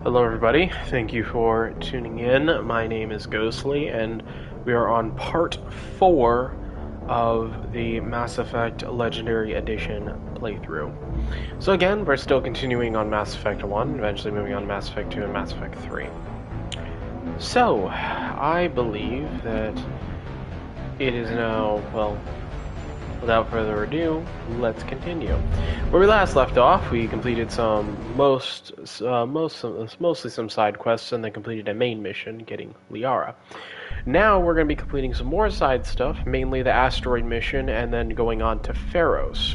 Hello everybody, thank you for tuning in. My name is Ghostly, and we are on part 4 of the Mass Effect Legendary Edition playthrough. So again, we're still continuing on Mass Effect 1, eventually moving on to Mass Effect 2 and Mass Effect 3. So, I believe that it is now, well, without further ado, let's continue. Where we last left off, we completed mostly some side quests, and then completed a main mission, getting Liara. Now we're going to be completing some more side stuff, mainly the asteroid mission, and then going on to Pharos.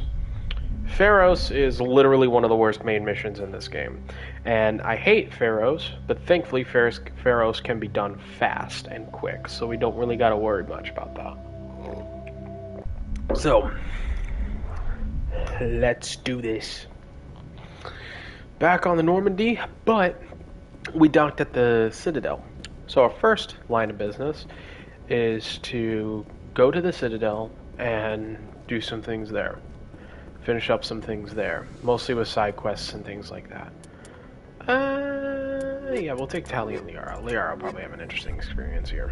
Pharos is literally one of the worst main missions in this game, and I hate Pharos, but thankfully Pharos can be done fast and quick, so we don't really got to worry much about that. So, let's do this. Back on the Normandy, but we docked at the Citadel. So our first line of business is to go to the Citadel and do some things there. Finish up some things there, mostly with side quests and things like that. Yeah, we'll take Tali and Liara. Liara will probably have an interesting experience here.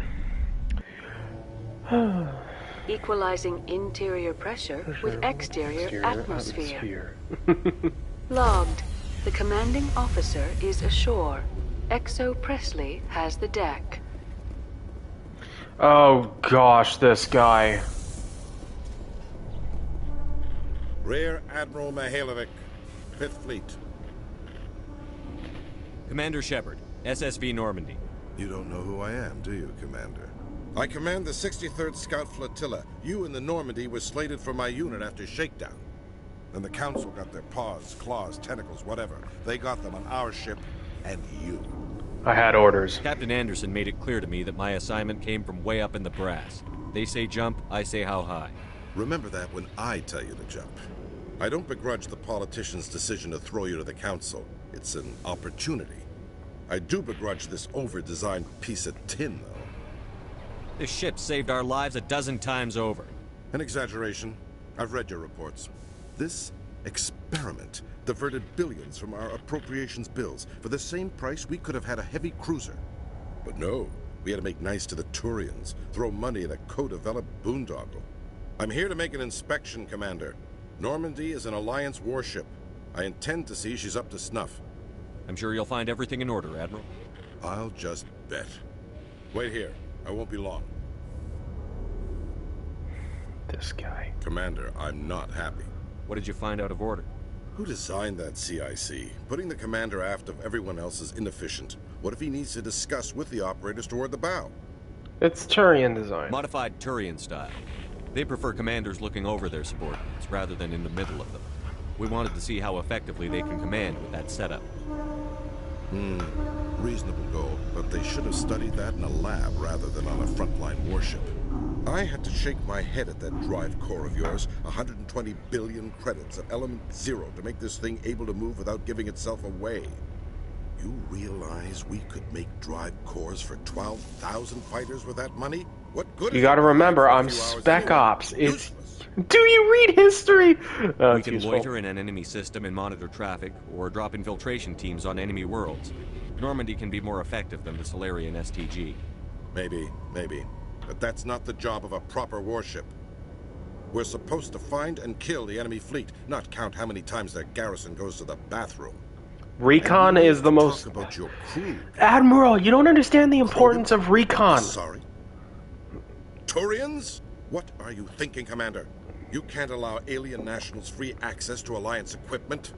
Equalizing interior pressure with exterior atmosphere. Logged. The commanding officer is ashore. Exo Presley has the deck. Oh gosh, this guy. Rear Admiral Mihailovic, 5th Fleet. Commander Shepard, SSV Normandy. You don't know who I am, do you, Commander? I command the 63rd Scout Flotilla. You and the Normandy were slated for my unit after shakedown. Then the Council got their paws, claws, tentacles, whatever. They got them on our ship, and you. I had orders. Captain Anderson made it clear to me that my assignment came from way up in the brass. They say jump, I say how high. Remember that when I tell you to jump. I don't begrudge the politician's decision to throw you to the Council. It's an opportunity. I do begrudge this over-designed piece of tin, though. This ship saved our lives a dozen times over. An exaggeration. I've read your reports. This experiment diverted billions from our appropriations bills. For the same price, we could have had a heavy cruiser. But no, we had to make nice to the Turians, throw money at a co-developed boondoggle. I'm here to make an inspection, Commander. Normandy is an Alliance warship. I intend to see she's up to snuff. I'm sure you'll find everything in order, Admiral. I'll just bet. Wait here. I won't be long. This guy. Commander, I'm not happy. What did you find out of order? Who designed that CIC? Putting the commander aft of everyone else is inefficient. What if he needs to discuss with the operators toward the bow? It's Turian design. Modified Turian style. They prefer commanders looking over their subordinates rather than in the middle of them. We wanted to see how effectively they can command with that setup. Reasonable goal, but they should have studied that in a lab rather than on a frontline warship. I had to shake my head at that drive core of yours. 120 billion credits of element 0 to make this thing able to move without giving itself away. You realize we could make drive cores for 12,000 fighters with that money? What good? You gotta remember, I'm Spec Ops. It's... Do you read history? We can loiter in an enemy system and monitor traffic, or drop infiltration teams on enemy worlds. Normandy can be more effective than the Solarian STG. Maybe. But that's not the job of a proper warship. We're supposed to find and kill the enemy fleet, not count how many times their garrison goes to the bathroom. Recon is the most... Talk about your crew. Admiral, you don't understand the importance of recon. Sorry. Turians? What are you thinking, Commander? You can't allow alien nationals free access to Alliance equipment?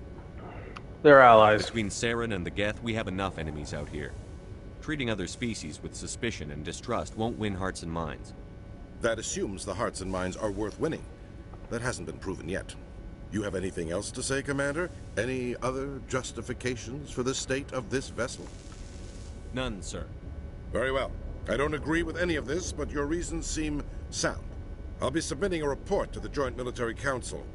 They're allies. Between Saren and the Geth, we have enough enemies out here. Treating other species with suspicion and distrust won't win hearts and minds. That assumes the hearts and minds are worth winning. That hasn't been proven yet. You have anything else to say, Commander? Any other justifications for the state of this vessel? None, sir. Very well. I don't agree with any of this, but your reasons seem sound. I'll be submitting a report to the Joint Military Council.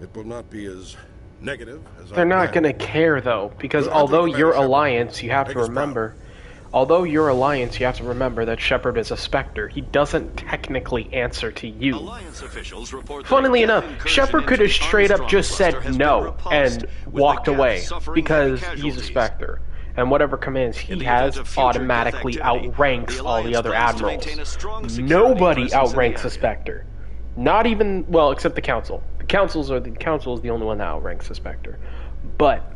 It will not be as negative as They're not going to care, though, because although you're Alliance, you have to remember... Although you're Alliance, you have to remember that Shepard is a Spectre. He doesn't technically answer to you. Funnily enough, Shepard could have straight up just said no and walked away because he's a Spectre. and whatever commands he has automatically outranks all the other admirals. Nobody outranks the Spectre. Not even, well, except the Council. The Council is the only one that outranks the Spectre. But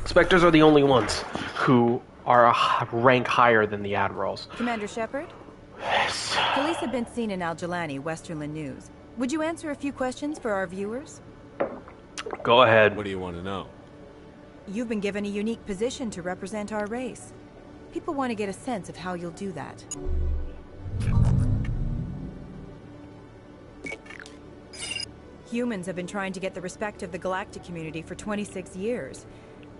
Spectres are the only ones who are a rank higher than the admirals. Commander Shepard? Yes. Police have been seen in Al-Jalani, Westerland News. Would you answer a few questions for our viewers? Go ahead. What do you want to know? You've been given a unique position to represent our race. People want to get a sense of how you'll do that. Humans have been trying to get the respect of the galactic community for 26 years.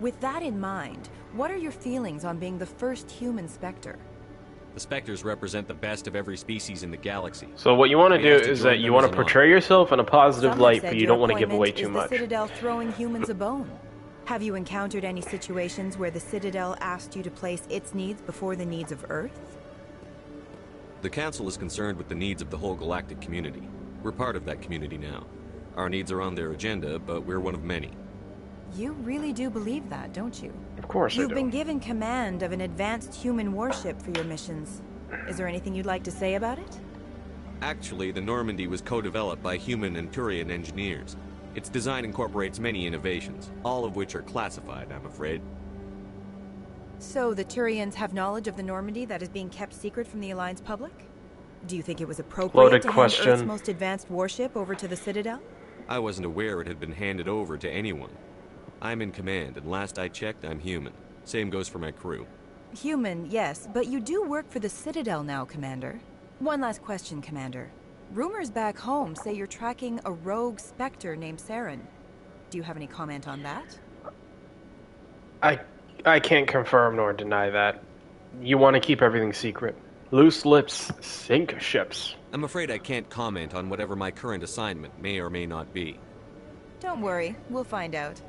With that in mind, what are your feelings on being the first human Spectre? The Spectres represent the best of every species in the galaxy. So what you want to do is that you want to portray yourself in a positive light, but you don't want to give away too much. Is the Citadel throwing humans a bone? Have you encountered any situations where the Citadel asked you to place its needs before the needs of Earth? The Council is concerned with the needs of the whole galactic community. We're part of that community now. Our needs are on their agenda, but we're one of many. You really do believe that, don't you? Of course I do. You've been given command of an advanced human warship for your missions. Is there anything you'd like to say about it? Actually, the Normandy was co-developed by human and Turian engineers. Its design incorporates many innovations, all of which are classified, I'm afraid. So the Turians have knowledge of the Normandy that is being kept secret from the Alliance public? Do you think it was appropriate to hand Earth's most advanced warship over to the Citadel? I wasn't aware it had been handed over to anyone. I'm in command, and last I checked, I'm human. Same goes for my crew. Human, yes, but you do work for the Citadel now, Commander. One last question, Commander. Rumors back home say you're tracking a rogue Spectre named Saren. Do you have any comment on that? I can't confirm nor deny that. You want to keep everything secret. Loose lips sink ships. I'm afraid I can't comment on whatever my current assignment may or may not be. Don't worry, we'll find out.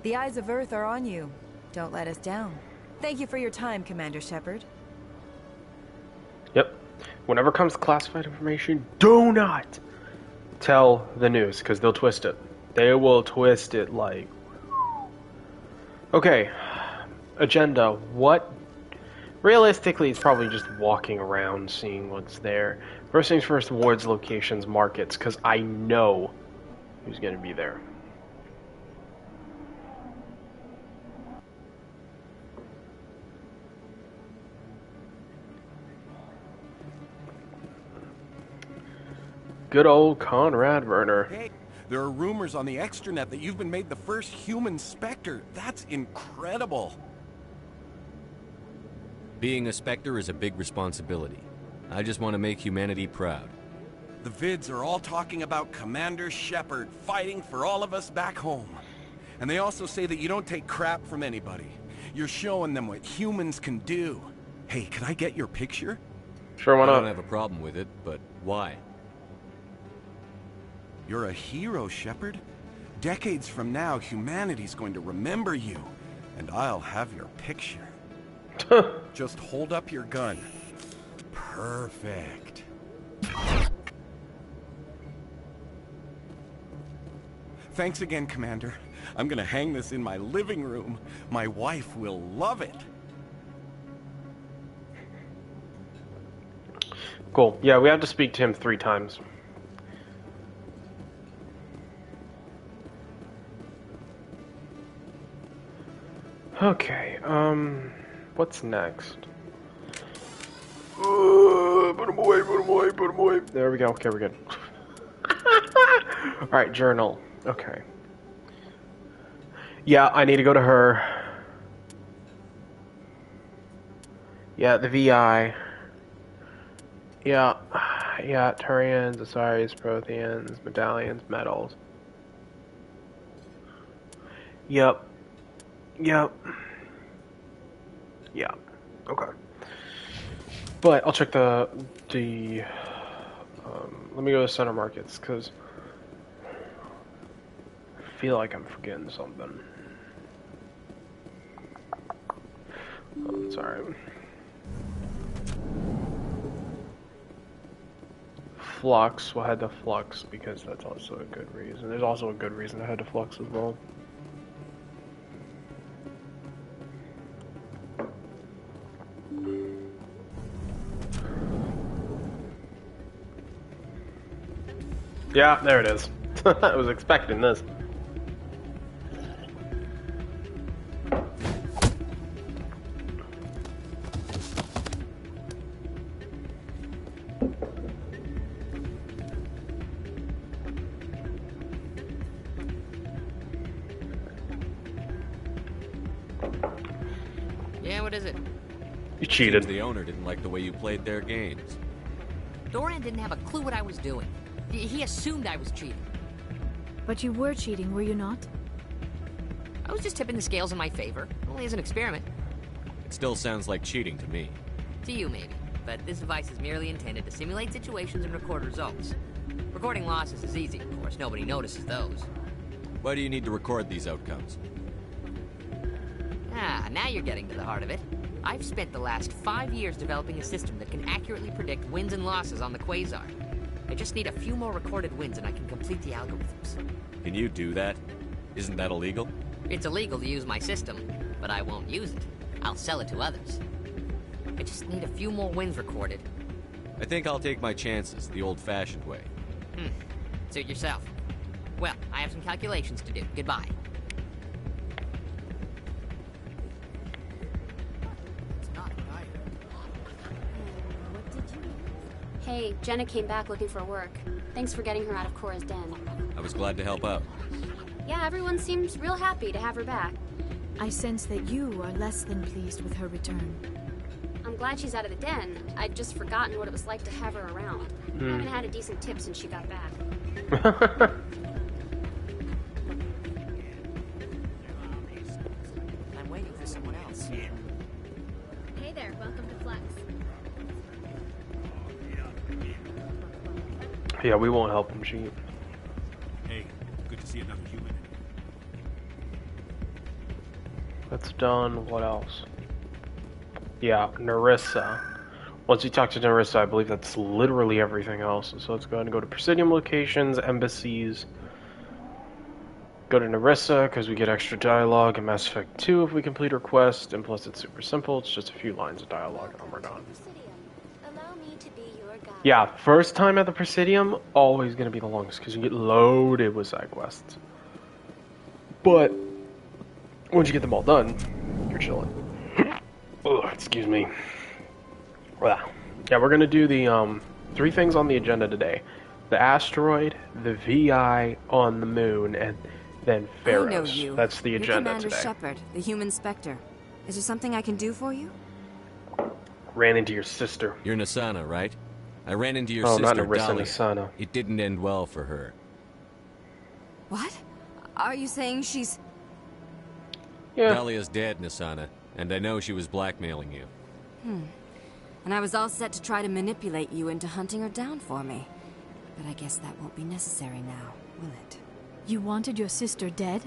The eyes of Earth are on you. Don't let us down. Thank you for your time, Commander Shepard. Yep. Whenever it comes to classified information, do not tell the news, because they'll twist it. They will twist it like... Okay. Agenda. What? Realistically, it's probably just walking around, seeing what's there. First things first, wards, locations, markets, because I know who's going to be there. Good old Conrad Werner. Hey, there are rumors on the extranet that you've been made the first human Spectre. That's incredible. Being a Spectre is a big responsibility. I just want to make humanity proud. The vids are all talking about Commander Shepard fighting for all of us back home. And they also say that you don't take crap from anybody. You're showing them what humans can do. Hey, can I get your picture? Sure, why I not? don't have a problem with it, but why? You're a hero, Shepard. Decades from now, humanity's going to remember you. And I'll have your picture. Just hold up your gun. Perfect. Thanks again, Commander. I'm gonna hang this in my living room. My wife will love it. Cool. Yeah, we have to speak to him 3 times. Okay, what's next? Put him away, put him away, put him away. There we go, okay, we're good. Alright, journal. Okay. Yeah, I need to go to her. Yeah, the VI. Yeah, Turians, Asarians, Protheans, Medallions, Metals. Yep. Yeah. Okay. But I'll check the let me go to center markets, because I feel like I'm forgetting something. Oh, sorry. Flux. We'll head to Flux, because that's also a good reason. There's also a good reason to head to Flux as well. Yeah, there it is. I was expecting this. Yeah, what is it? You cheated. Seems the owner didn't like the way you played their games. Doran didn't have a clue what I was doing. He assumed I was cheating. But you were cheating, were you not? I was just tipping the scales in my favor, only as an experiment. It still sounds like cheating to me. To you, maybe. But this device is merely intended to simulate situations and record results. Recording losses is easy, of course. Nobody notices those. Why do you need to record these outcomes? Ah, now you're getting to the heart of it. I've spent the last 5 years developing a system that can accurately predict wins and losses on the Quasar. I just need a few more recorded wins and I can complete the algorithms. Can you do that? Isn't that illegal? It's illegal to use my system, but I won't use it. I'll sell it to others. I just need a few more wins recorded. I think I'll take my chances the old-fashioned way. Suit yourself. Well, I have some calculations to do. Goodbye. Hey, Jenna came back looking for work. Thanks for getting her out of Cora's den. I was glad to help out. Yeah, everyone seems real happy to have her back. I sense that you are less than pleased with her return. I'm glad she's out of the den. I'd just forgotten what it was like to have her around. I haven't had a decent tip since she got back. I'm waiting for someone else. Hey there, welcome to Flex. Yeah, we won't help him cheat. Hey, good to see another human. That's done. What else? Yeah, Narissa. Once you talk to Narissa, I believe that's literally everything else. So let's go ahead and go to Presidium locations, embassies. Go to Narissa, because we get extra dialogue in Mass Effect 2 if we complete her quest, and plus it's super simple, it's just a few lines of dialogue and we're done. Allow me to be your guide. Yeah, first time at the Presidium, always going to be the longest, because you get loaded with side quests. But, once you get them all done, you're chilling. Oh, excuse me. Well, yeah, we're going to do the 3 things on the agenda today. The asteroid, the VI on the moon, and then Pharaohs. I know you. That's the agenda You're Commander today. Shepard, the human Spectre. Is there something I can do for you? Ran into your sister. You're Nasana, right? I ran into your Oh, not sister, Narissa, Dahlia. Nasana. It didn't end well for her. What? Are you saying she's... Yeah. Dahlia's dead, Nasana, and I know she was blackmailing you. And I was all set to try to manipulate you into hunting her down for me. But I guess that won't be necessary now, will it? You wanted your sister dead?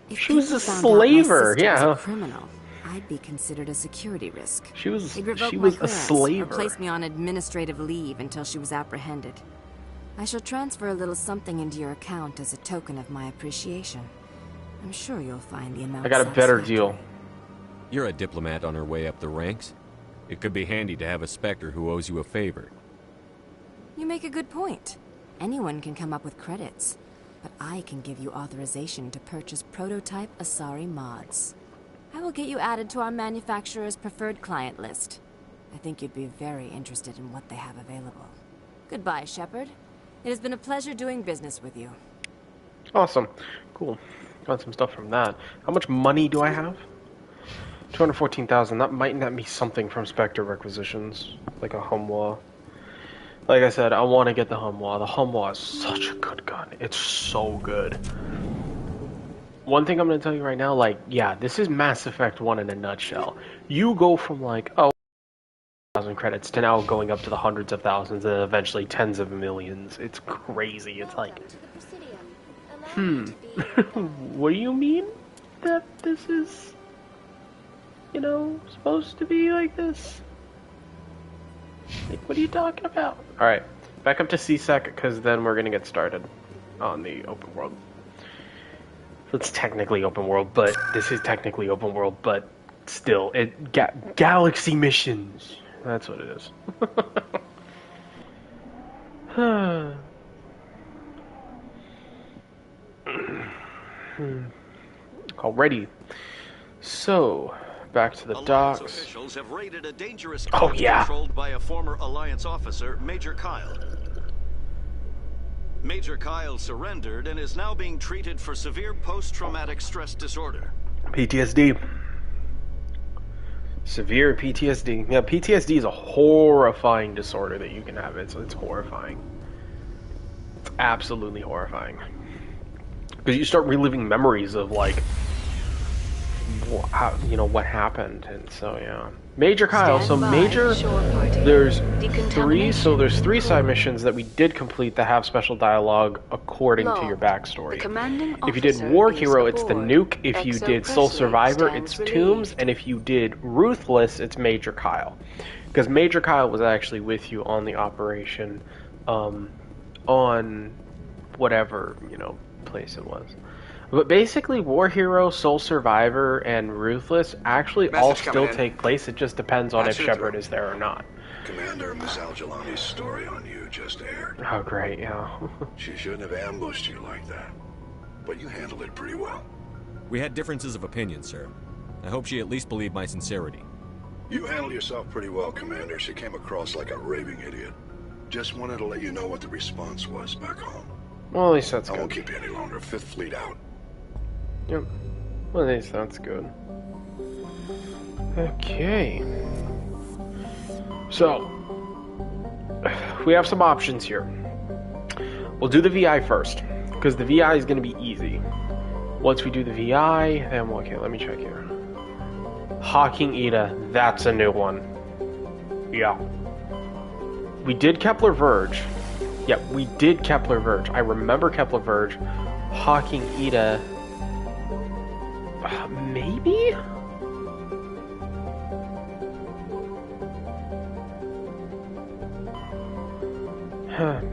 If She was people a found out my slaver, sister was yeah. a criminal, I'd be considered a security risk. She was They'd revoke she my was a clearance, slaver. or place me on administrative leave until she was apprehended. I shall transfer a little something into your account as a token of my appreciation. I'm sure you'll find the amount I got a better satisfactory. deal. You're a diplomat on her way up the ranks. It could be handy to have a Spectre who owes you a favor. You make a good point. Anyone can come up with credits, but I can give you authorization to purchase prototype Asari mods. I will get you added to our manufacturer's preferred client list. I think you'd be very interested in what they have available. Goodbye, Shepard. It has been a pleasure doing business with you. Awesome. Cool. Got some stuff from that. How much money do I have? 214,000. That might net me something from Spectre requisitions, like a Humwa. Like I said, I want to get the Humwa. The Humwa is such a good gun. It's so good. One thing I'm going to tell you right now, like, yeah, this is Mass Effect 1 in a nutshell. You go from, like, 1,000 credits to now going up to the hundreds of thousands and eventually tens of millions. It's crazy. It's like, what do you mean that this is, you know, supposed to be like this? Like, what are you talking about? Alright, back up to CSEC, because then we're going to get started on the open world. So it's technically open world, but this is technically open world, but still, galaxy missions. That's what it is. Alrighty. So, back to the Alliance docks. officials have raided a dangerous Oh, cult yeah. controlled by a former Alliance officer, Major Kyle. Major Kyle surrendered and is now being treated for severe post-traumatic stress disorder. PTSD. Severe PTSD. Yeah, PTSD is a horrifying disorder that you can have. It's horrifying. It's absolutely horrifying. Because you start reliving memories of, like, how, you know, what happened. And so, yeah. Major Kyle. So Major, there's there's three side missions that we did complete that have special dialogue according to your backstory. If you did War Hero, it's the nuke. If you did Soul Survivor, it's Tombs. And if you did Ruthless, it's Major Kyle. Because Major Kyle was actually with you on the operation, on whatever, you know, place it was. But basically, War Hero, Soul Survivor, and Ruthless actually all still take place. It just depends on if Shepard is there or not. Commander Miss Al-Jalani's story on you just aired. Oh, great, yeah. She shouldn't have ambushed you like that. But you handled it pretty well. We had differences of opinion, sir. I hope she at least believed my sincerity. You handled yourself pretty well, Commander. She came across like a raving idiot. Just wanted to let you know what the response was back home. Well, at least that's good. I won't keep you any longer. Fifth Fleet out. Yep. Well, at least that's good. Okay. So, we have some options here. We'll do the VI first, because the VI is going to be easy. Once we do the VI, then, okay, let me check here. Hawking Ida, that's a new one. Yeah. We did Kepler Verge. Yeah, we did Kepler Verge. I remember Kepler Verge. Hawking Ida... maybe?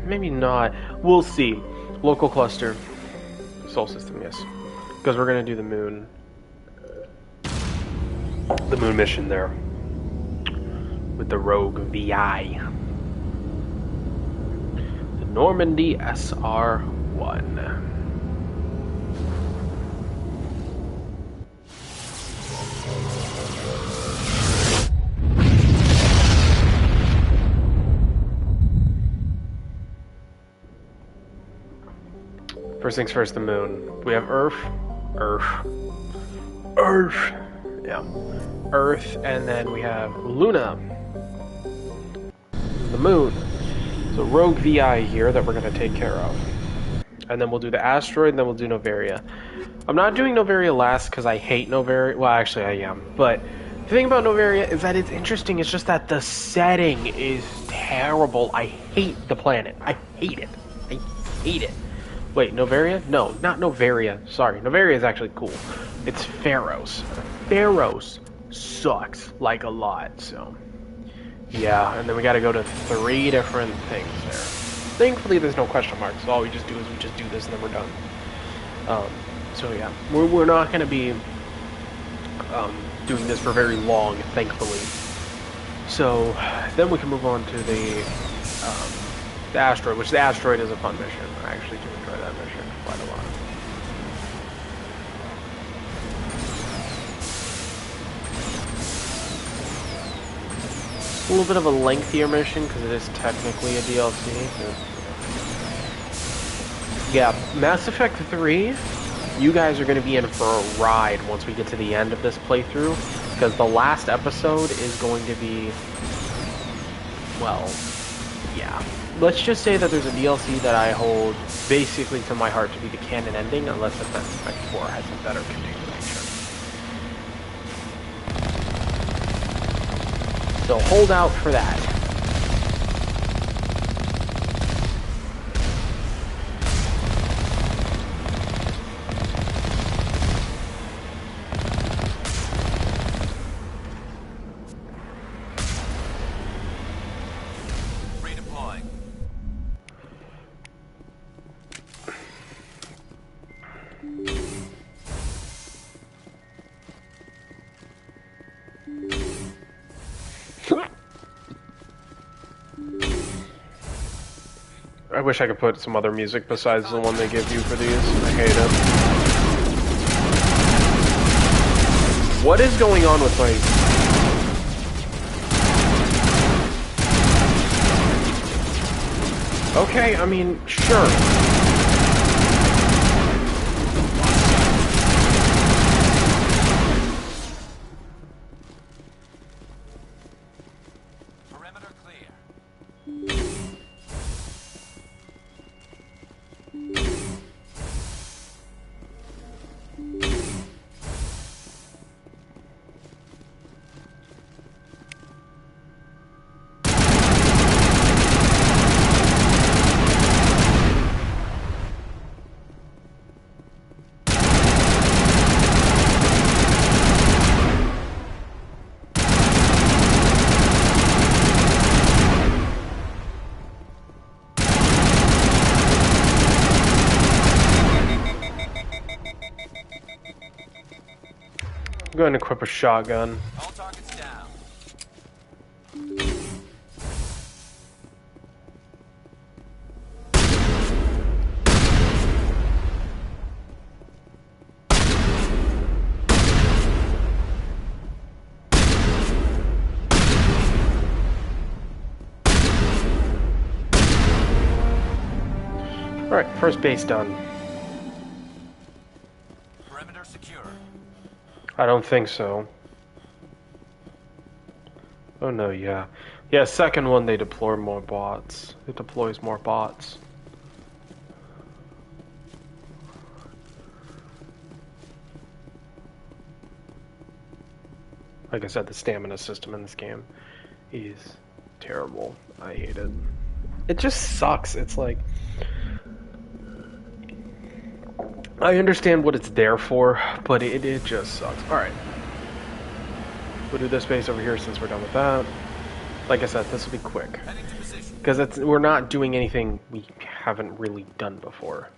Maybe not. We'll see. Local cluster. Sol system, yes. Because we're going to do the moon. The moon mission there. With the rogue VI. The Normandy SR-1. First things first, the moon. We have Earth. Yeah. Earth, and then we have Luna. The moon. So rogue VI here that we're going to take care of. And then we'll do the asteroid, and then we'll do Novaria. I'm not doing Novaria last because I hate Novaria. Well, actually I am. But the thing about Novaria is that it's interesting. It's just that the setting is terrible. I hate the planet. I hate it. I hate it. Wait, Novaria? No, not Novaria. Sorry, Novaria is actually cool. It's Pharos. Pharos sucks, like, a lot, so... yeah, and then we gotta go to 3 different things there. Thankfully, there's no question marks, so all we just do is we just do this and then we're done. So yeah, we're not gonna be doing this for very long, thankfully. So, then we can move on to the asteroid, which the asteroid is a fun mission. I actually do enjoy that mission quite a lot. A little bit of a lengthier mission because it is technically a DLC. Yeah, Mass Effect 3, you guys are going to be in for a ride once we get to the end of this playthrough, because the last episode is going to be, well, yeah. Let's just say that there's a DLC that I hold basically to my heart to be the canon ending, unless Mass Effect 4 has a better continuation. So hold out for that. I wish I could put some other music besides the one they give you for these. I hate it. What is going on with my... Okay, I mean, sure. Perimeter clear. I'm going to equip a shotgun. All targets down. Alright, first base done. Perimeter secure. I don't think so. Oh no, yeah. Yeah, second one they deploy more bots. It deploys more bots. Like I said, the stamina system in this game is terrible. I hate it. It just sucks. It's like... I understand what it's there for, but it just sucks. Alright. We'll do this base over here since we're done with that. Like I said, this will be quick. Because we're not doing anything we haven't really done before.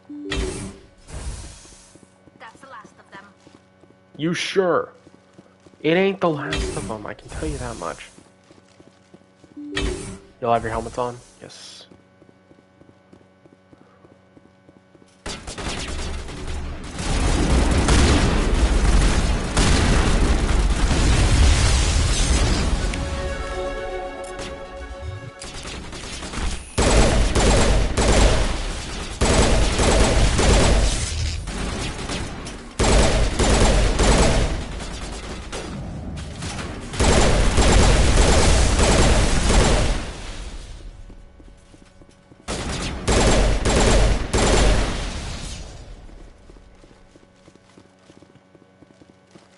That's the last of them. You sure? It ain't the last of them, I can tell you that much. You'll have your helmets on? Yes.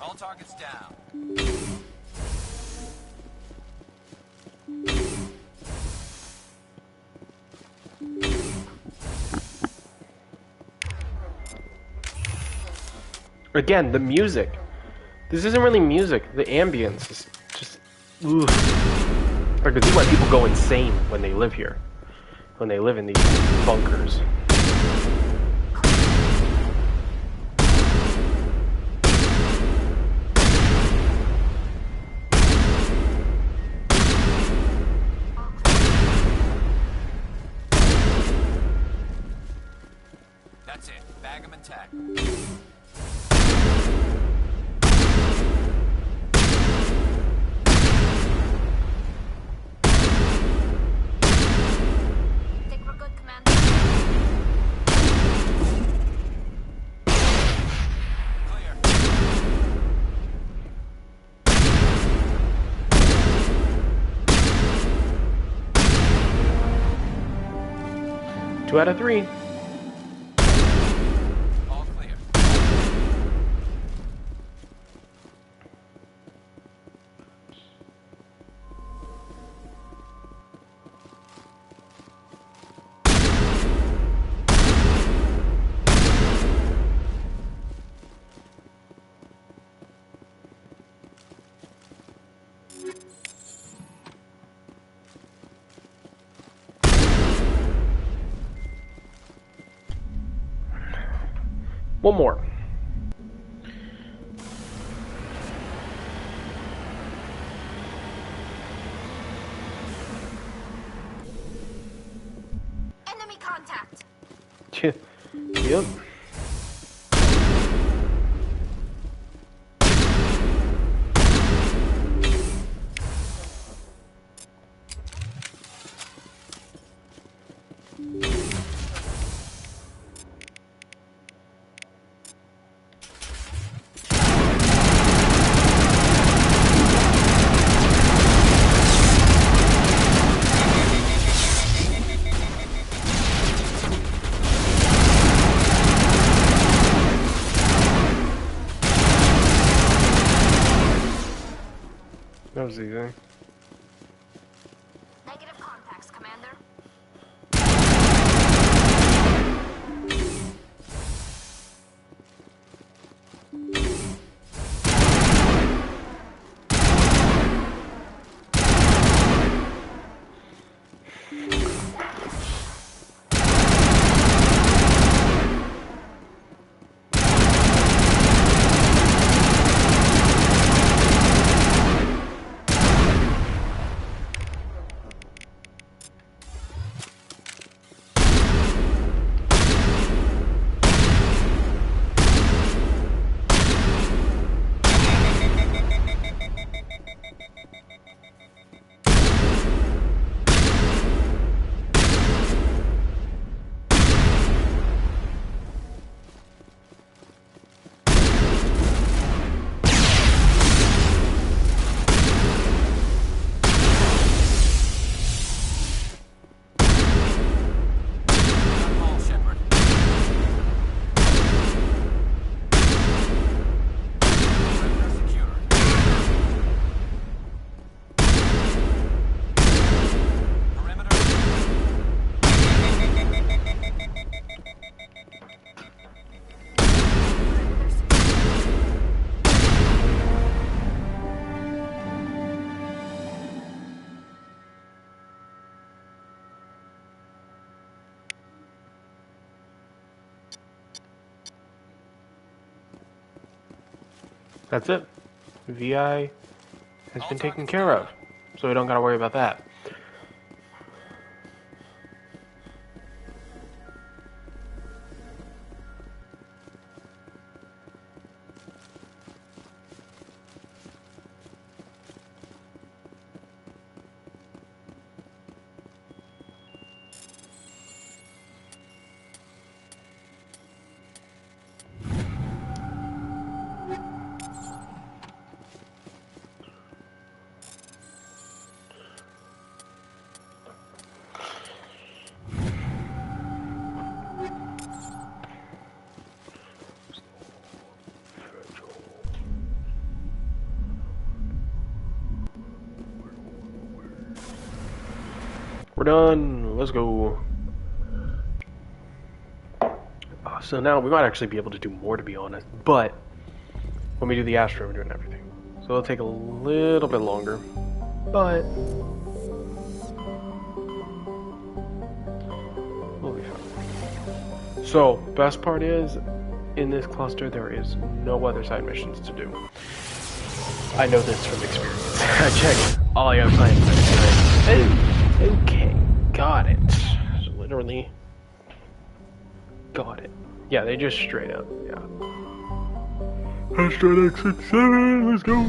All targets down. Again, the music. This isn't really music. The ambience is just... Ooh. I could see why people go insane when they live here. When they live in these bunkers. That's it. Bag 'em and tag. Think we're good, Commander? Clear. 2 out of 3. All clear. One more. contact. Yep. That was easy. Negative contacts, Commander. That's it. VI has been taken care of, so we don't gotta worry about that. We're done. Let's go. So now we might actually be able to do more, to be honest. But when we do the asteroid, we're doing everything. So it'll take a little bit longer. But we'll be fine. So, best part is, in this cluster, there is no other side missions to do. I know this from experience. I checked all your plans. Okay, got it. So literally, got it. Yeah, they just straight up, yeah. Asteroid X67, let's go!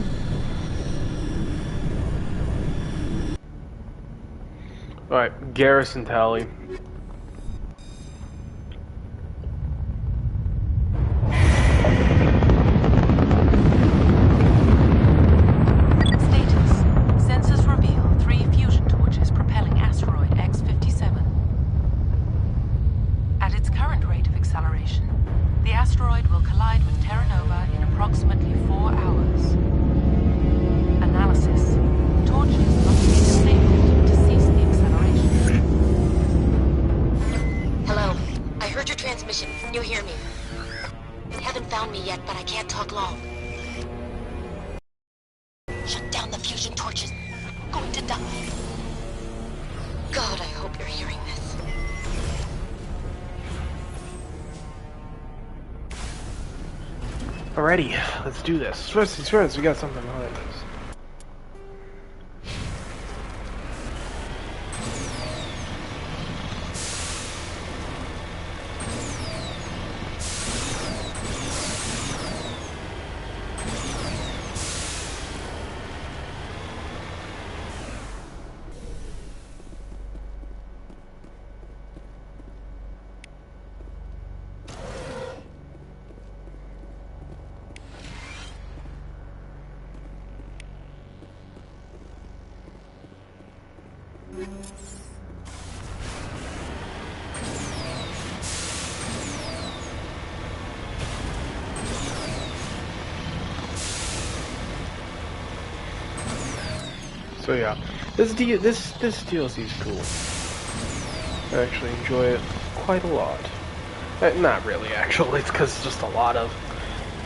Alright, garrison tally. Alrighty, let's do this. First things first, we got something behind us. So yeah, this DLC is cool. I actually enjoy it quite a lot. Not really, actually. It's because it's just a lot of,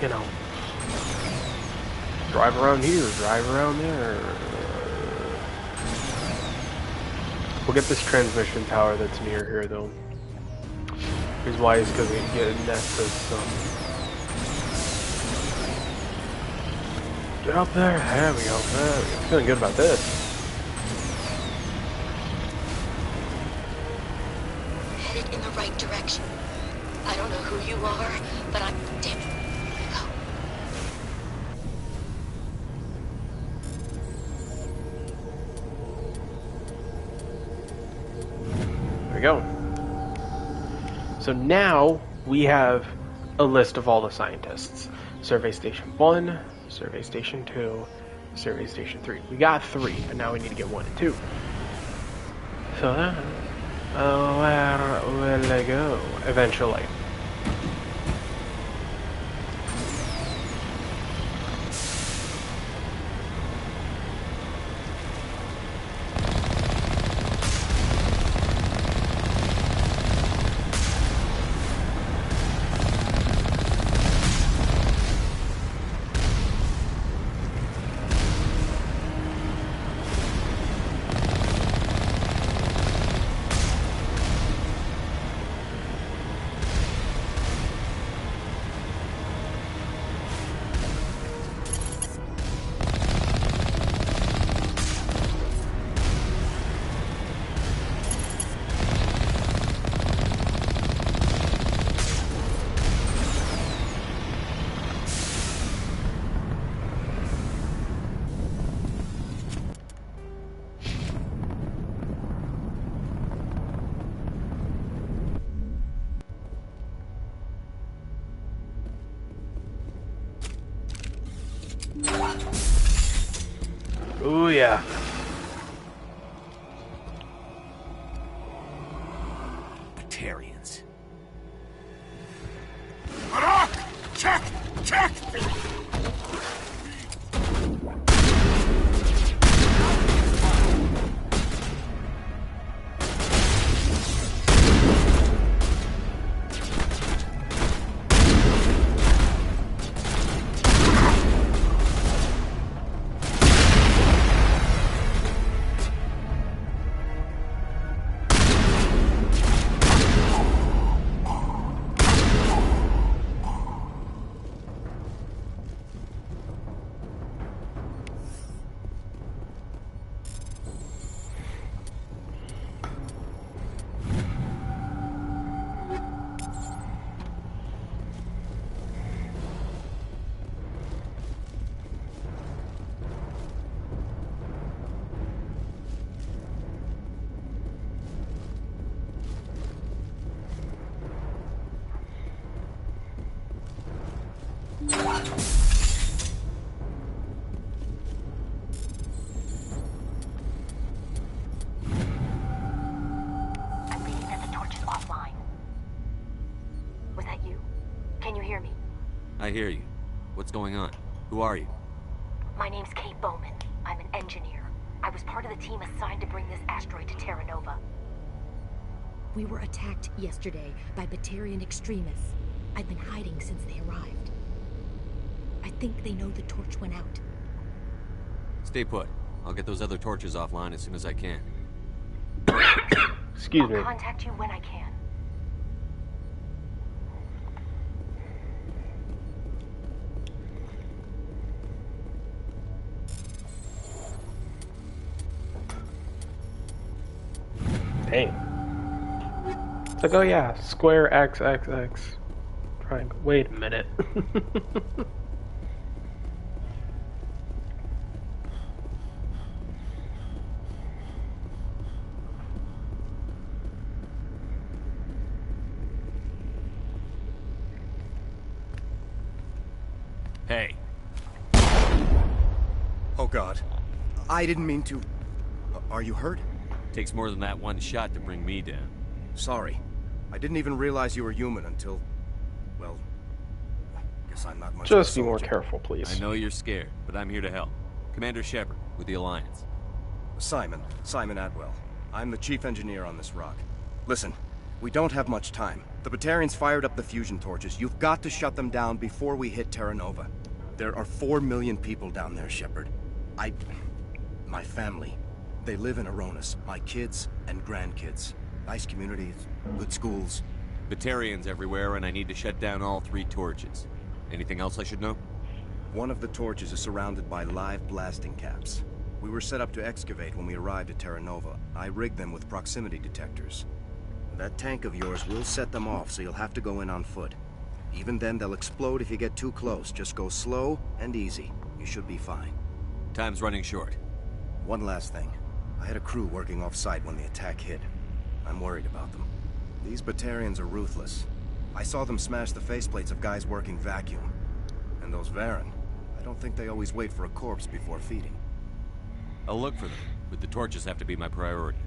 you know, drive around here, drive around there. We'll get this transmission tower that's near here, though. The reason why is because we can get Nesta's Get up there. There we go. There we go. Feeling good about this. Headed in the right direction. I don't know who you are, but I'm damn it. There we go. So now we have a list of all the scientists. Survey Station 1, Survey Station 2, Survey Station 3. We got 3, but now we need to get 1 and 2. So that... where will I go? Eventually. Ooh, yeah. Batarians. Check! Check! I hear you. What's going on? Who are you? My name's Kate Bowman. I'm an engineer. I was part of the team assigned to bring this asteroid to Terra Nova. We were attacked yesterday by Batarian extremists. I've been hiding since they arrived. I think they know the torch went out. Stay put. I'll get those other torches offline as soon as I can. Excuse me. I'll contact you when I can. Dang. It's like, oh yeah, square X, X, X. Triangle. Wait a minute. Hey. Oh God. I didn't mean to... Are you hurt? Takes more than that one shot to bring me down. Sorry. I didn't even realize you were human until... well... guess I'm not much of a Just be more soldier. careful, please. I know you're scared, but I'm here to help. Commander Shepard, with the Alliance. Simon Atwell. I'm the chief engineer on this rock. Listen, we don't have much time. The Batarians fired up the fusion torches. You've got to shut them down before we hit Terra Nova. There are 4 million people down there, Shepard. My family. They live in Aronis. My kids and grandkids. Nice communities, good schools. Batarians everywhere, and I need to shut down all 3 torches. Anything else I should know? One of the torches is surrounded by live blasting caps. We were set up to excavate when we arrived at Terra Nova. I rigged them with proximity detectors. That tank of yours will set them off, so you'll have to go in on foot. Even then, they'll explode if you get too close. Just go slow and easy. You should be fine. Time's running short. One last thing. I had a crew working off-site when the attack hit. I'm worried about them. These Batarians are ruthless. I saw them smash the faceplates of guys working vacuum. And those Varen, I don't think they always wait for a corpse before feeding. I'll look for them, but the torches have to be my priority.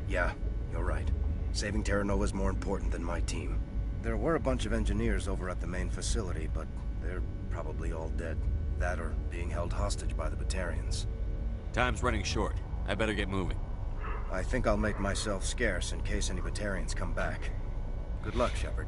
Yeah, you're right. Saving Terra Nova is more important than my team. There were a bunch of engineers over at the main facility, but they're probably all dead. That or being held hostage by the Batarians. Time's running short. I better get moving. I think I'll make myself scarce in case any Batarians come back. Good luck, Shepard.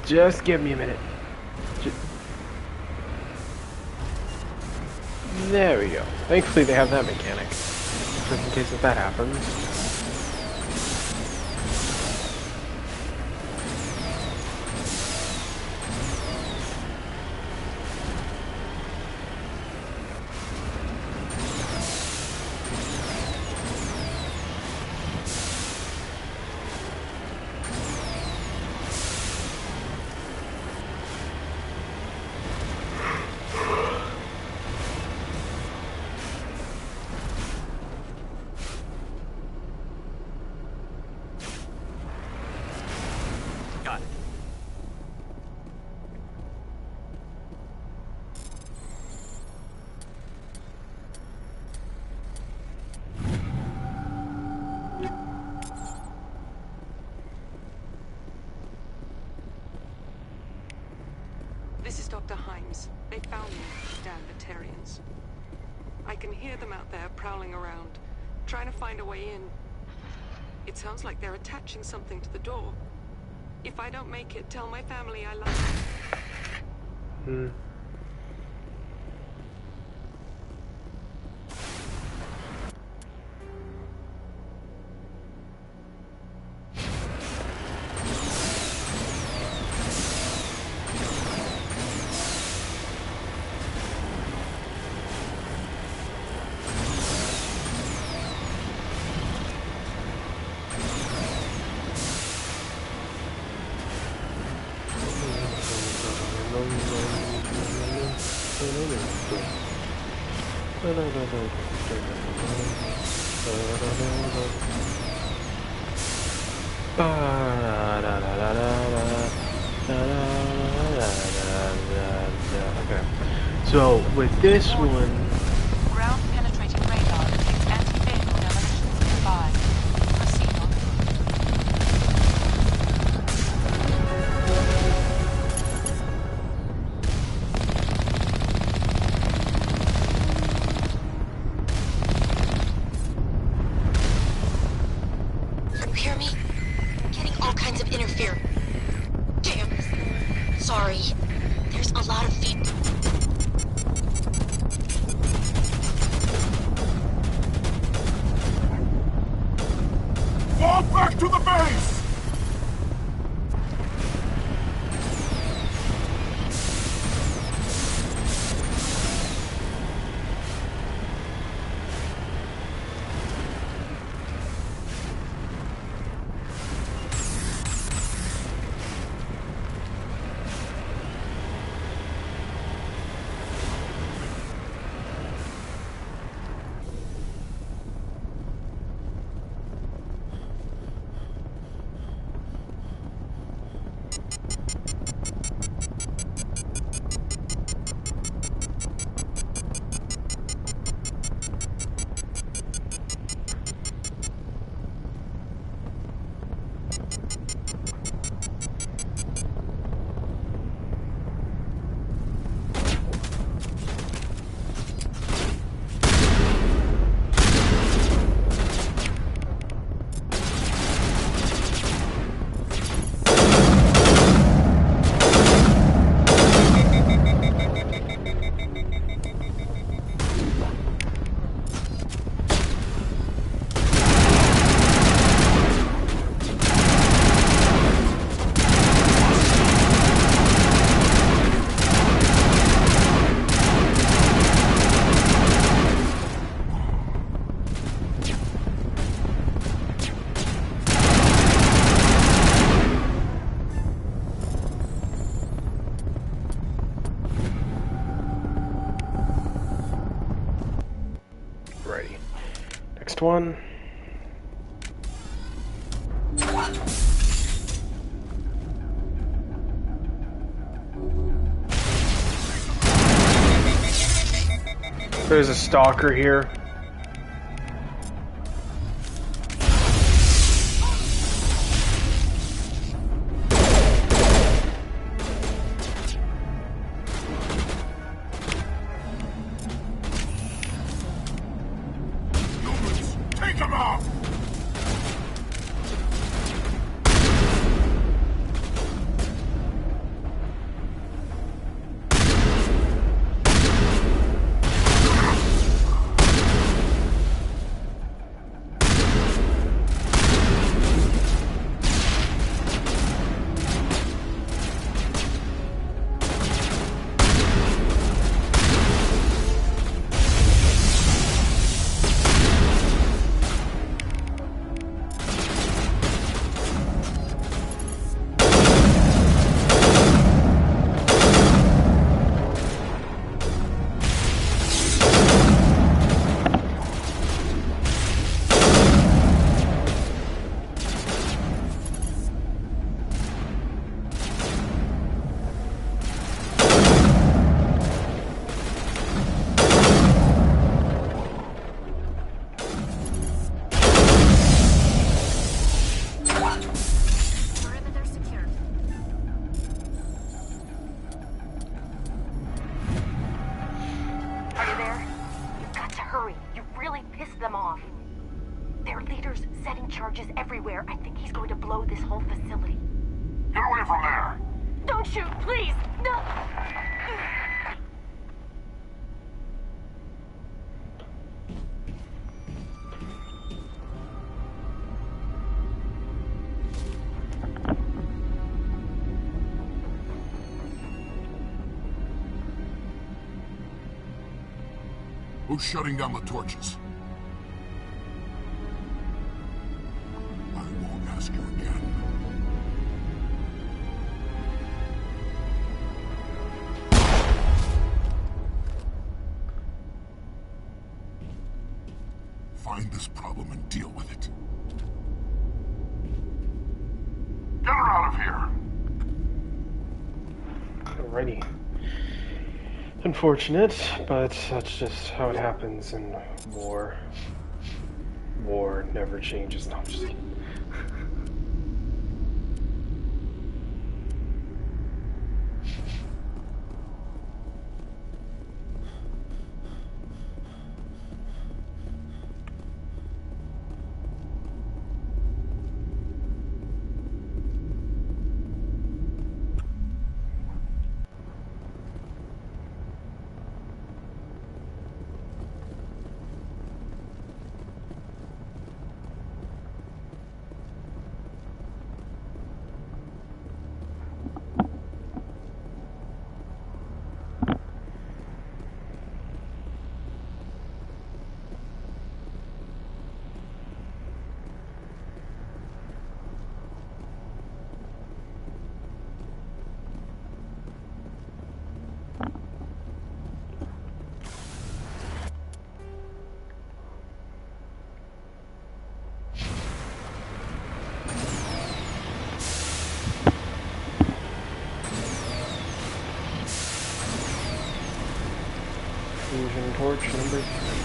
Just give me a minute. There we go. Thankfully they have that mechanic, just in case if that happens. This is Dr. Himes. They found me, damn Batarians. I can hear them out there prowling around, trying to find a way in. It sounds like they're attaching something to the door. If I don't make it, tell my family I love them. Okay. So with this one, ground penetrating radar detects anti-vehicle demolitions nearby. Proceed on foot. can't interfere. Damn. Sorry. There's a lot of feet. Fall back to the base! Next one. There's a stalker here. Everywhere. I think he's going to blow this whole facility. Get away from there! Don't shoot, please! No! Who's shutting down the torches? Ask you again. Find this problem and deal with it. Get her out of here! Alrighty. Unfortunate, but that's just how it happens in war. War never changes. No, I'm just kidding. Fusion torch number 3.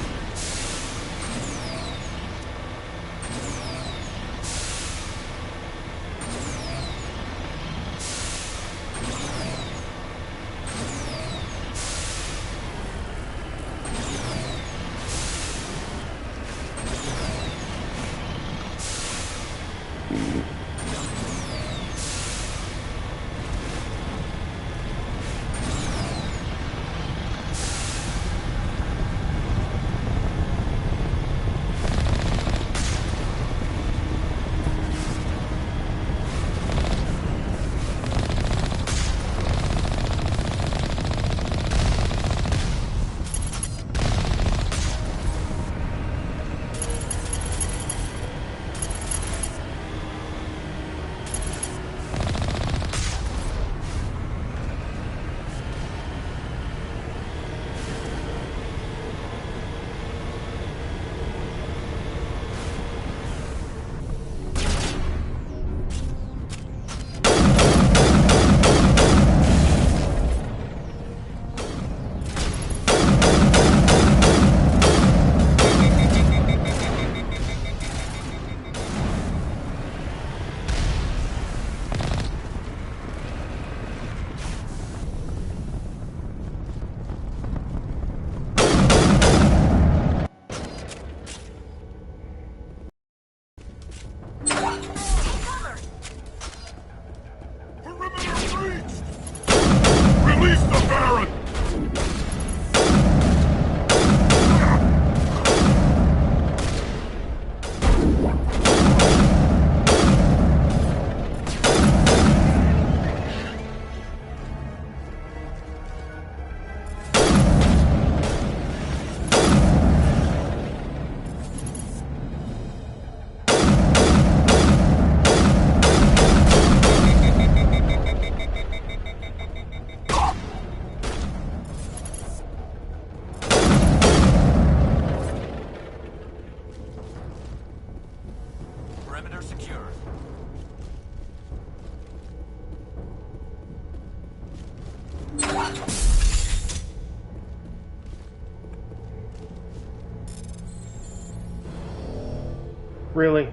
Really?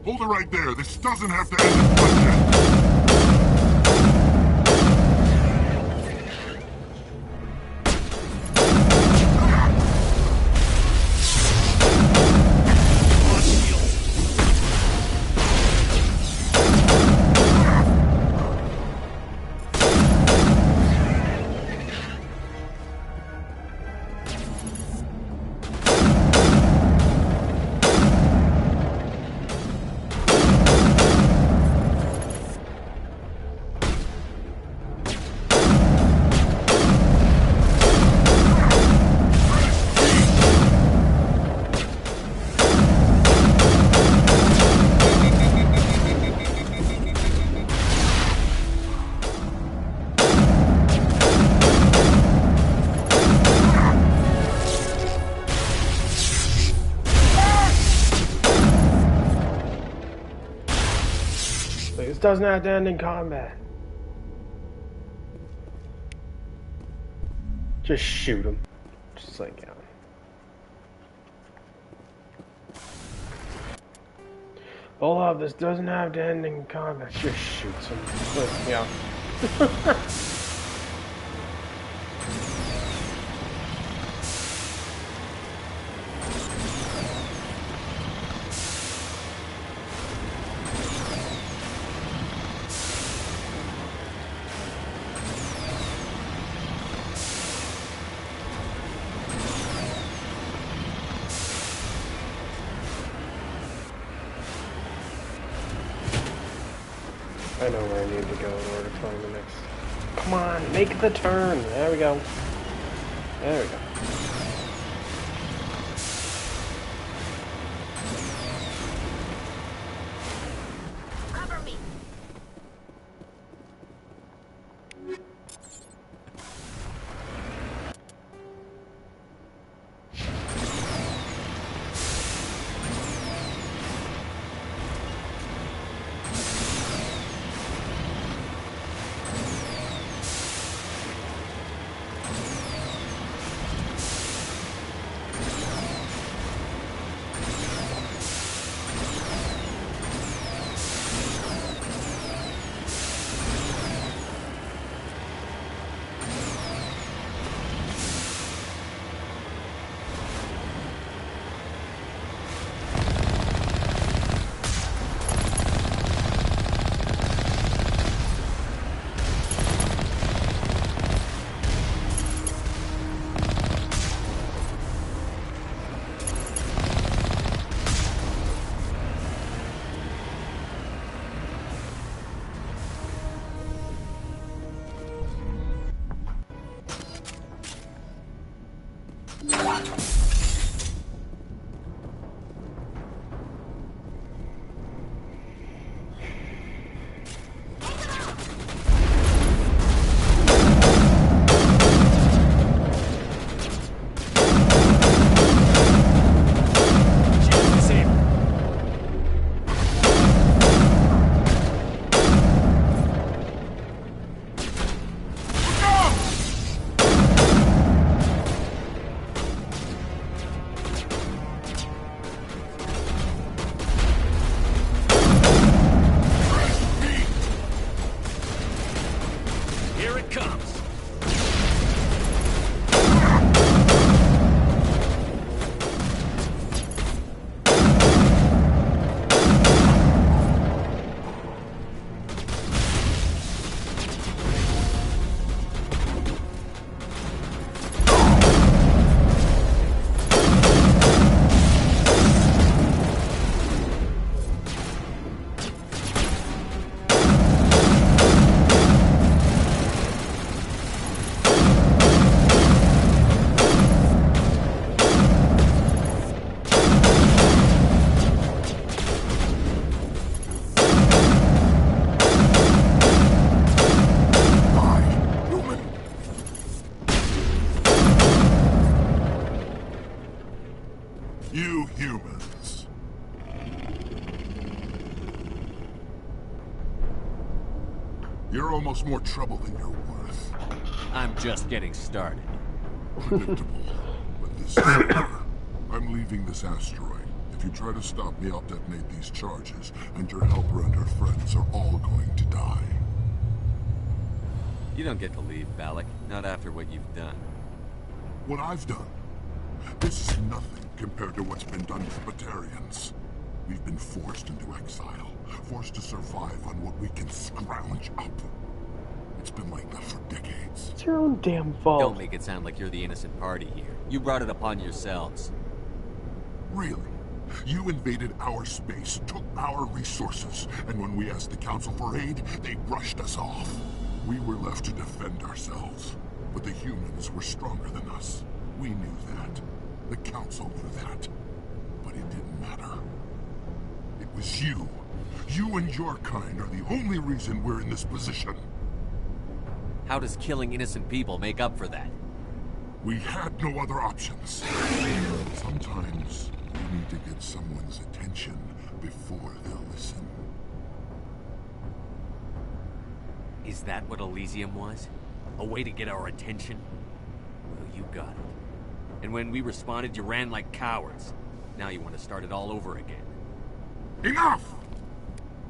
Hold it right there. This doesn't have to end in bloodshed. This doesn't have to end in combat. Just shoot him. Just like, yeah. Hold up, this doesn't have to end in combat. Just shoots him. But, yeah. I know where I need to go in order to find the next. Come on, make the turn. There we go. There we go. Cover me. You humans. You're almost more trouble than you're worth. I'm just getting started. Predictable, but this is over. I'm leaving this asteroid. If you try to stop me, I'll detonate these charges, and your helper and her friends are all going to die. You don't get to leave, Balak. Not after what you've done. What I've done? This is nothing compared to what's been done to Batarians. We've been forced into exile, forced to survive on what we can scrounge up. It's been like that for decades. It's your own damn fault. Don't make it sound like you're the innocent party here. You brought it upon yourselves. Really? You invaded our space, took our resources, and when we asked the Council for aid, they brushed us off. We were left to defend ourselves, but the humans were stronger than us. We knew that. The Council knew that. But it didn't matter. It was you. You and your kind are the only reason we're in this position. How does killing innocent people make up for that? We had no other options. Sometimes you need to get someone's attention before they'll listen. Is that what Elysium was? A way to get our attention? Well, you got it. And when we responded, you ran like cowards. Now you want to start it all over again. Enough!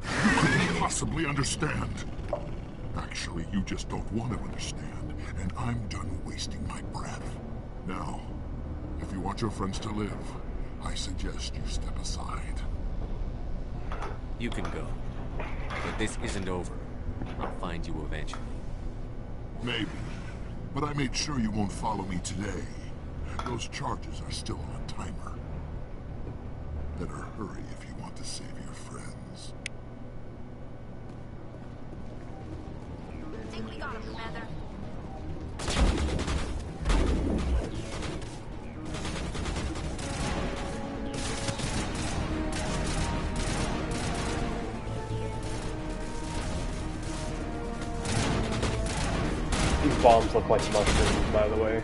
You couldn't possibly understand. Actually, you just don't want to understand, and I'm done wasting my breath. Now, if you want your friends to live, I suggest you step aside. You can go. But this isn't over. I'll find you eventually. Maybe. But I made sure you won't follow me today. Those charges are still on a timer. Better hurry if you want to save your friends. I think we got him, Commander. These bombs look like mushrooms, by the way.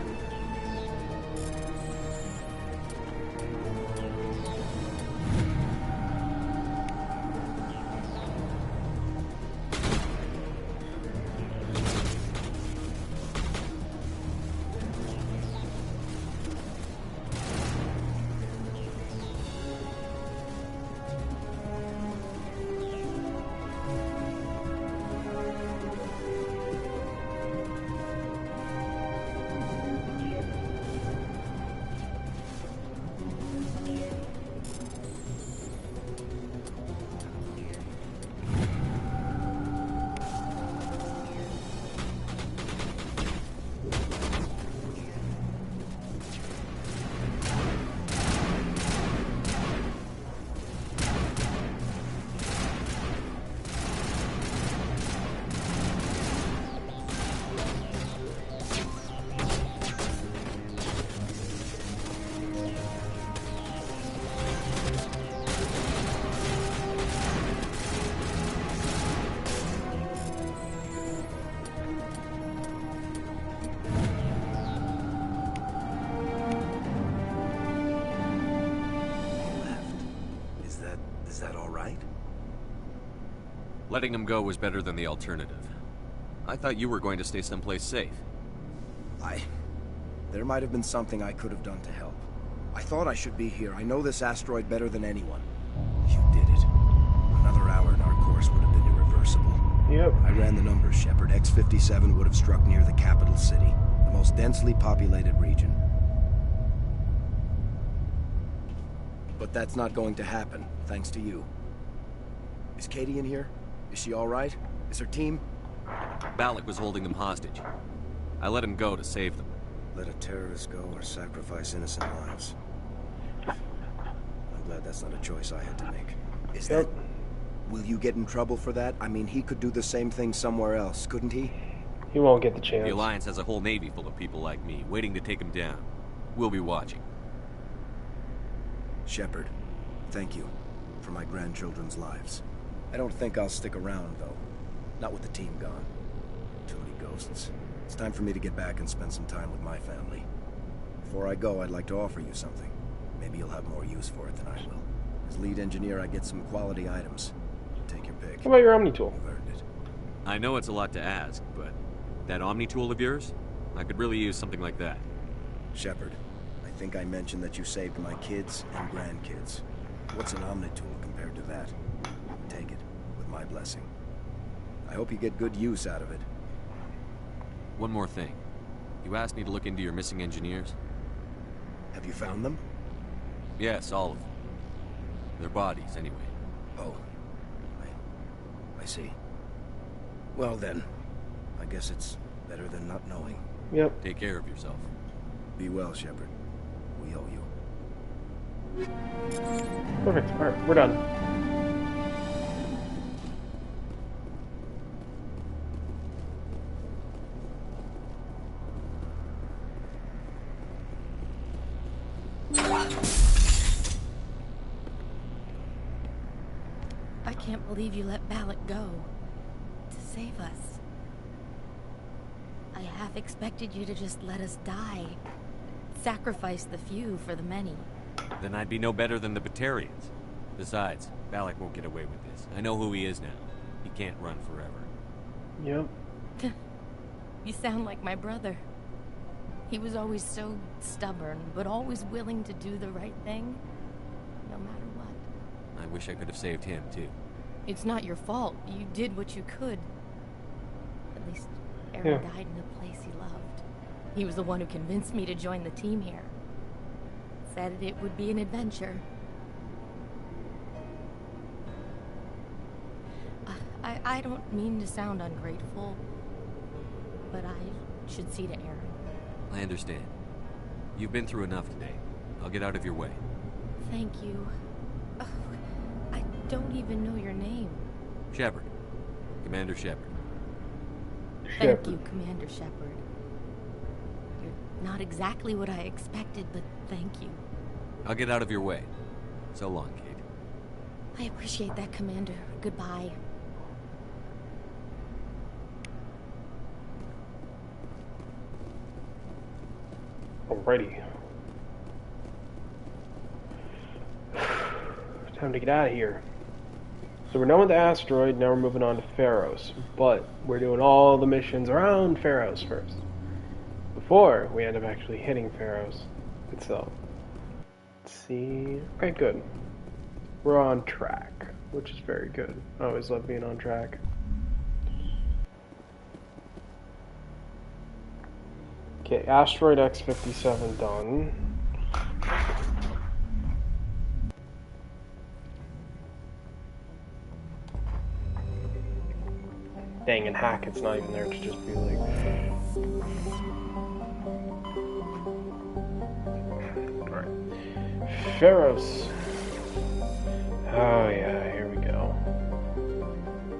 Is that all right? Letting him go was better than the alternative. I thought you were going to stay someplace safe. There might have been something I could have done to help. I thought I should be here. I know this asteroid better than anyone. You did it. Another hour and our course would have been irreversible. Yep. I ran the numbers, Shepard. X-57 would have struck near the capital city, the most densely populated region. But that's not going to happen, thanks to you. Is Katie in here? Is she all right? Is her team? Balak was holding them hostage. I let him go to save them. Let a terrorist go or sacrifice innocent lives. I'm glad that's not a choice I had to make. Is that... Will you get in trouble for that? I mean, he could do the same thing somewhere else, couldn't he? He won't get the chance. The Alliance has a whole navy full of people like me, waiting to take him down. We'll be watching. Shepard, thank you for my grandchildren's lives. I don't think I'll stick around, though. Not with the team gone. Too many ghosts. It's time for me to get back and spend some time with my family. Before I go, I'd like to offer you something. Maybe you'll have more use for it than I will. As lead engineer, I get some quality items. Take your pick. How about your Omni tool? You've earned it. I know it's a lot to ask, but that Omni tool of yours? I could really use something like that. Shepard, I think I mentioned that you saved my kids and grandkids. What's an Omni tool compared to that? Take it, with my blessing. I hope you get good use out of it. One more thing. You asked me to look into your missing engineers? Have you found them? Yes, all of them. Their bodies, anyway. Oh. I see. Well then, I guess it's better than not knowing. Yep. Take care of yourself. Be well, Shepard. We owe you. Perfect. Alright, we're done. I can't believe you let Balak go. To save us. I half expected you to just let us die. Sacrifice the few for the many. Then I'd be no better than the Batarians. Besides, Balak won't get away with this. I know who he is now. He can't run forever. Yep. You sound like my brother. He was always so stubborn, but always willing to do the right thing, no matter what. I wish I could have saved him, too. It's not your fault. You did what you could. At least Aaron died in a place he loved. He was the one who convinced me to join the team here. Said it would be an adventure. I don't mean to sound ungrateful, but I should see to Aaron. I understand. You've been through enough today. I'll get out of your way. Thank you. Oh, I don't even know your name. Shepard. Commander Shepard. Thank you, Commander Shepard. You're not exactly what I expected, but thank you. I'll get out of your way. So long, Kate. I appreciate that, Commander. Goodbye. Alrighty. Time to get out of here. So we're done with the asteroid, now we're moving on to Pharos. But we're doing all the missions around Pharos first. Before we end up actually hitting Pharos itself. Let's see. Okay, good. We're on track, which is very good. I always love being on track. Okay, asteroid X-57 done. Dang, and Hackett's not even there to just be like... Alright. Pharos. Oh yeah, here we go.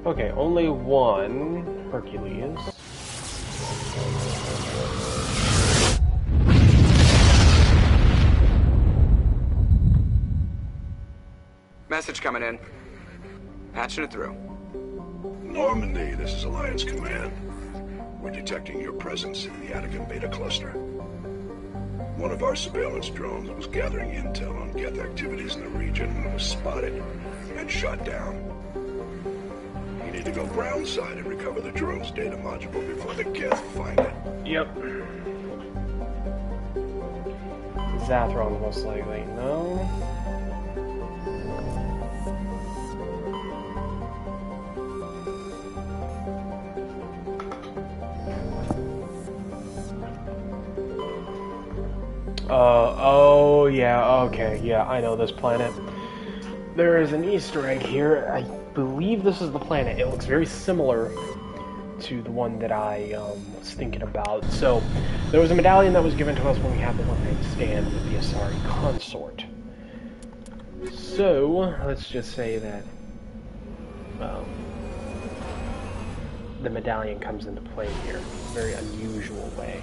Okay, only one Hercules. Message coming in. Patching it through. Normandy, this is Alliance Command. We're detecting your presence in the Attican Beta Cluster. One of our surveillance drones was gathering intel on Geth activities in the region was spotted and shot down. You need to go ground side and recover the drone's data module before the Geth find it. Yep. Zathron most likely. No. Oh yeah, okay, yeah, I know this planet. There is an Easter egg here. I believe this is the planet. It looks very similar to the one that I was thinking about. So, there was a medallion that was given to us when we had the one-night stand with the Asari consort. So, let's just say that the medallion comes into play here in a very unusual way.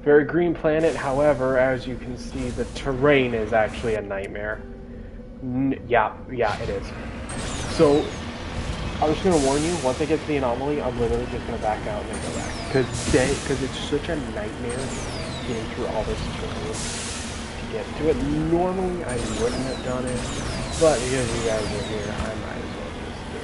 Very green planet, however, as you can see, the terrain is actually a nightmare. Yeah, it is. So, I'm just gonna warn you, once I get to the anomaly, I'm literally just gonna back out and then go back. Because it's such a nightmare getting through all this terrain to get to it. Normally, I wouldn't have done it, but because you guys are here, I might as well just do it.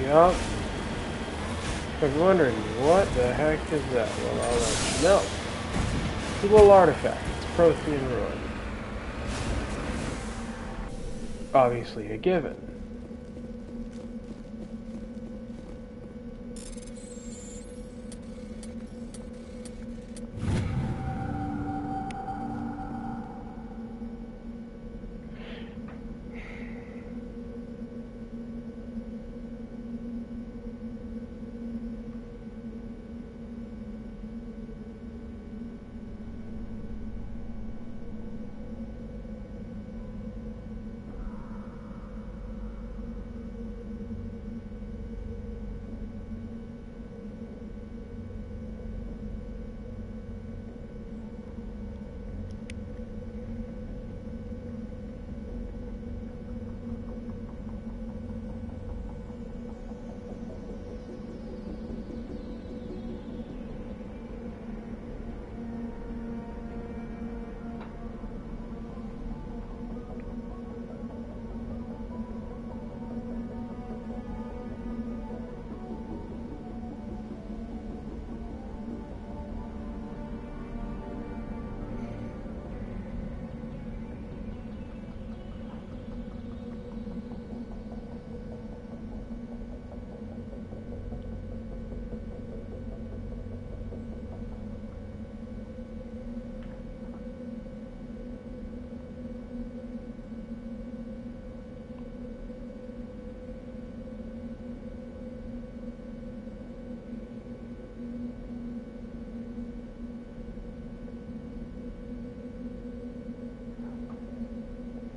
Yup. If you're wondering, what the heck is that? Well, I'll let you know. It's a little artifact. It's Prothean Ruin. Obviously a given.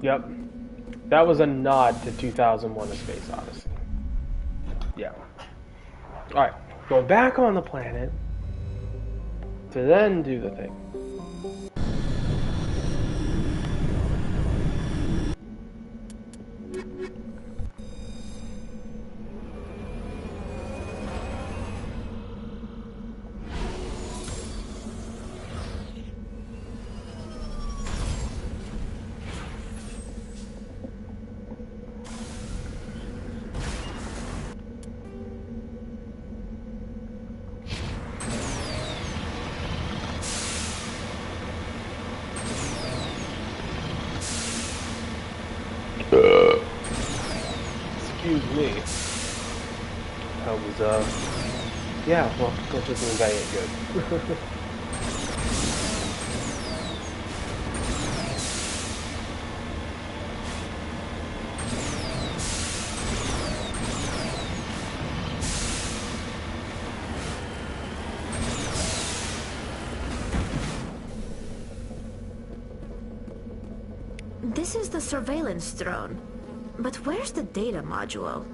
Yep. That was a nod to 2001: A Space Odyssey. Yeah. Alright. Go back on the planet to then do the thing. Excuse me. I was, yeah, well, that just means I ain't good. This is the surveillance drone. But where's the data module?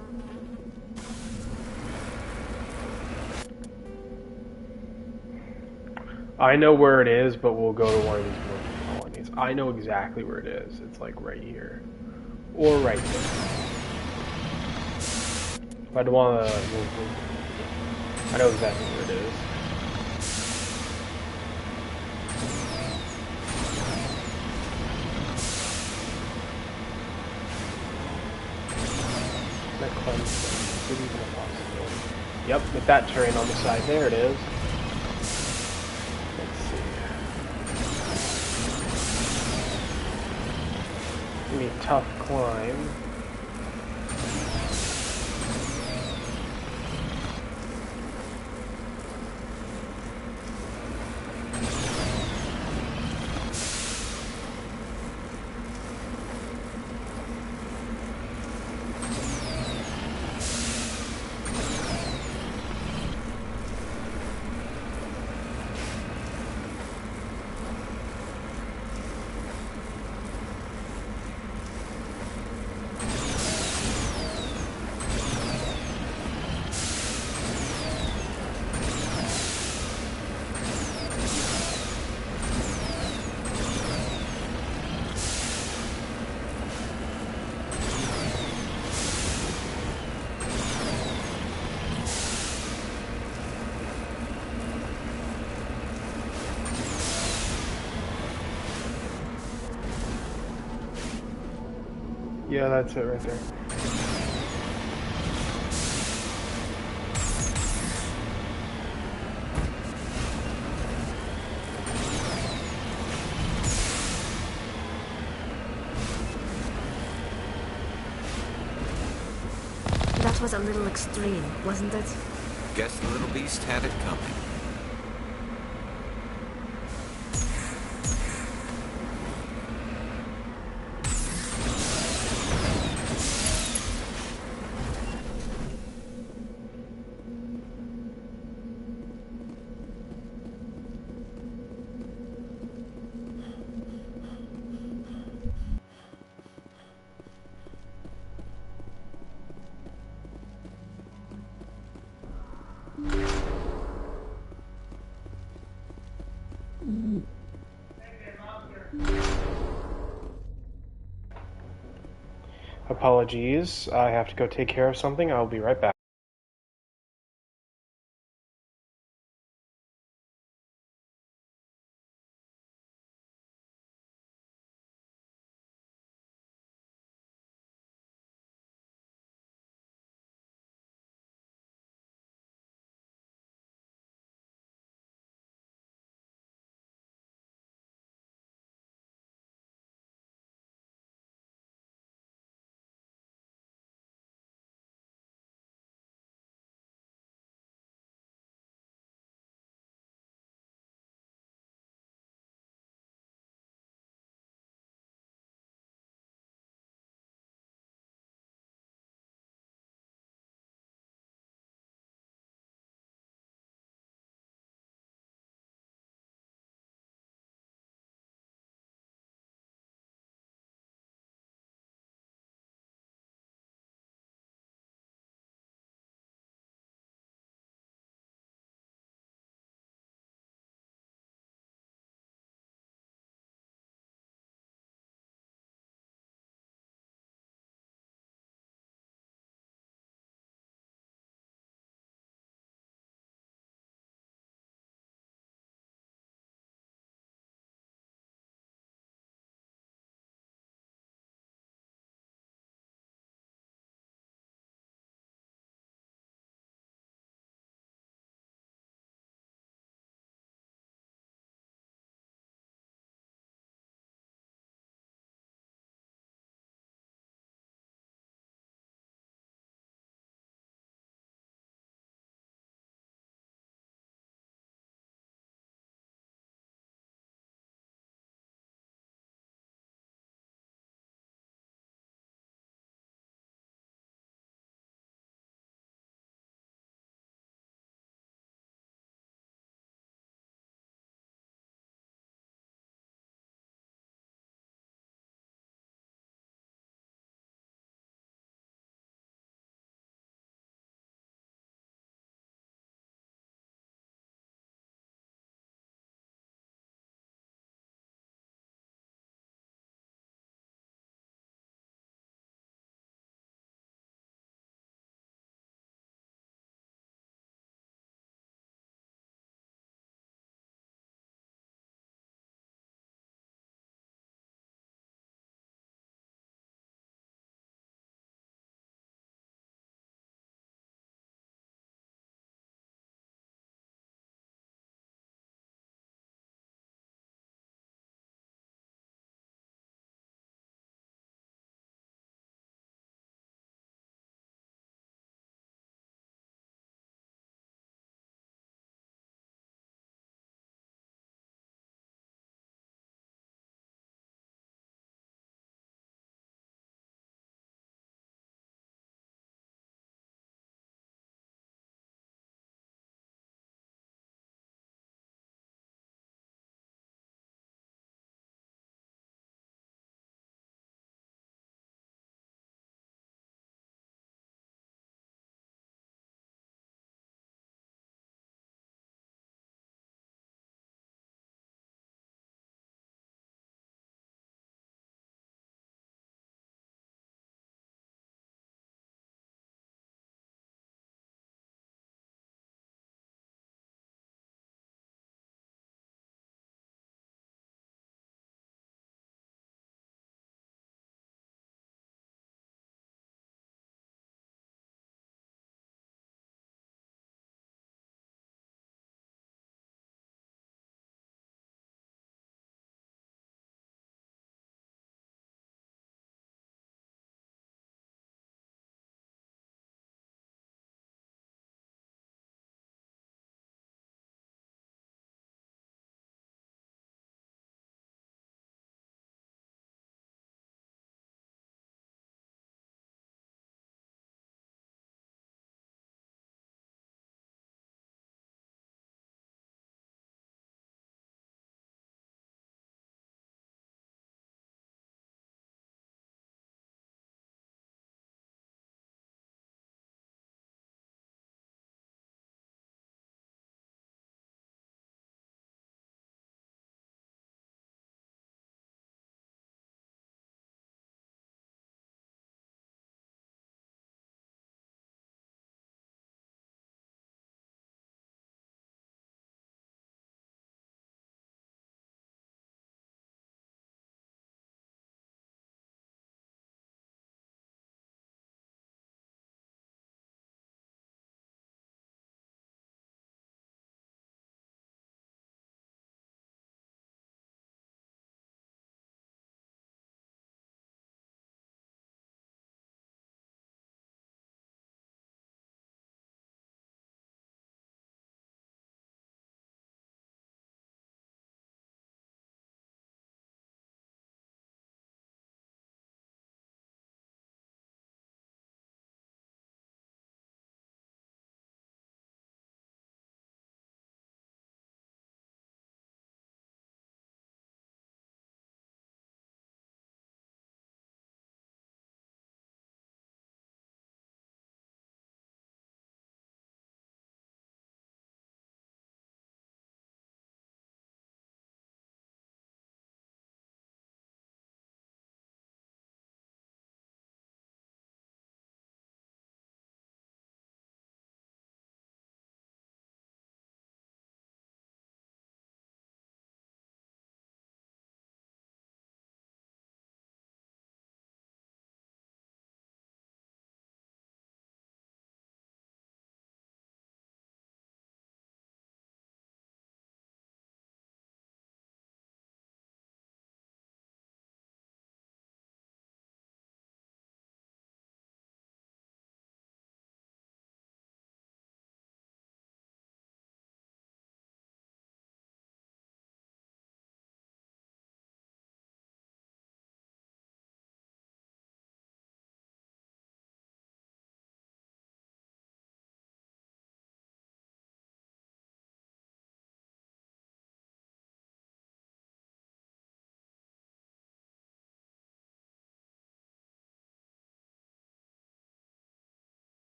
I know where it is, but we'll go to one of these working colonies. I know exactly where it is. It's like right here. Or right there. If I'd want to... I know exactly where it is. That cleanse thing. Isn't even a possibility. Yep, with that terrain on the side, there it is. Let's see. gonna be a tough climb. Yeah, that's it right there. That was a little extreme, wasn't it? Guess the little beast had it coming. Apologies, I have to go take care of something. I'll be right back.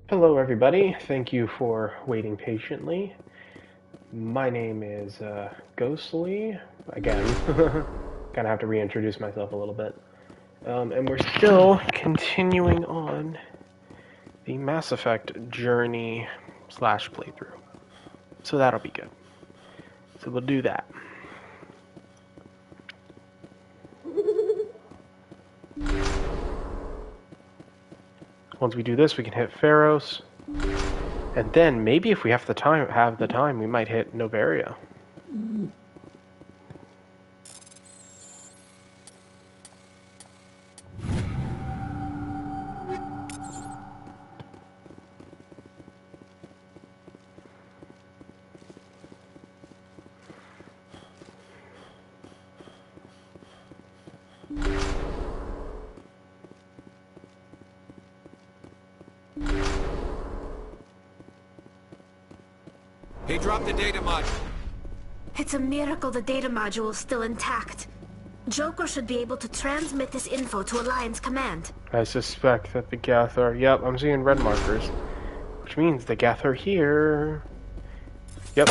Hello, everybody. Thank you for waiting patiently. My name is Ghostly. Again, kind of have to reintroduce myself a little bit. And we're still continuing on the Mass Effect journey / playthrough. So that'll be good. So we'll do that. Once we do this, we can hit Pharos. And then maybe if we have the time, we might hit Novaria. He dropped the data module. It's a miracle the data module is still intact. Joker should be able to transmit this info to Alliance Command. I suspect that the Geth are... Yep, I'm seeing red markers. Which means the Geth are here. Yep.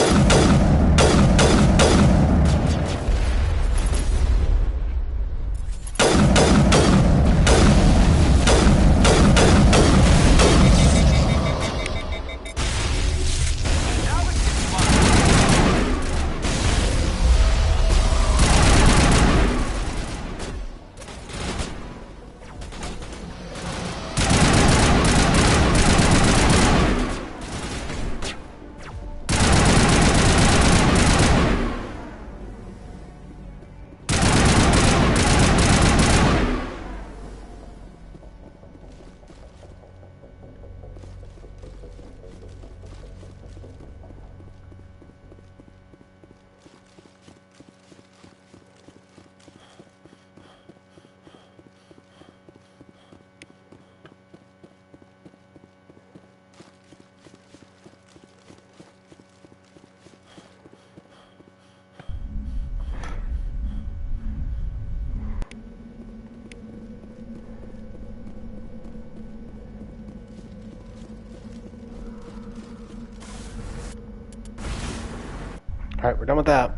Alright, we're done with that.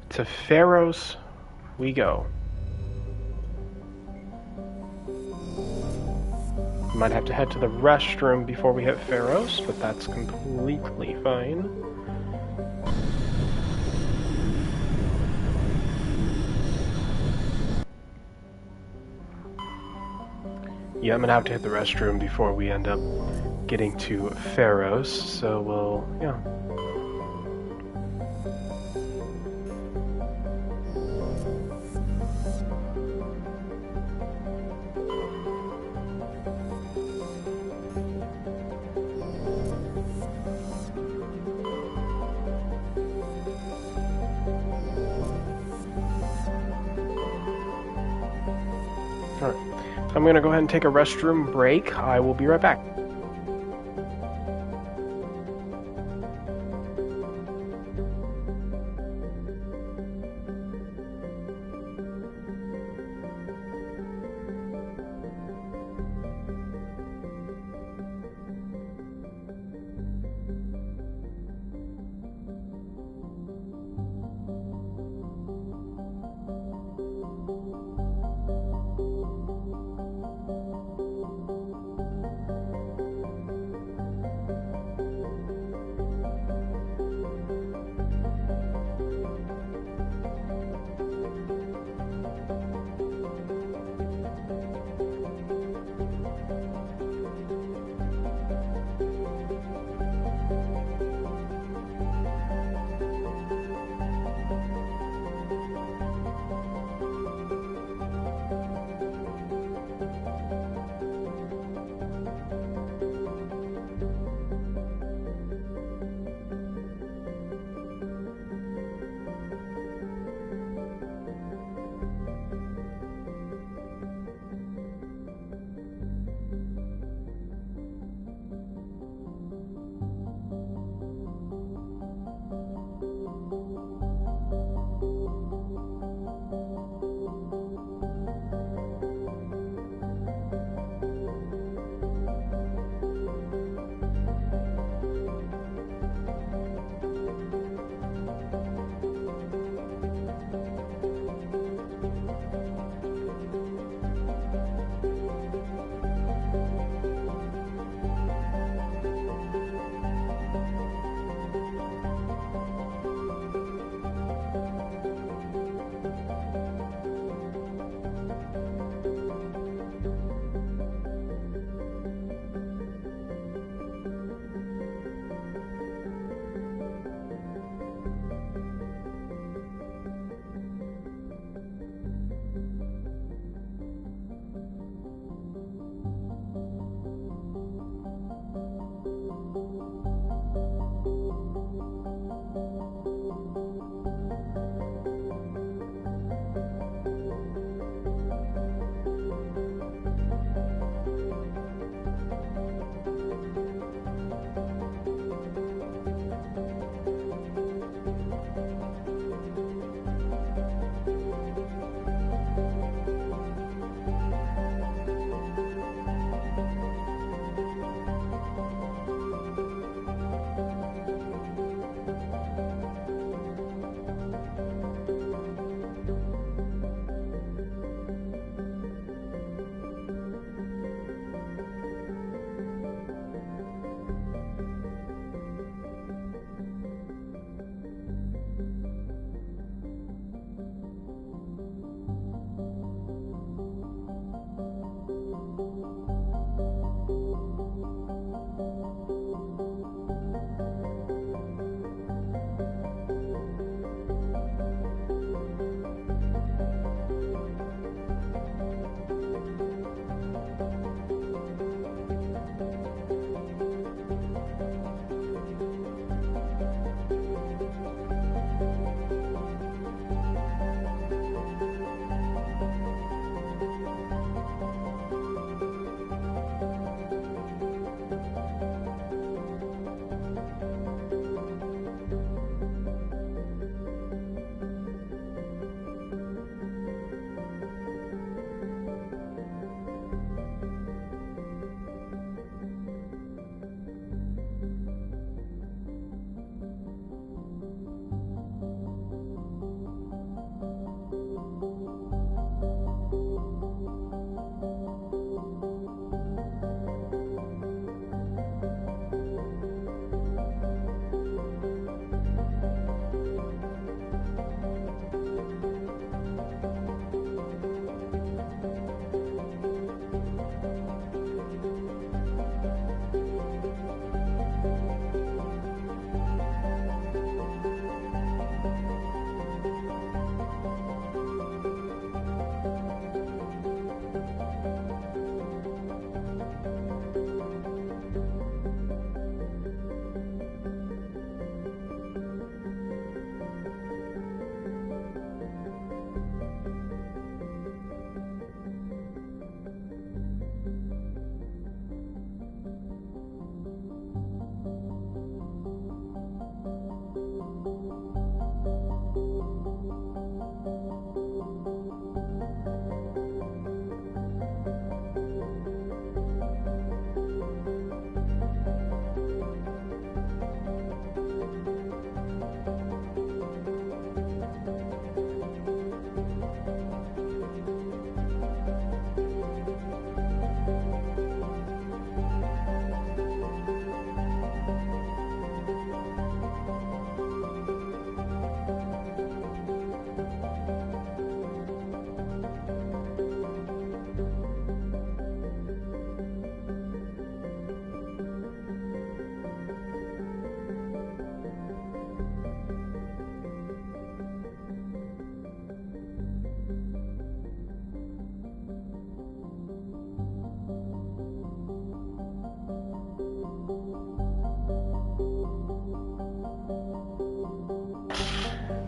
To Pharos we go. We might have to head to the restroom before we hit Pharos, but that's completely fine. Yeah, I'm gonna have to hit the restroom before we end up getting to Pharos, so we'll, yeah. Alright, so I'm gonna go ahead and take a restroom break. I will be right back.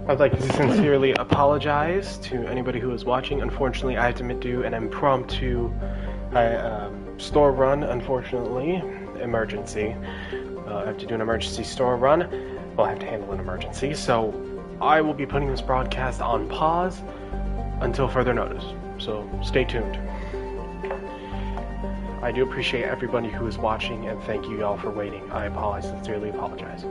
I'd like to sincerely apologize to anybody who is watching. Unfortunately, I had to do an impromptu store run, unfortunately. Emergency. I have to do an emergency store run. Well, I have to handle an emergency, so I will be putting this broadcast on pause until further notice. So stay tuned. I do appreciate everybody who is watching, and thank you all for waiting. I sincerely apologize.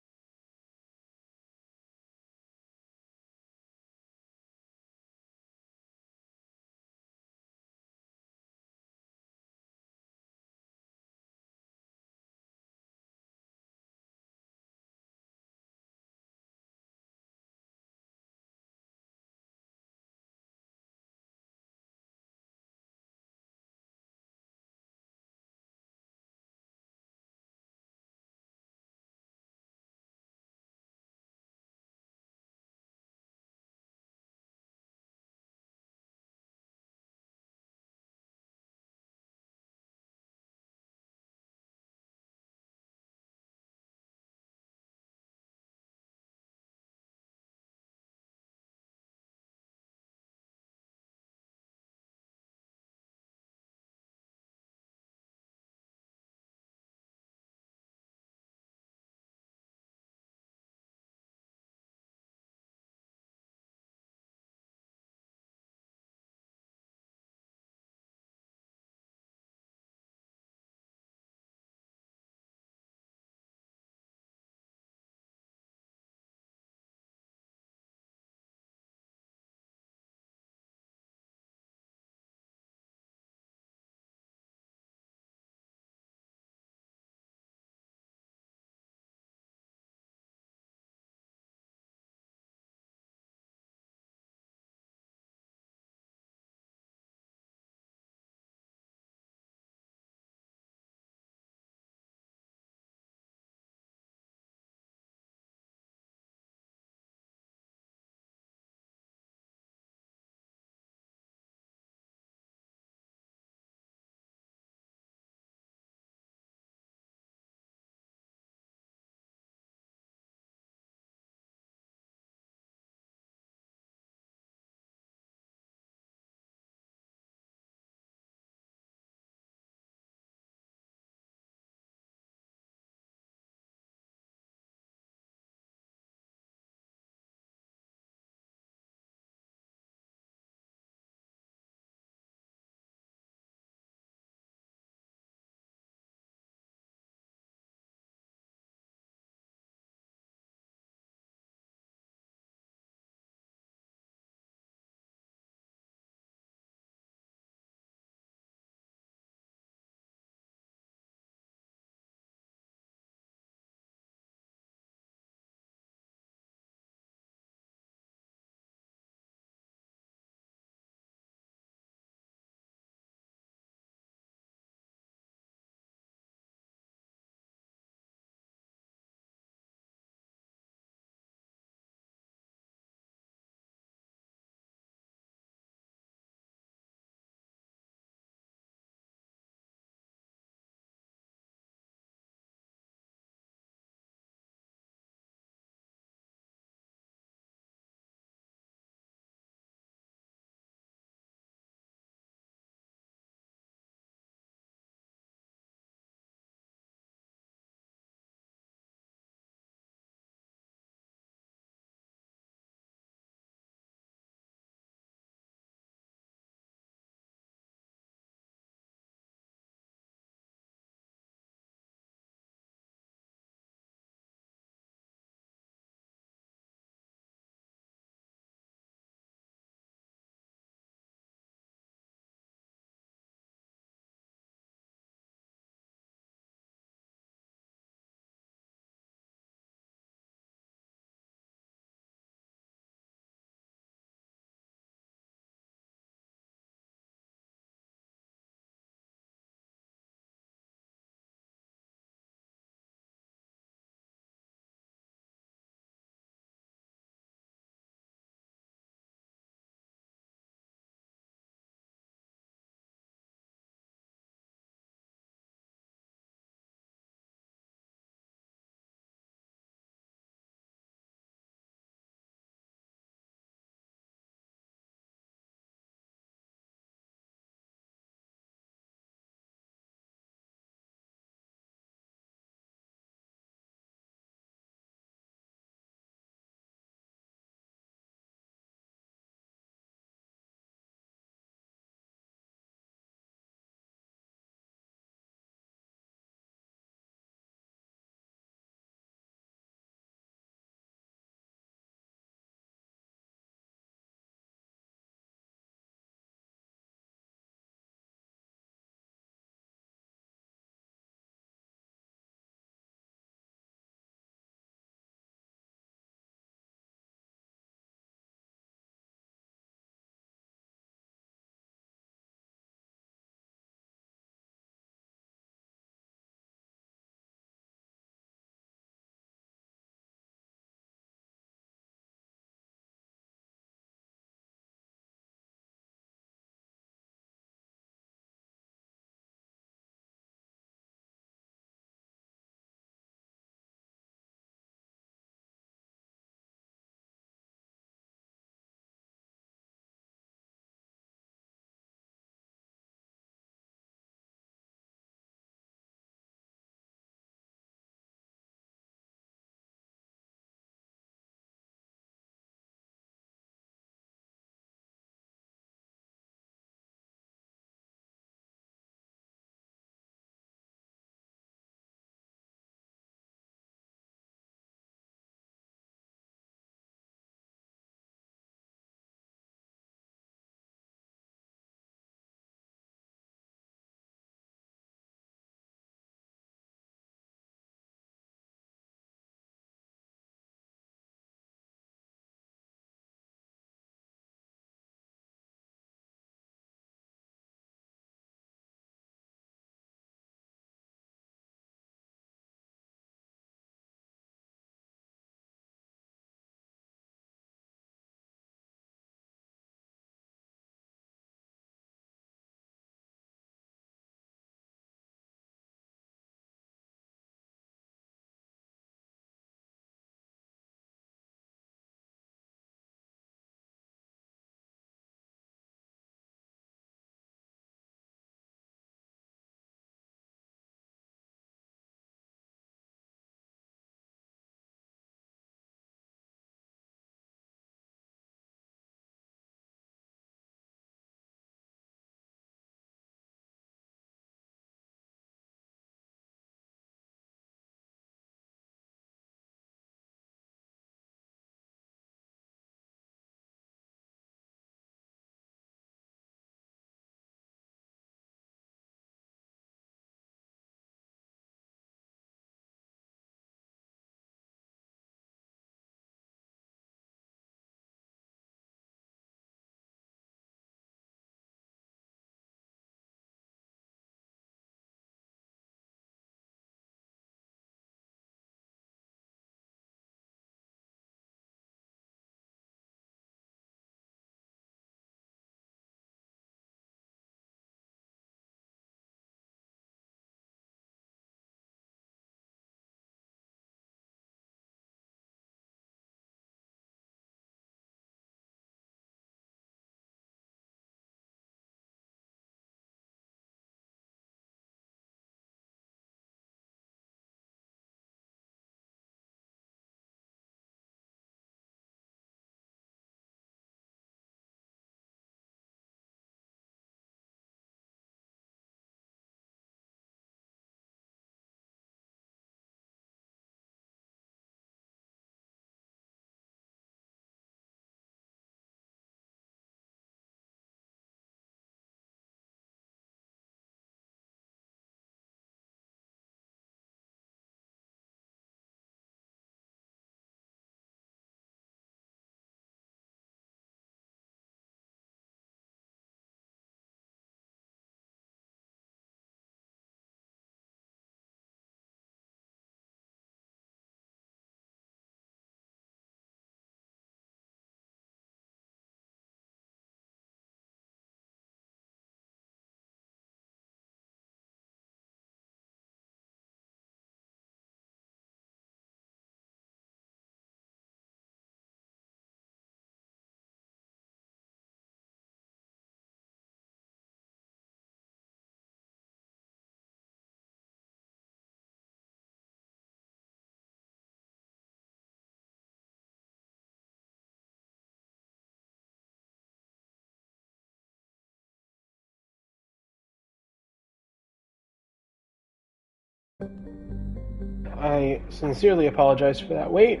I sincerely apologize for that wait,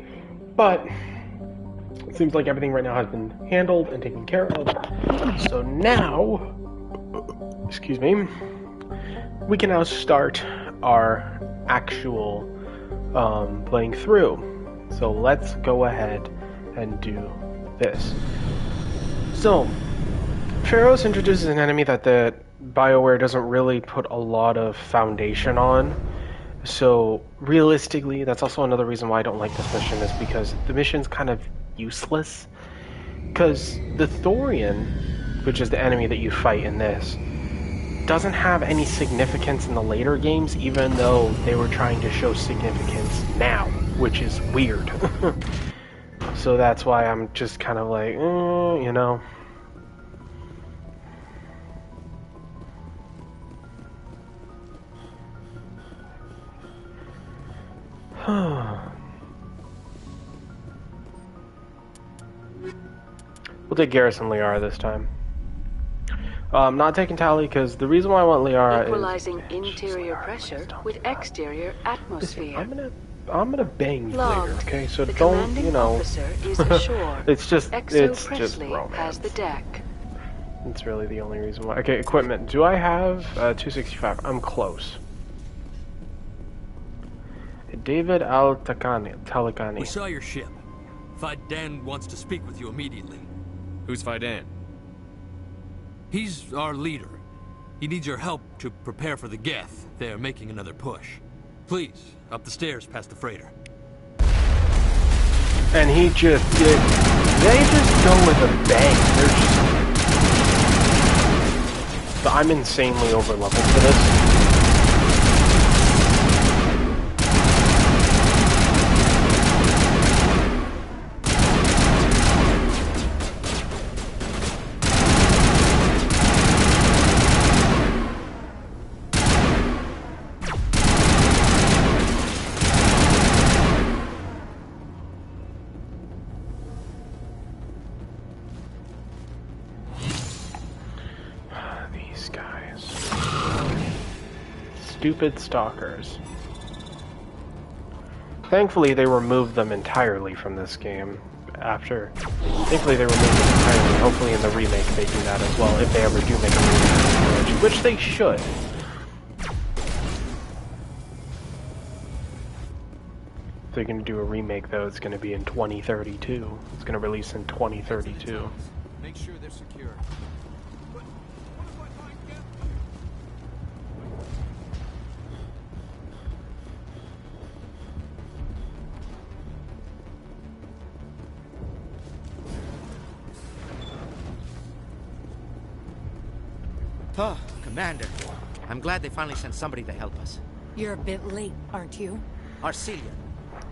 but it seems like everything right now has been handled and taken care of. So now, excuse me, we can now start our actual playing through. So let's go ahead and do this. So, Pharaohs introduces an enemy that the BioWare doesn't really put a lot of foundation on. So, realistically, that's also another reason why I don't like this mission, is because the mission's kind of useless. Because the Thorian, which is the enemy that you fight in this, doesn't have any significance in the later games, even though they were trying to show significance now, which is weird. So that's why I'm just kind of like, you know. We'll take Garrison Liara this time. Not taking Tally because the reason why I want Liara equalizing interior pressure with exterior atmosphere. Listen, I'm gonna bang you Logged. later, okay? So the don't, you know. Officer is ashore. it's just Presley romance. has the deck. It's really the only reason why. Okay, equipment. Do I have 265? I'm close. David Talikani. We saw your ship. Faidan wants to speak with you immediately. Who's Faidan? He's our leader. He needs your help to prepare for the Geth. They're making another push. Please, up the stairs past the freighter. And he just did. They just go with a bang. They're just. So I'm insanely over leveled for this. Stupid stalkers. Thankfully, they removed them entirely from this game. Thankfully, they removed them entirely. Hopefully, in the remake, they do that as well, if they ever do make a remake, which they should. If they're going to do a remake, though, it's going to be in 2032. It's going to release in 2032. Make sure they're secure. Oh, Commander. I'm glad they finally sent somebody to help us. You're a bit late, aren't you? Arcelia.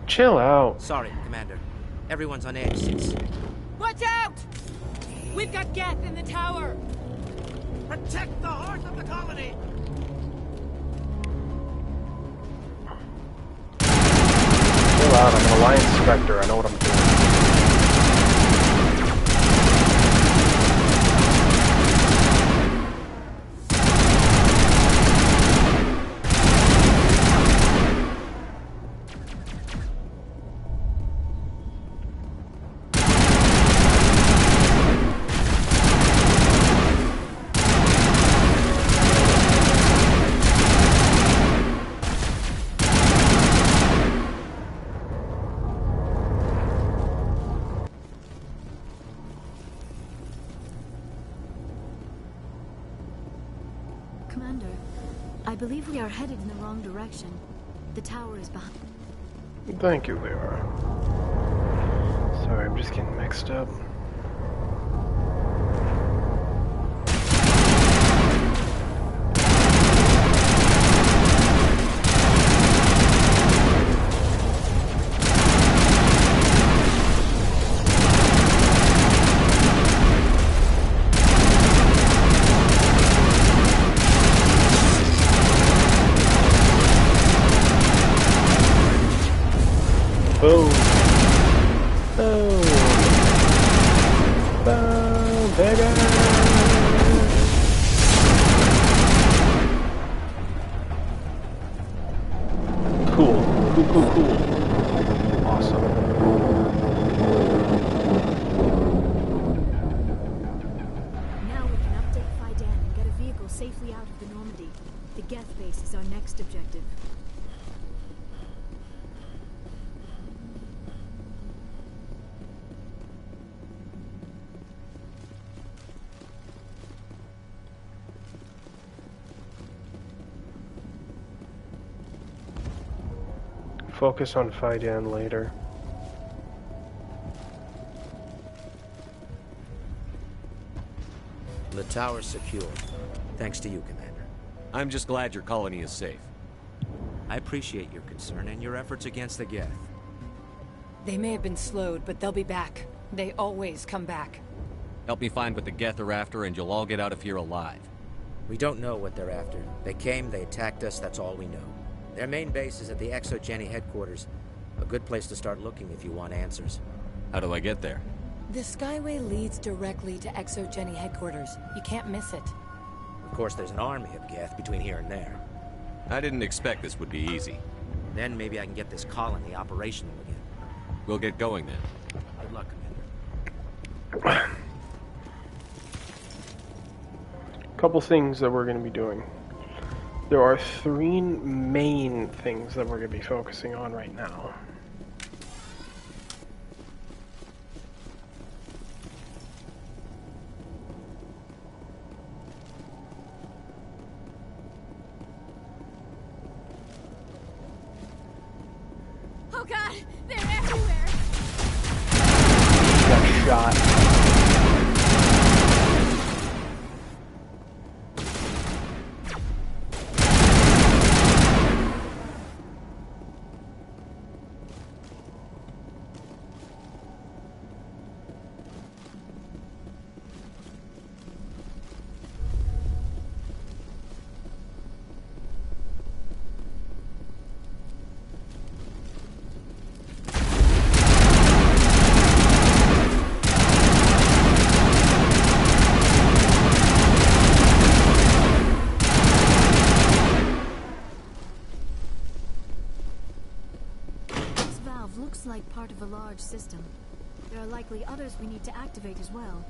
Chill out. Sorry, Commander. Everyone's on edge since... Watch out! We've got Geth in the tower! Protect the heart of the colony! Chill out, I'm an Alliance Spectre, I know what I'm doing. Commander, I believe we are headed in the wrong direction. The tower is behind. Thank you, Liara. Sorry, I'm just getting mixed up. Boom. Oh. focus on Faidan later. The tower's secure. Thanks to you, Commander. I'm just glad your colony is safe. I appreciate your concern and your efforts against the Geth. They may have been slowed, but they'll be back. They always come back. Help me find what the Geth are after, and you'll all get out of here alive. We don't know what they're after. They came, they attacked us, that's all we know. Their main base is at the Exogeny headquarters. A good place to start looking if you want answers. How do I get there? The Skyway leads directly to Exogeny headquarters. You can't miss it. Of course, there's an army of Geth between here and there. I didn't expect this would be easy. Then maybe I can get this colony operational again. We'll get going then. Good luck, Commander. Couple things that we're going to be doing. There are 3 main things that we're going to be focusing on right now. Oh god, they're everywhere. Got shot. Looks like part of a large system. There are likely others we need to activate as well.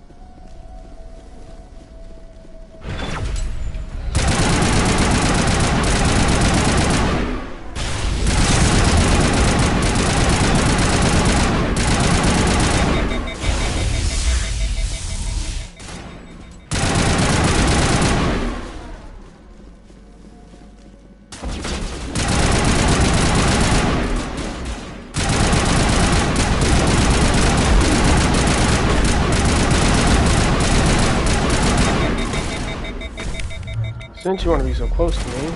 Since you want to be so close to me.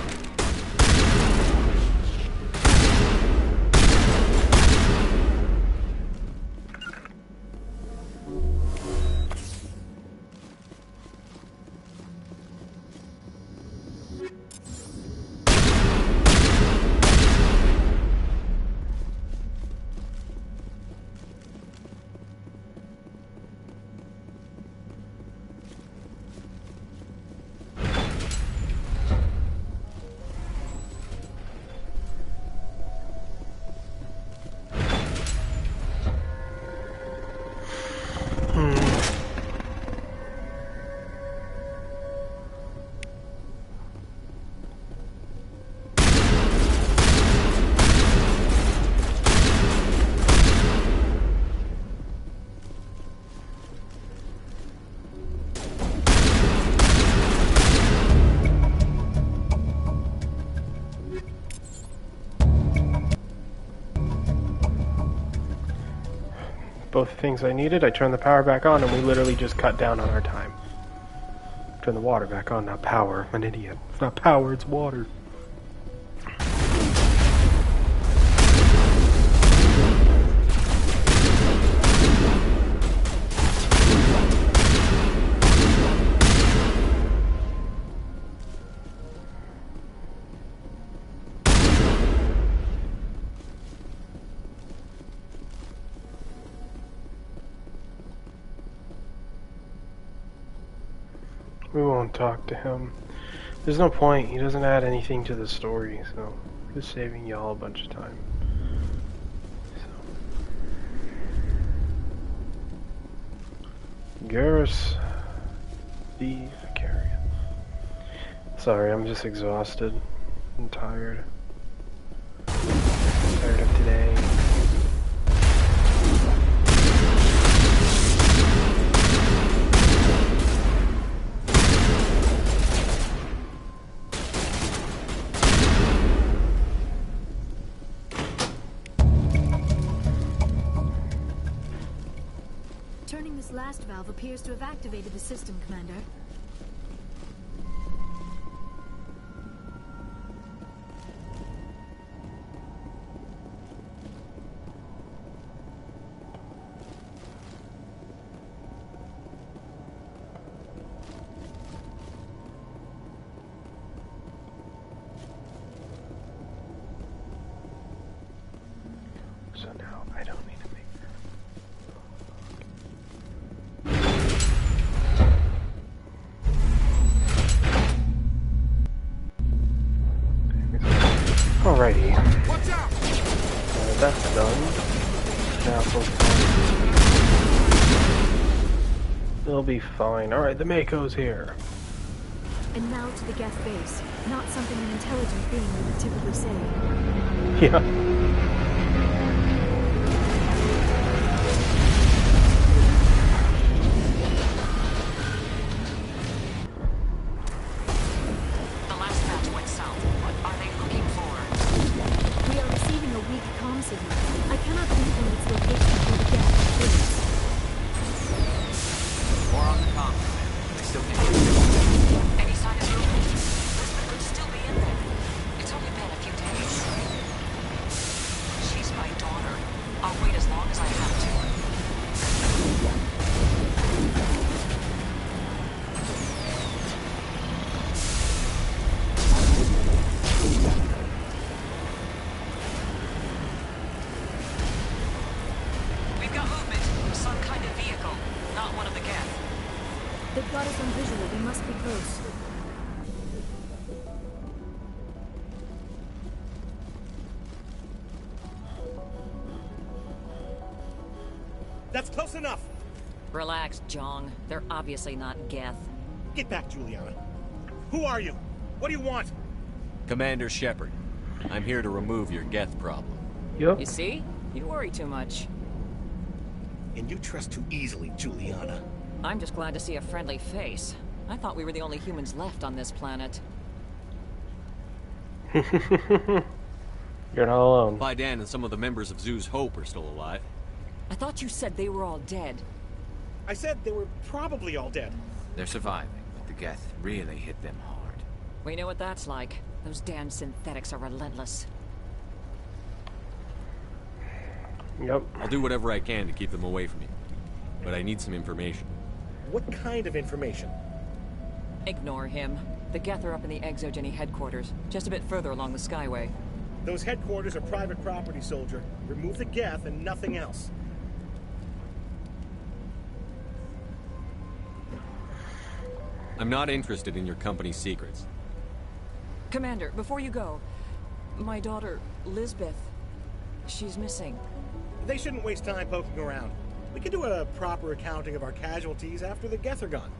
Both things I needed. I turned the power back on and we literally just cut down on our time. Turn the water back on, not power. I'm an idiot. It's not power, it's water. We won't talk to him. There's no point. He doesn't add anything to the story, so just saving y'all a bunch of time. So. Garrus the Vicarian. Sorry, I'm just exhausted. I'm tired. I'm tired of today. Turning this last valve appears to have activated the system, Commander. So now I don't need to make alrighty. Watch out! That's done. Now focus on. It'll be fine. Alright, the Mako's here. And now to the Geth base. Not something an intelligent being would typically say. Yeah. They've got us on visual. We must be close. That's close enough. Relax, Jong. They're obviously not Geth. Get back, Juliana. Who are you? What do you want? Commander Shepard. I'm here to remove your Geth problem. Yep. You see? You worry too much. And you trust too easily, Juliana. I'm just glad to see a friendly face. I thought we were the only humans left on this planet. You're not alone. Vidan and some of the members of Zoo's Hope are still alive. I thought you said they were all dead. I said they were probably all dead. They're surviving, but the Geth really hit them hard. We know what that's like. Those damn synthetics are relentless. Yep. I'll do whatever I can to keep them away from you. But I need some information. What kind of information? Ignore him. The Geth are up in the Exogeny headquarters, just a bit further along the Skyway. Those headquarters are private property, soldier. Remove the Geth and nothing else. I'm not interested in your company's secrets. Commander, before you go, my daughter, Lisbeth, she's missing. They shouldn't waste time poking around. We can do a proper accounting of our casualties after the Geth are gone.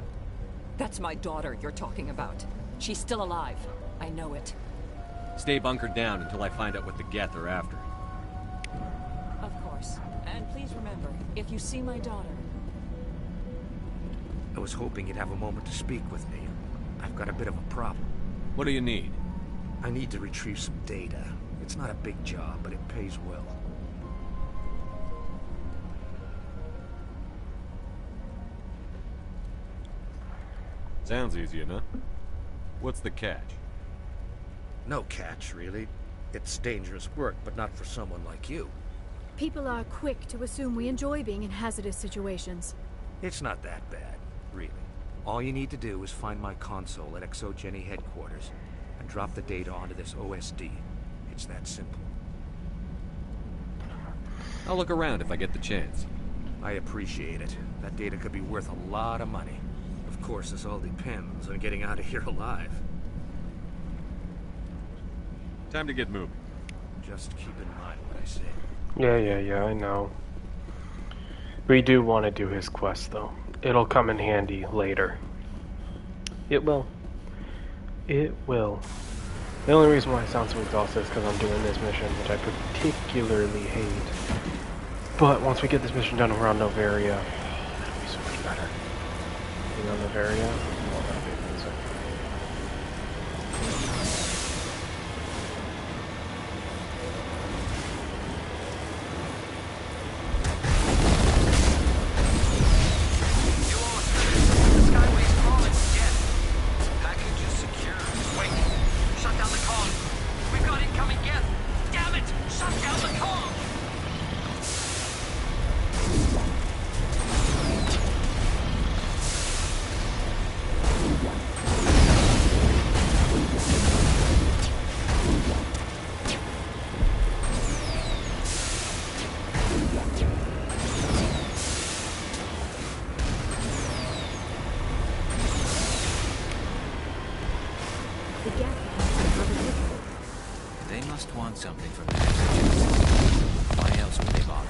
That's my daughter you're talking about. She's still alive. I know it. Stay bunkered down until I find out what the Geth are after. Of course. And please remember, if you see my daughter... I was hoping you'd have a moment to speak with me. I've got a bit of a problem. What do you need? I need to retrieve some data. It's not a big job, but it pays well. Sounds easy enough. What's the catch? No catch, really. It's dangerous work, but not for someone like you. People are quick to assume we enjoy being in hazardous situations. It's not that bad, really. All you need to do is find my console at Exogeny headquarters and drop the data onto this OSD. It's that simple. I'll look around if I get the chance. I appreciate it. That data could be worth a lot of money. Of course, this all depends on getting out of here alive. Time to get moving. Just keep in mind what I say. Yeah, I know. We do want to do his quest, though. It'll come in handy later. It will. It will. The only reason why I sound so exhausted is because I'm doing this mission, which I particularly hate. But once we get this mission done around Novaria, that'll be so much better. Being on Novaria, oh, that'll be amazing. want something from the exogenesis. Why else would they bother?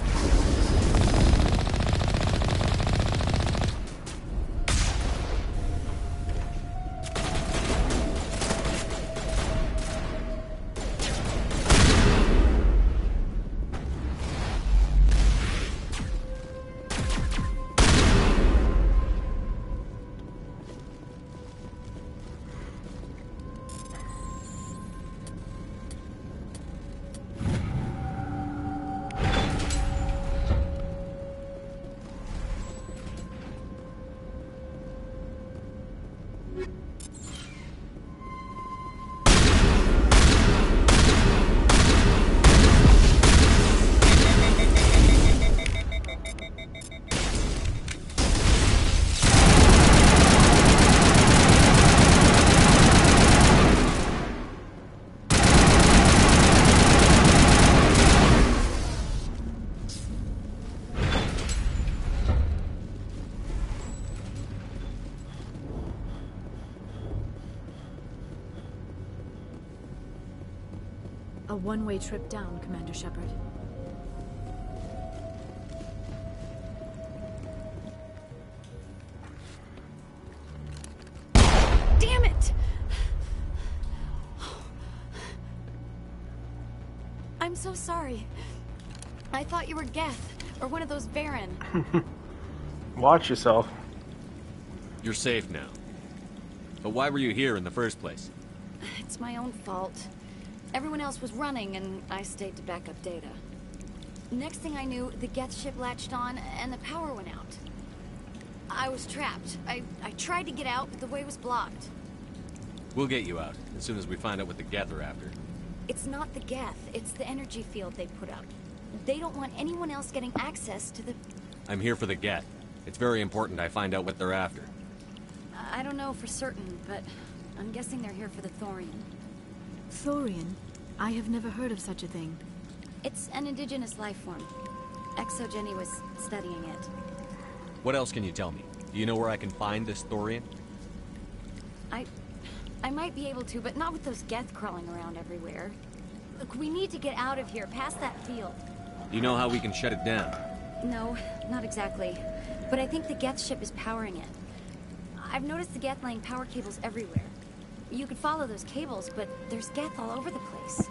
A one-way trip down, Commander Shepard. Damn it! I'm so sorry. I thought you were Geth, or one of those Baron. Watch yourself. You're safe now. But why were you here in the first place? It's my own fault. Everyone else was running, and I stayed to back up data. Next thing I knew, the Geth ship latched on, and the power went out. I was trapped. I tried to get out, but the way was blocked. We'll get you out, as soon as we find out what the Geth are after. It's not the Geth, it's the energy field they put up. They don't want anyone else getting access to the... I'm here for the Geth. It's very important I find out what they're after. I don't know for certain, but I'm guessing they're here for the Thorian. Thorian? I have never heard of such a thing. It's an indigenous life form. ExoGeni was studying it. What else can you tell me? Do you know where I can find this Thorian? I might be able to, but not with those Geth crawling around everywhere. Look, we need to get out of here, past that field. Do you know how we can shut it down? No, not exactly. But I think the Geth ship is powering it. I've noticed the Geth laying power cables everywhere. You could follow those cables, but there's Geth all over the place.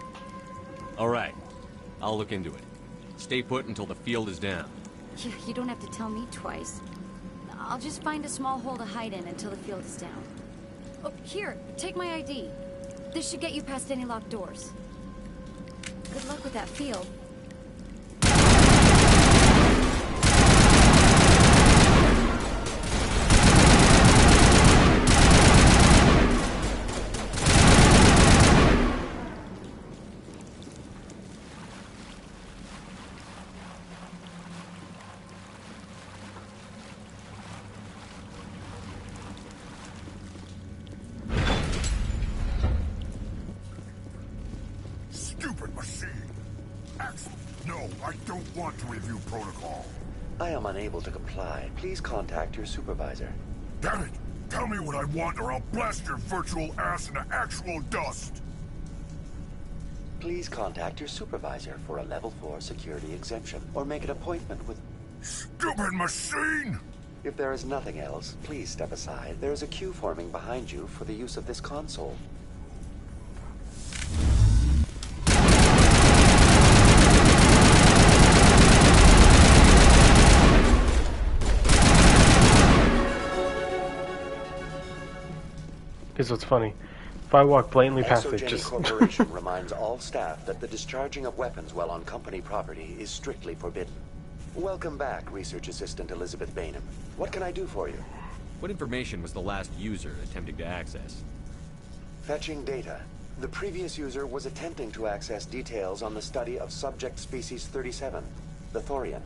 All right. I'll look into it. Stay put until the field is down. You don't have to tell me twice. I'll just find a small hole to hide in until the field is down. Oh, here, take my ID. This should get you past any locked doors. Good luck with that field. Stupid machine! No, I don't want to review protocol. I am unable to comply. Please contact your supervisor. Damn it! Tell me what I want or I'll blast your virtual ass into actual dust! Please contact your supervisor for a level 4 security exemption, or make an appointment with... Stupid machine! If there is nothing else, please step aside. There is a queue forming behind you for the use of this console. Here's what's funny. If I walk blatantly past it, ExoGeni just... Corporation reminds all staff that the discharging of weapons while on company property is strictly forbidden. Welcome back, Research Assistant Elizabeth Bainham. What can I do for you? What information was the last user attempting to access? Fetching data. The previous user was attempting to access details on the study of subject species 37, the Thorian.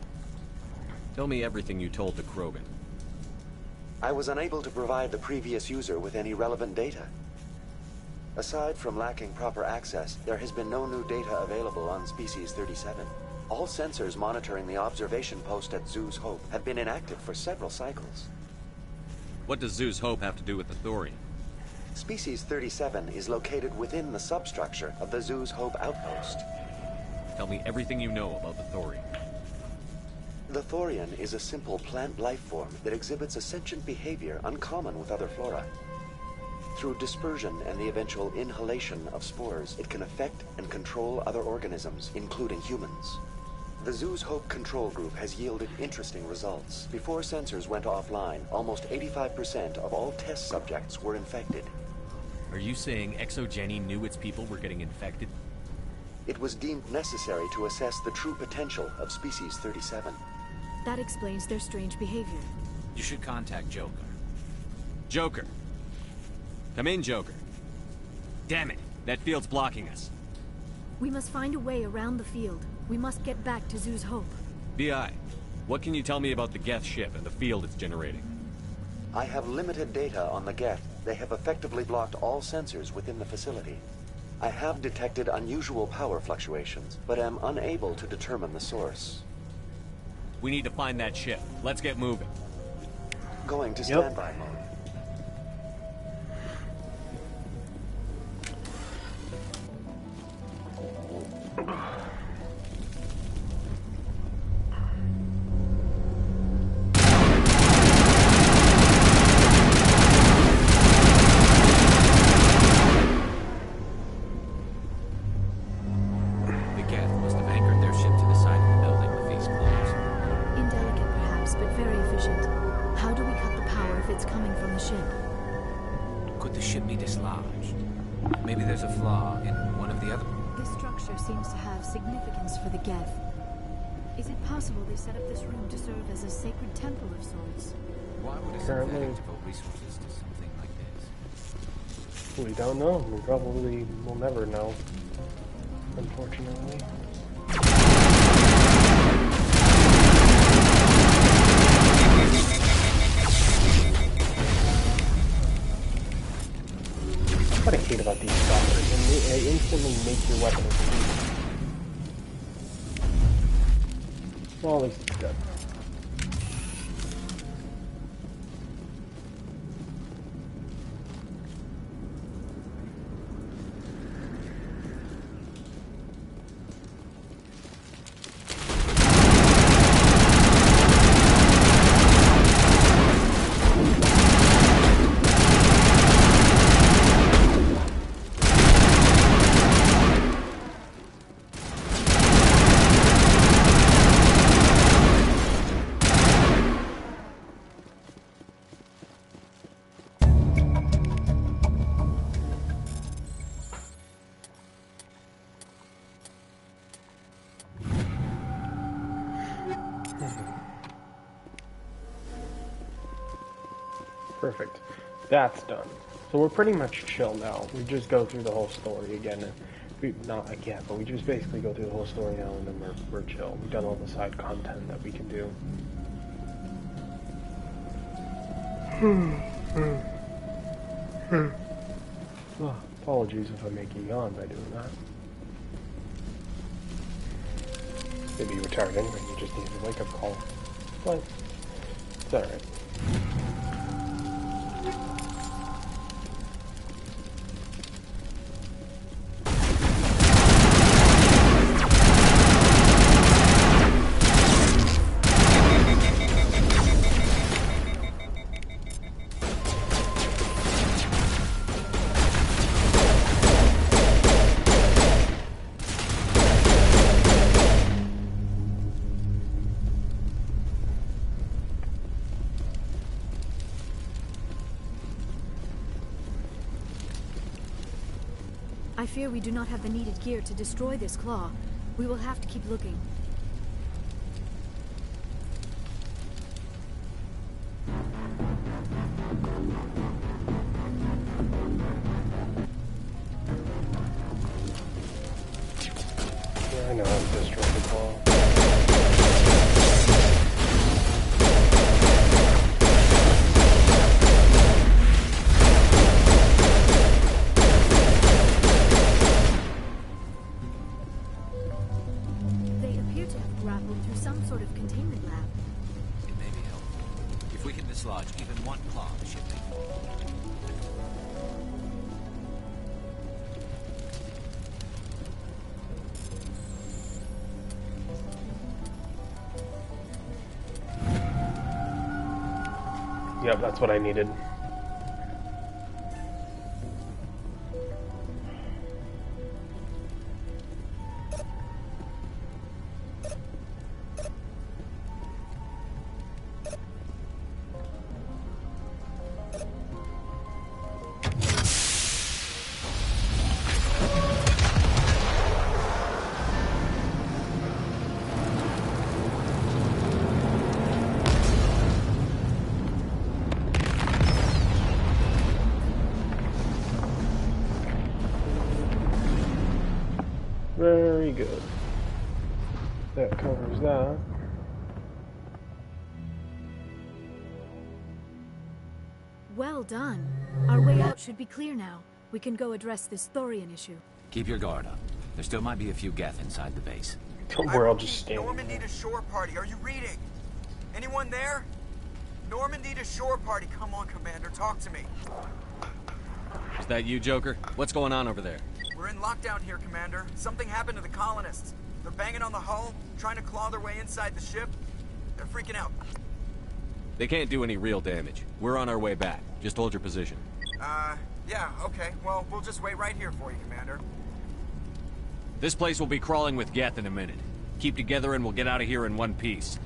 Tell me everything you told the Krogan. I was unable to provide the previous user with any relevant data. Aside from lacking proper access, there has been no new data available on Species 37. All sensors monitoring the observation post at Zoo's Hope have been inactive for several cycles. What does Zoo's Hope have to do with the Thorian? Species 37 is located within the substructure of the Zoo's Hope outpost. Tell me everything you know about the Thorian. The Thorian is a simple plant life form that exhibits a sentient behavior uncommon with other flora. Through dispersion and the eventual inhalation of spores, it can affect and control other organisms, including humans. The Zoo's Hope control group has yielded interesting results. Before sensors went offline, almost 85% of all test subjects were infected. Are you saying ExoGeni knew its people were getting infected? It was deemed necessary to assess the true potential of Species 37. That explains their strange behavior. You should contact Joker. Joker! Come in, Joker. Damn it! That field's blocking us. We must find a way around the field. We must get back to Zoo's Hope. BI, what can you tell me about the Geth ship and the field it's generating? I have limited data on the Geth. They have effectively blocked all sensors within the facility. I have detected unusual power fluctuations, but am unable to determine the source. We need to find that ship. Let's get moving. Going to standby mode. They set up this room to serve as a sacred temple of sorts. Why would a synthetic devote resources to something like this? We don't know. We probably will never know, unfortunately. What I hate about these stalkers, they instantly make your weapon explode. Well, at least it's good. Perfect. That's done. So we're pretty much chill now. We just go through the whole story again. Not again, but we just basically go through the whole story now and then we're chill. We've done all the side content that we can do. Oh, apologies if I make you yawn by doing that. Maybe you were tired anyway, you just needed a wake-up call. But it's alright. I fear we do not have the needed gear to destroy this claw. We will have to keep looking. Yeah, I know how to destroy the claw. Yep, that's what I needed. Very good. That covers that. Well done. Our way out should be clear now. We can go address this Thorian issue. Keep your guard up. There still might be a few Geth inside the base. We're all just standing. Normandy to shore party. Are you reading? Anyone there? Normandy to shore party. Come on, Commander. Talk to me. Is that you, Joker? What's going on over there? We're in lockdown here, Commander. Something happened to the colonists. They're banging on the hull, trying to claw their way inside the ship. They're freaking out. They can't do any real damage. We're on our way back. Just hold your position. Yeah, okay. Well, we'll just wait right here for you, Commander. This place will be crawling with Geth in a minute. Keep together and we'll get out of here in one piece.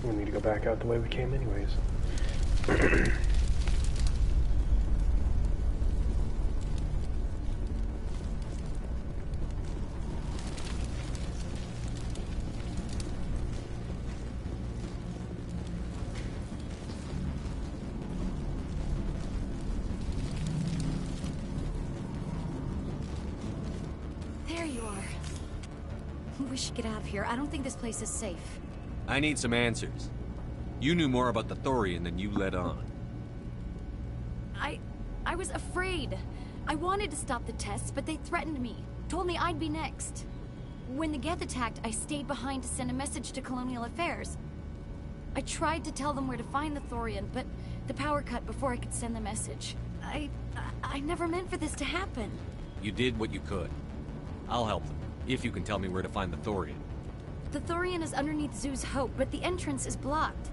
We need to go back out the way we came anyways. There you are. We should get out of here. I don't think this place is safe. I need some answers. You knew more about the Thorian than you let on. I was afraid. I wanted to stop the tests, but they threatened me. Told me I'd be next. When the Geth attacked, I stayed behind to send a message to Colonial Affairs. I tried to tell them where to find the Thorian, but the power cut before I could send the message. I never meant for this to happen. You did what you could. I'll help them, if you can tell me where to find the Thorian. The Thorian is underneath Zoo's Hope, but the entrance is blocked.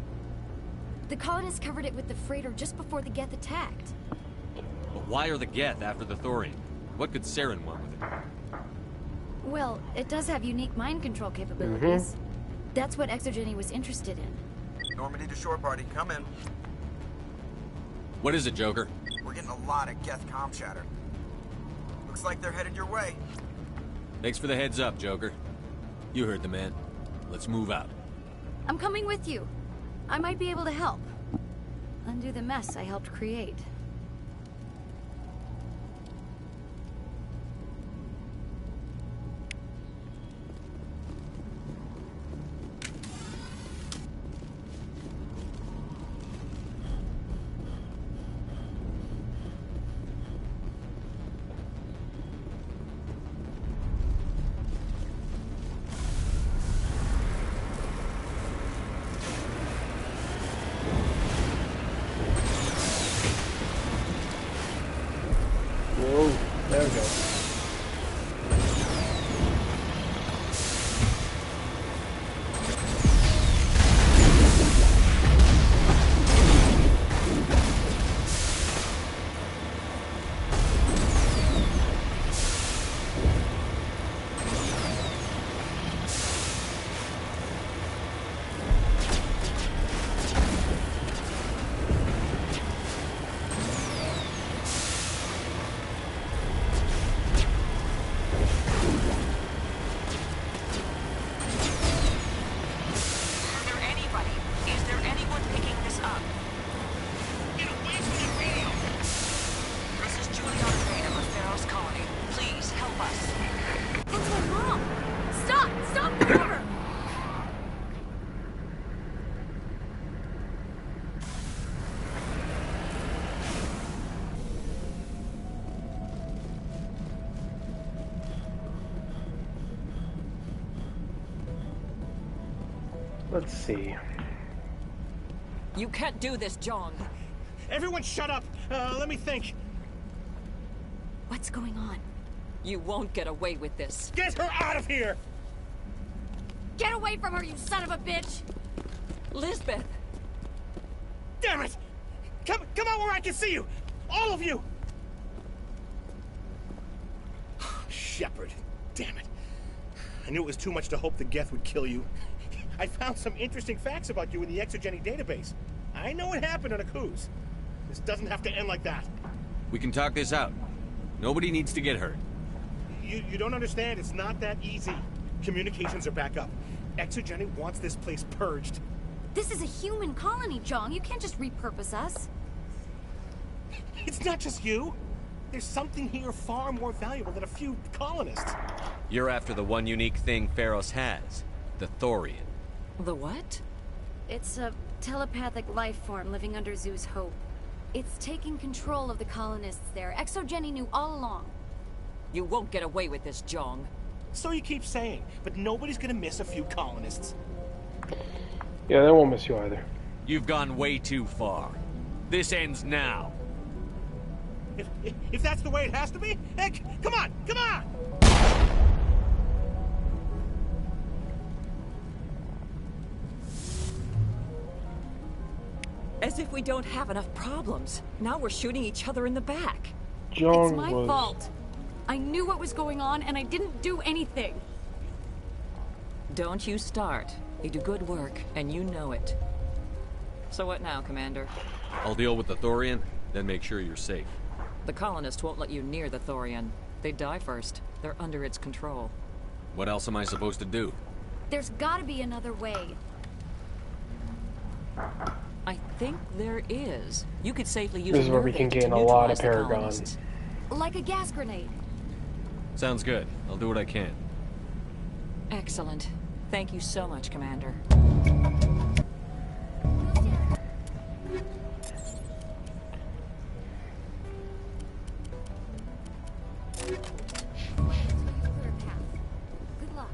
The colonists covered it with the freighter just before the Geth attacked. But why are the Geth after the Thorian? What could Saren want with it? Well, it does have unique mind control capabilities. That's what Exogeny was interested in. Normandy to shore party. Come in. What is it, Joker? We're getting a lot of Geth comm chatter. Looks like they're headed your way. Thanks for the heads up, Joker. You heard the man. Let's move out. I'm coming with you. I might be able to help. Undo the mess I helped create. There we go. Let's see. You can't do this, John. Everyone shut up! Let me think. What's going on? You won't get away with this. Get her out of here! Get away from her, you son of a bitch! Lisbeth! Damn it! Come out where I can see you! All of you! Shepard, damn it. I knew it was too much to hope the Geth would kill you. I found some interesting facts about you in the Exogeny database. I know what happened on Akuz. This doesn't have to end like that. We can talk this out. Nobody needs to get hurt. You don't understand. It's not that easy. Communications are back up. Exogeny wants this place purged. This is a human colony, Jong. You can't just repurpose us. It's not just you. There's something here far more valuable than a few colonists. You're after the one unique thing Pharos has. The Thorian. The what? It's a telepathic life form living under Zoo's hope. It's taking control of the colonists there. Exogeny knew all along. You won't get away with this, Jong. So you keep saying, but nobody's gonna miss a few colonists. Yeah, they won't miss you either. You've gone way too far. This ends now. If that's the way it has to be, heck, come on! As if we don't have enough problems. Now we're shooting each other in the back. Jong It's my fault. I knew what was going on, and I didn't do anything. Don't you start. You do good work, and you know it. So what now, Commander? I'll deal with the Thorian, then make sure you're safe. The colonists won't let you near the Thorian. They die first. They're under its control. What else am I supposed to do? There's gotta be another way. I think there is. You could safely use This is where we can gain a lot of Paragon. Like a gas grenade. Sounds good. I'll do what I can. Excellent. Thank you so much, Commander. Good luck.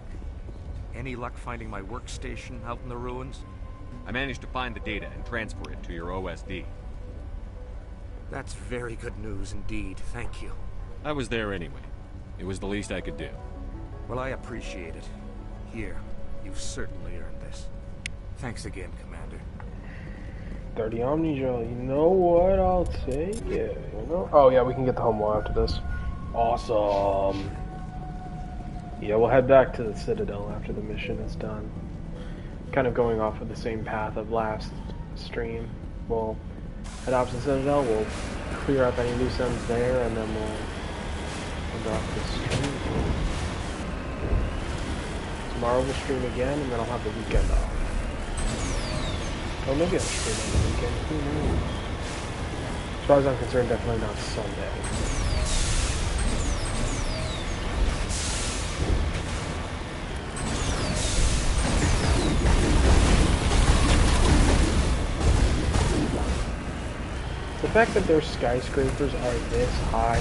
Any luck finding my workstation out in the ruins? I managed to find the data and transfer it to your OSD. That's very good news indeed. Thank you. I was there anyway. It was the least I could do. Well, I appreciate it. Here, you've certainly earned this. Thanks again, Commander. 30 Omnigel, you know what I'll say? Yeah, you know? Oh yeah, we can get the home wall after this. Awesome. Yeah, we'll head back to the Citadel after the mission is done. Kind of going off of the same path of last stream. We'll head off to the Citadel, we'll clear up any loose ends there, and then we'll head off the stream. Tomorrow we'll stream again, and then I'll have the weekend off. Oh, maybe I'll stream on the weekend. Who knows? As far as I'm concerned, definitely not Sunday. The fact that their skyscrapers are this high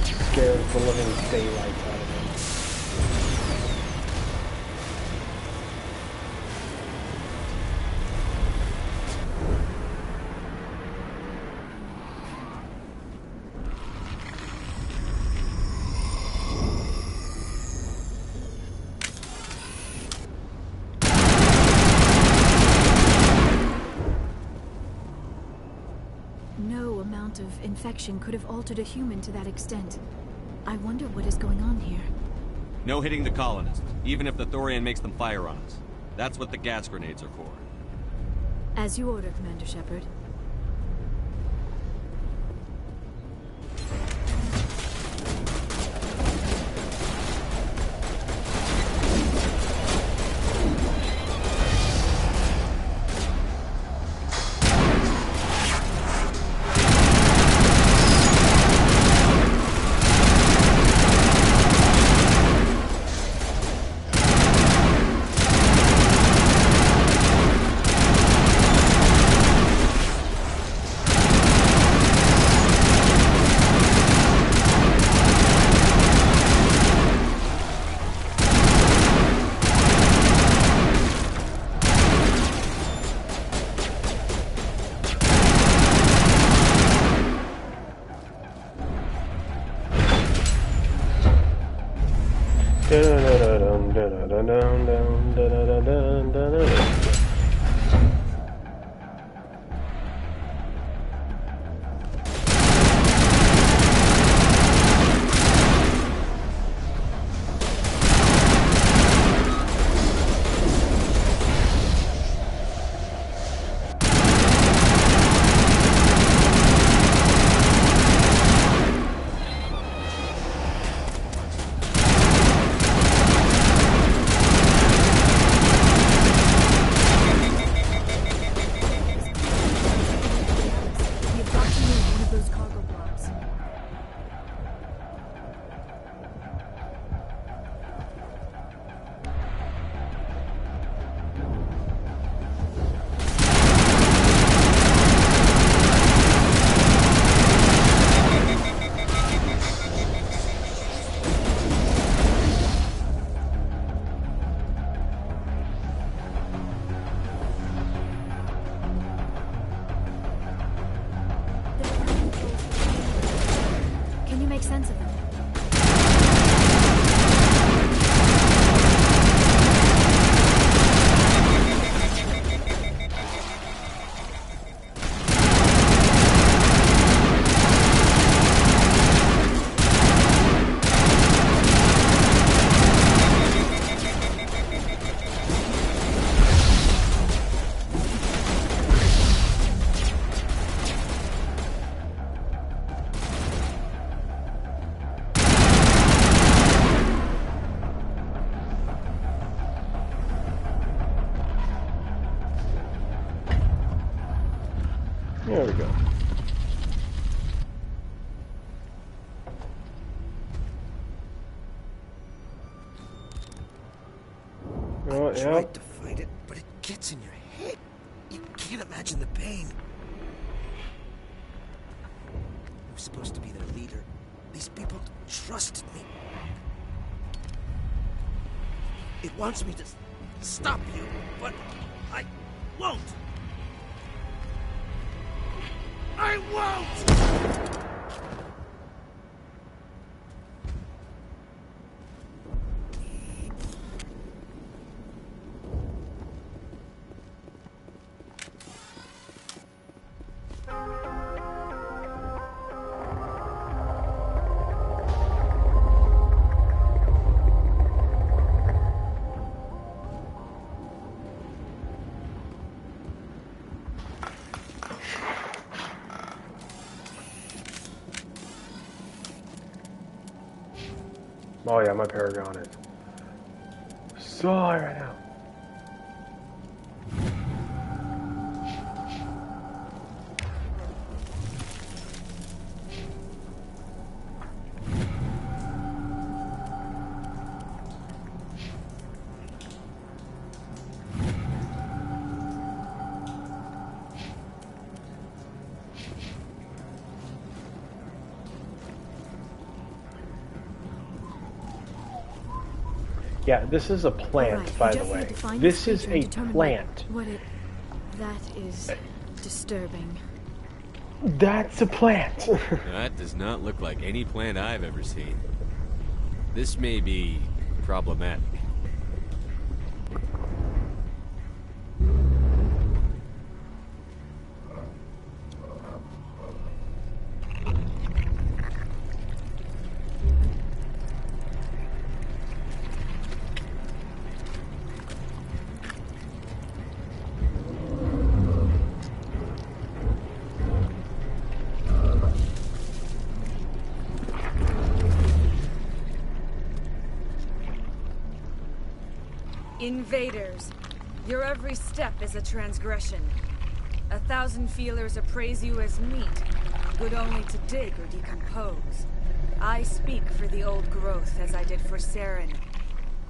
scares the living daylights out of me. No amount of infection could have altered a human to that extent. I wonder what is going on here. No hitting the colonists, even if the Thorian makes them fire on us. That's what the gas grenades are for. As you order, Commander Shepard. You've got to move one of those cargo blocks. Can you make sense of them? There we go. Oh, yeah. Tried to fight it, but it gets in your head. You can't imagine the pain. I was supposed to be their leader. These people trusted me. It wants me to stop you, but I won't. I won't! Oh yeah, my Paragon is so high right now. Yeah, this is a plant, Right, by you the just need way. to find This this is creature a and determine plant. That is disturbing. That's a plant. That does not look like any plant I've ever seen. This may be problematic. Invaders, your every step is a transgression. 1,000 feelers appraise you as meat, good only to dig or decompose. I speak for the old growth as I did for Saren.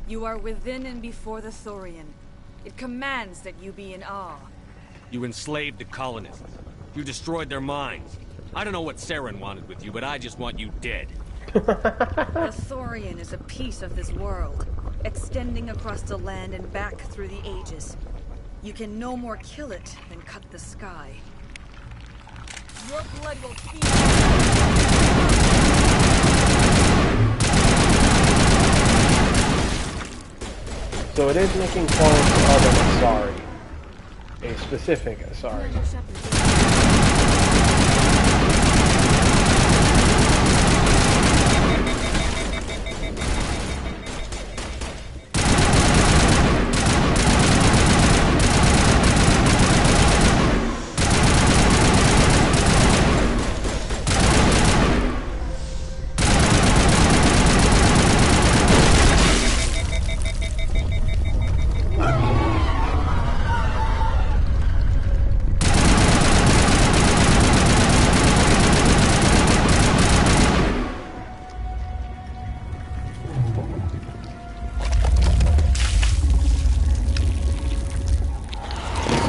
You are within and before the Thorian. It commands that you be in awe. You enslaved the colonists. You destroyed their minds. I don't know what Saren wanted with you, but I just want you dead. The Thorian is a piece of this world, extending across the land and back through the ages. You can no more kill it than cut the sky. Your blood will feed. So it is making clones of an Asari. A specific Asari.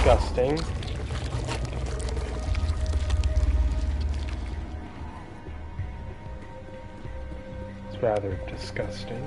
Disgusting. It's rather disgusting.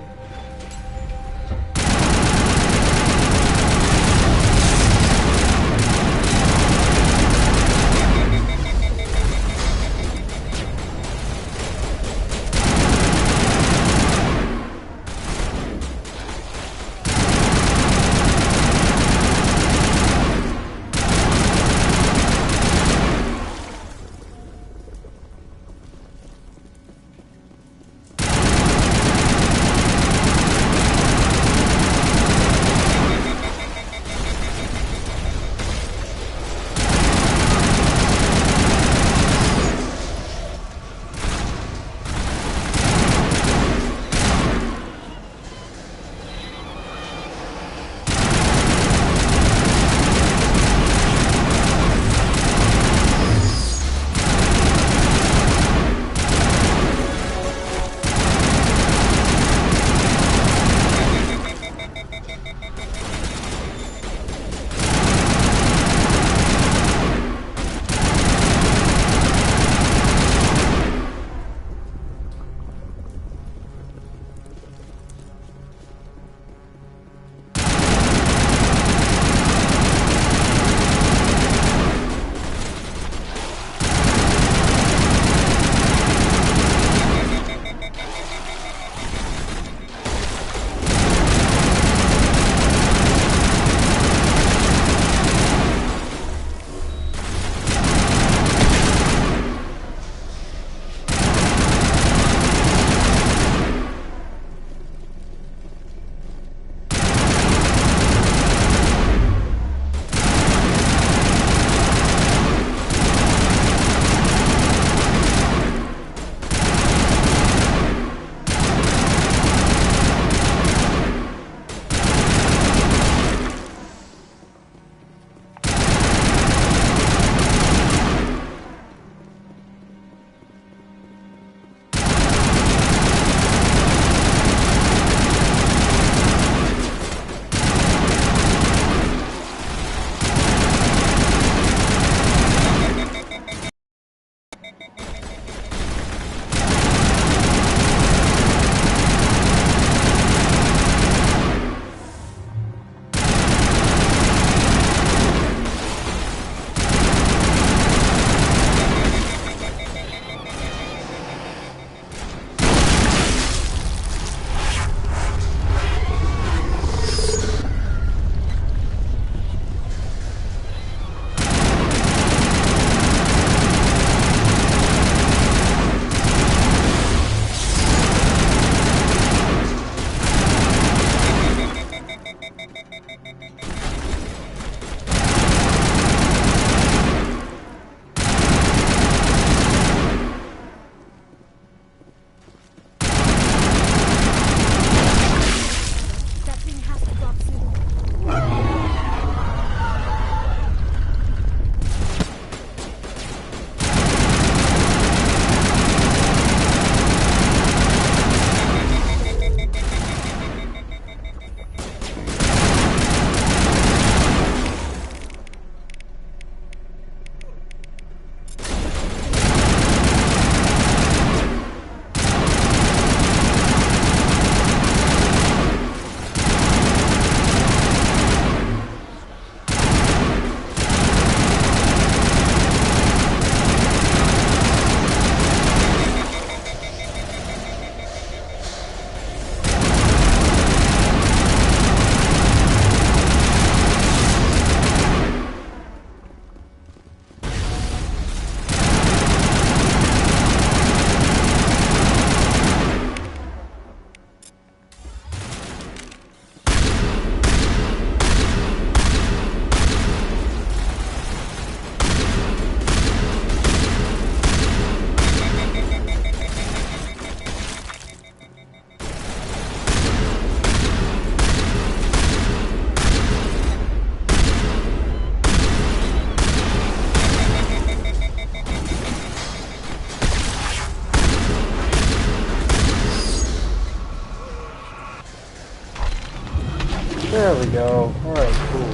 There we go. Alright, cool.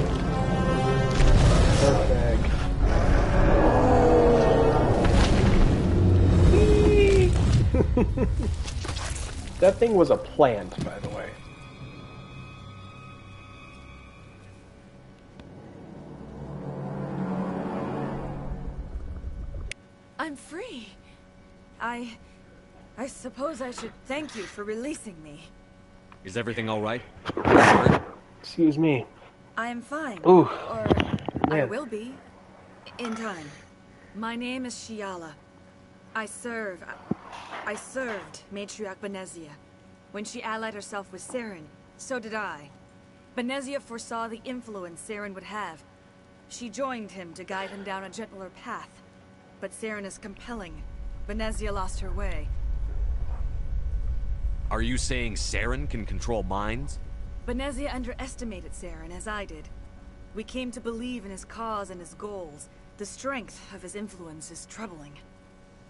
Perfect. That thing was a plant, by the way. I'm free. I suppose I should thank you for releasing me. Is everything all right? Excuse me. I am fine. Ooh. Or I Man. will be. In time. My name is Shiala. I served Matriarch Benezia. When she allied herself with Saren, so did I. Benezia foresaw the influence Saren would have. She joined him to guide him down a gentler path. But Saren is compelling. Benezia lost her way. Are you saying Saren can control minds? Benezia underestimated Saren, as I did. We came to believe in his cause and his goals. The strength of his influence is troubling.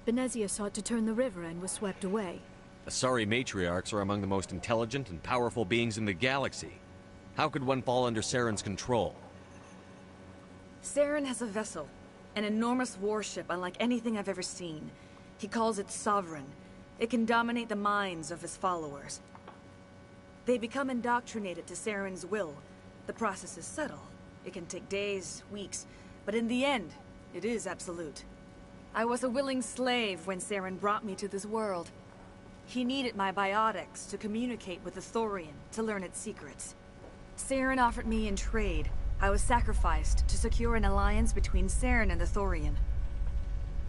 Benezia sought to turn the river and was swept away. Asari matriarchs are among the most intelligent and powerful beings in the galaxy. How could one fall under Saren's control? Saren has a vessel, an enormous warship unlike anything I've ever seen. He calls it Sovereign. It can dominate the minds of his followers. They become indoctrinated to Saren's will. The process is subtle. It can take days, weeks, but in the end, it is absolute. I was a willing slave when Saren brought me to this world. He needed my biotics to communicate with the Thorian, to learn its secrets. Saren offered me in trade. I was sacrificed to secure an alliance between Saren and the Thorian.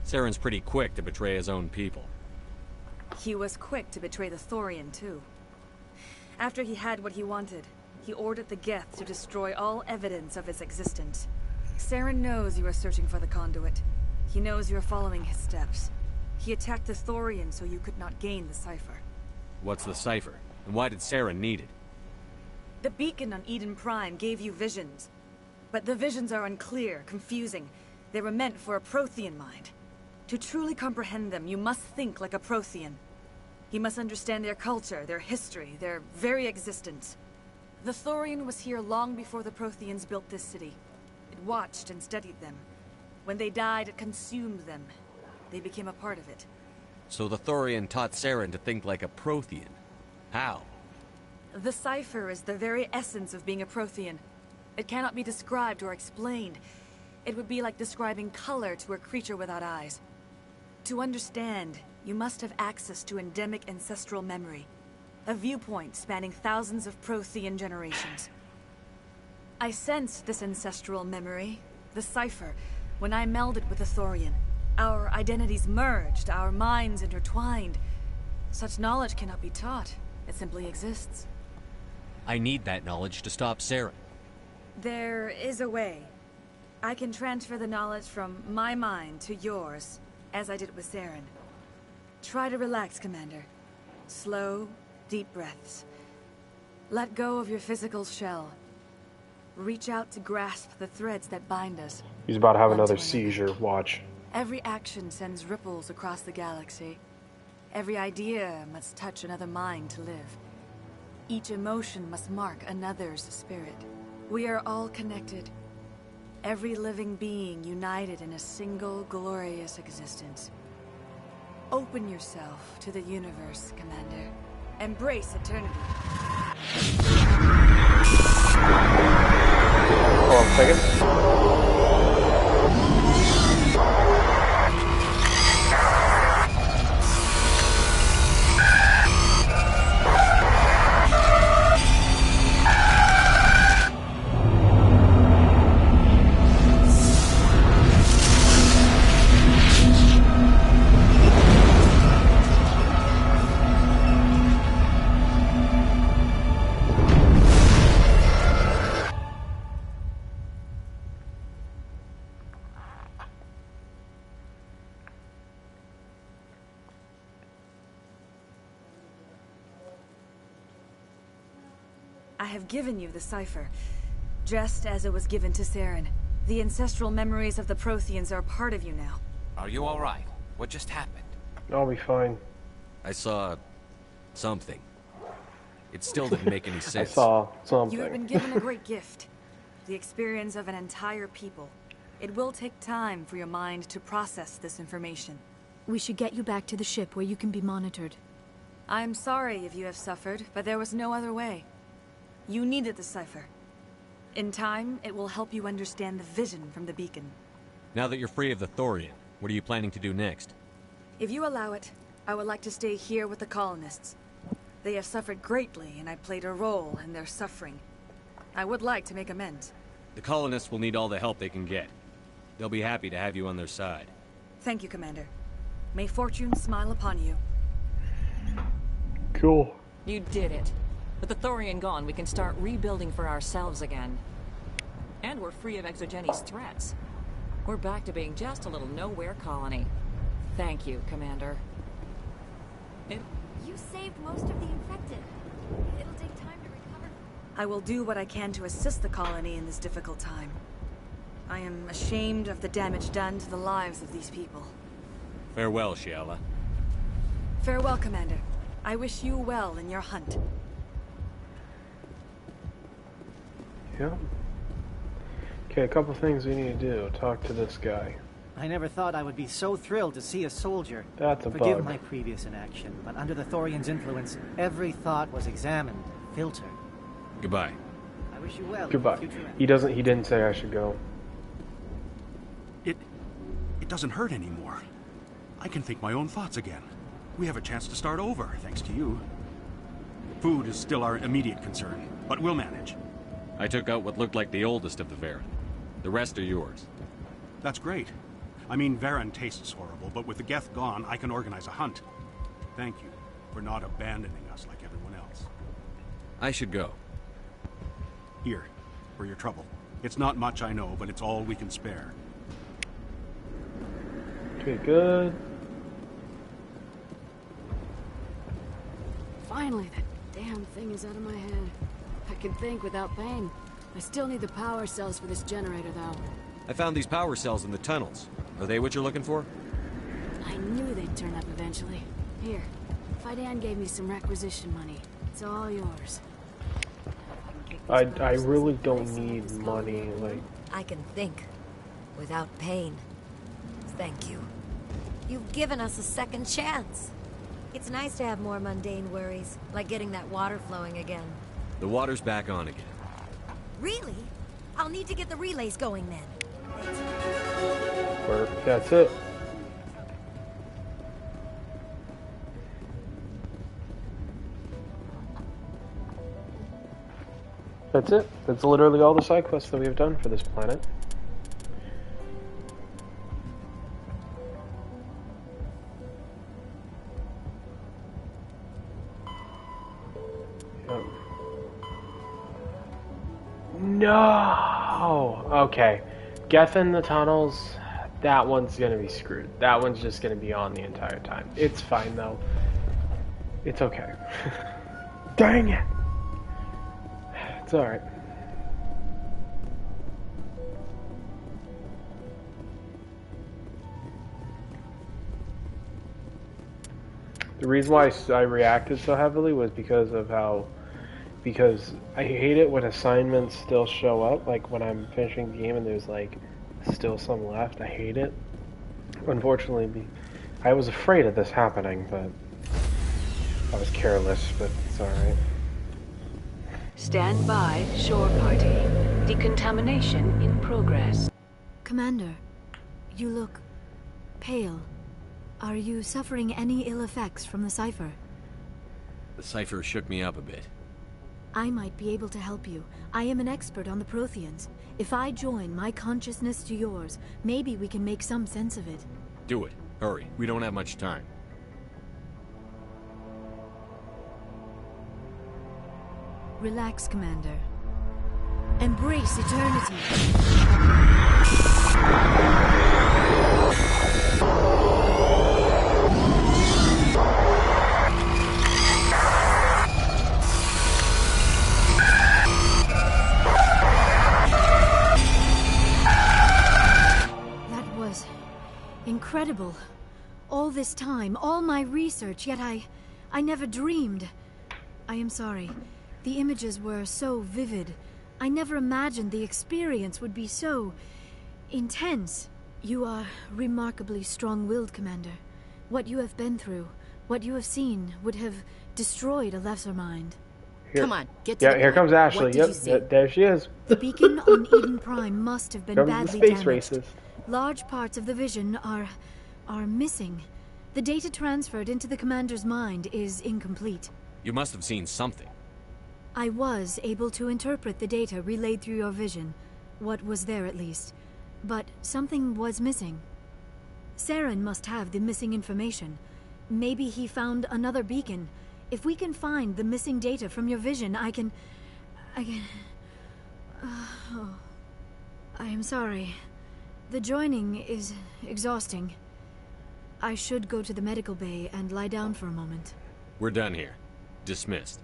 Saren's pretty quick to betray his own people. He was quick to betray the Thorian, too. After he had what he wanted, he ordered the Geth to destroy all evidence of its existence. Saren knows you are searching for the conduit. He knows you are following his steps. He attacked the Thorian so you could not gain the cipher. What's the cipher? And why did Saren need it? The beacon on Eden Prime gave you visions. But the visions are unclear, confusing. They were meant for a Prothean mind. To truly comprehend them, you must think like a Prothean. You must understand their culture, their history, their very existence. The Thorian was here long before the Protheans built this city. It watched and studied them. When they died, it consumed them. They became a part of it. So the Thorian taught Saren to think like a Prothean. How? The cipher is the very essence of being a Prothean. It cannot be described or explained. It would be like describing color to a creature without eyes. To understand, you must have access to endemic ancestral memory. A viewpoint spanning thousands of Prothean generations. I sensed this ancestral memory, the cipher, when I melded with the Thorian. Our identities merged, our minds intertwined. Such knowledge cannot be taught. It simply exists. I need that knowledge to stop Saren. There is a way. I can transfer the knowledge from my mind to yours, as I did with Saren. Try to relax, Commander. Slow, deep breaths. Let go of your physical shell. Reach out to grasp the threads that bind us. He's about to have another seizure. Watch. Every action sends ripples across the galaxy. Every idea must touch another mind to live. Each emotion must mark another's spirit. We are all connected. Every living being united in a single glorious existence. Open yourself to the universe, Commander. Embrace eternity. Hold on a second. I have given you the cipher, just as it was given to Saren. The ancestral memories of the Protheans are part of you now. Are you all right? What just happened? I'll be fine. I saw... something. It still didn't make any I sense. saw something. You have been given a great gift. The experience of an entire people. It will take time for your mind to process this information. We should get you back to the ship where you can be monitored. I'm sorry if you have suffered, but there was no other way. You needed the cipher. In time, it will help you understand the vision from the beacon. Now that you're free of the Thorian, what are you planning to do next? If you allow it, I would like to stay here with the colonists. They have suffered greatly, and I played a role in their suffering. I would like to make amends. The colonists will need all the help they can get. They'll be happy to have you on their side. Thank you, Commander. May fortune smile upon you. Cool. You did it. With the Thorian gone, we can start rebuilding for ourselves again. And we're free of Exogeni's threats. We're back to being just a little nowhere colony. Thank you, Commander. You saved most of the infected. It'll take time to recover. I will do what I can to assist the colony in this difficult time. I am ashamed of the damage done to the lives of these people. Farewell, Shiala. Farewell, Commander. I wish you well in your hunt. Yeah. Okay, a couple things we need to do. Talk to this guy. I never thought I would be so thrilled to see a soldier. That's a Forgive bug. my previous inaction, but under the Thorian's influence, every thought was examined, filtered. Goodbye. I wish you well. Goodbye. in future He didn't say I should go. It doesn't hurt anymore. I can think my own thoughts again. We have a chance to start over, thanks to you. Food is still our immediate concern, but we'll manage. I took out what looked like the oldest of the Varen. The rest are yours. That's great. I mean, Varen tastes horrible, but with the Geth gone, I can organize a hunt. Thank you for not abandoning us like everyone else. I should go. Here, for your trouble. It's not much, I know, but it's all we can spare. Okay, good. Finally, that damn thing is out of my head. I can think without pain. I still need the power cells for this generator, though. I found these power cells in the tunnels. Are they what you're looking for? I knew they'd turn up eventually. Here, Fidan gave me some requisition money. It's all yours. I really don't need money, like... I can think without pain. Thank you. You've given us a second chance. It's nice to have more mundane worries, like getting that water flowing again. The water's back on again. Really? I'll need to get the relays going then. That's it. That's it. That's literally all the side quests that we have done for this planet. Yep. No! Okay. Geth in the tunnels, that one's gonna be screwed. That one's just gonna be on the entire time. It's fine though. It's okay. Dang it! It's alright. The reason why I reacted so heavily was because of how... Because I hate it when assignments still show up, like when I'm finishing the game and there's like still some left. I hate it. Unfortunately, I was afraid of this happening, but I was careless, but it's alright. Stand by, shore party. Decontamination in progress. Commander, you look pale. Are you suffering any ill effects from the cipher? The cipher shook me up a bit. I might be able to help you. I am an expert on the Protheans. If I join my consciousness to yours, maybe we can make some sense of it. Do it. Hurry. We don't have much time. Relax, Commander. Embrace eternity. That was incredible. All this time, all my research, yet I never dreamed. I am sorry. The images were so vivid. I never imagined the experience would be so intense. You are remarkably strong-willed, Commander. What you have been through, what you have seen, would have destroyed a lesser mind. Here. Come on, get to Yeah, the here point. comes Ashley. What did Yep, you see? there she is. The beacon on Eden Prime must have been Comes the badly space damaged. racist. Large parts of the vision are missing. The data transferred into the commander's mind is incomplete. You must have seen something. I was able to interpret the data relayed through your vision. What was there, at least. But something was missing. Saren must have the missing information. Maybe he found another beacon. If we can find the missing data from your vision, I can... oh. I am sorry. The joining is exhausting. I should go to the medical bay and lie down for a moment. We're done here. Dismissed.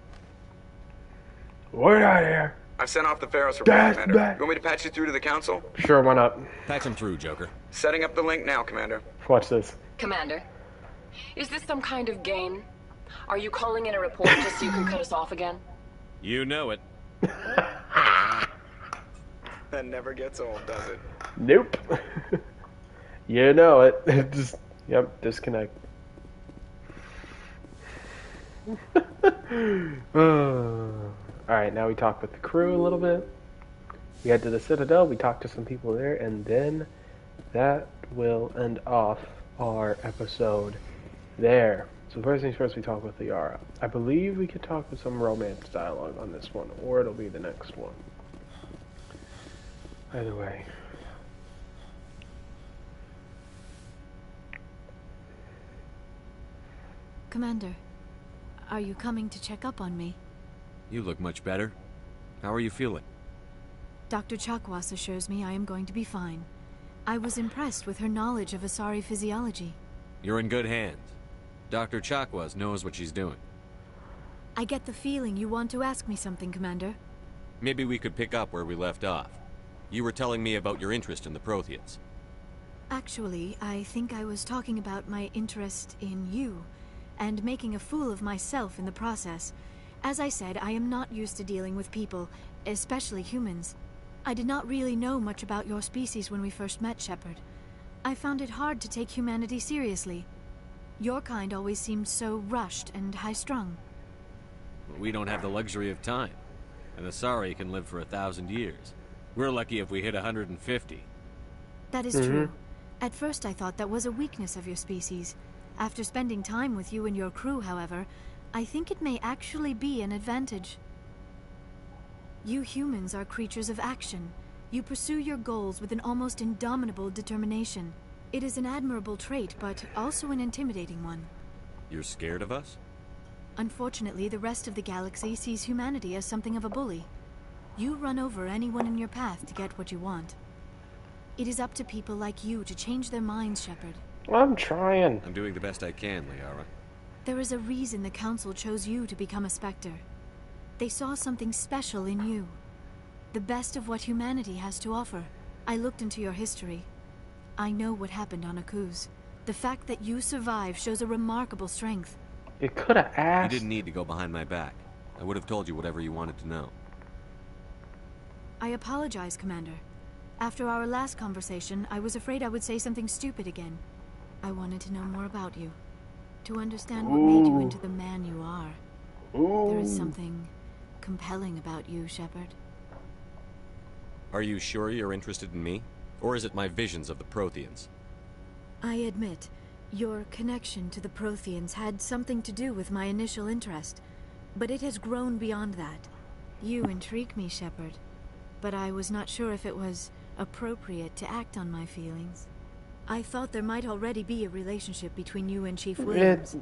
We're out of here. I've sent off the Pharaoh's report, Commander. You want me to patch you through to the Council? Sure, why not? Patch him through, Joker. Setting up the link now, Commander. Watch this. Commander, is this some kind of game? Are you calling in a report just so you can cut us off again? You know it. That never gets old, does it? Nope. You know it. Just, yep, disconnect. Alright, now we talk with the crew a little bit. We head to the Citadel, we talk to some people there, and then that will end off our episode there. So first things first, we talk with Liara. I believe we could talk with some romance dialogue on this one, or it'll be the next one. Either way. Commander, are you coming to check up on me? You look much better. How are you feeling? Dr. Chakwas assures me I am going to be fine. I was impressed with her knowledge of Asari physiology. You're in good hands. Dr. Chakwas knows what she's doing. I get the feeling you want to ask me something, Commander. Maybe we could pick up where we left off. You were telling me about your interest in the Protheans. Actually, I think I was talking about my interest in you, and making a fool of myself in the process. As I said, I am not used to dealing with people, especially humans. I did not really know much about your species when we first met, Shepard. I found it hard to take humanity seriously. Your kind always seemed so rushed and high-strung. We don't have the luxury of time. An Asari can live for 1,000 years. We're lucky if we hit 150. That is true. At first I thought that was a weakness of your species. After spending time with you and your crew, however, I think it may actually be an advantage. You humans are creatures of action. You pursue your goals with an almost indomitable determination. It is an admirable trait, but also an intimidating one. You're scared of us? Unfortunately, the rest of the galaxy sees humanity as something of a bully. You run over anyone in your path to get what you want. It is up to people like you to change their minds, Shepard. I'm trying. I'm doing the best I can, Liara. There is a reason the Council chose you to become a Spectre. They saw something special in you. The best of what humanity has to offer. I looked into your history. I know what happened on Akuz. The fact that you survived shows a remarkable strength. You could have asked. You didn't need to go behind my back. I would have told you whatever you wanted to know. I apologize, Commander. After our last conversation, I was afraid I would say something stupid again. I wanted to know more about you. To understand what made you into the man you are. There is something compelling about you, Shepard. Are you sure you're interested in me? Or is it my visions of the Protheans? I admit, your connection to the Protheans had something to do with my initial interest. But it has grown beyond that. You intrigue me, Shepard. But I was not sure if it was appropriate to act on my feelings. I thought there might already be a relationship between you and Chief Williams.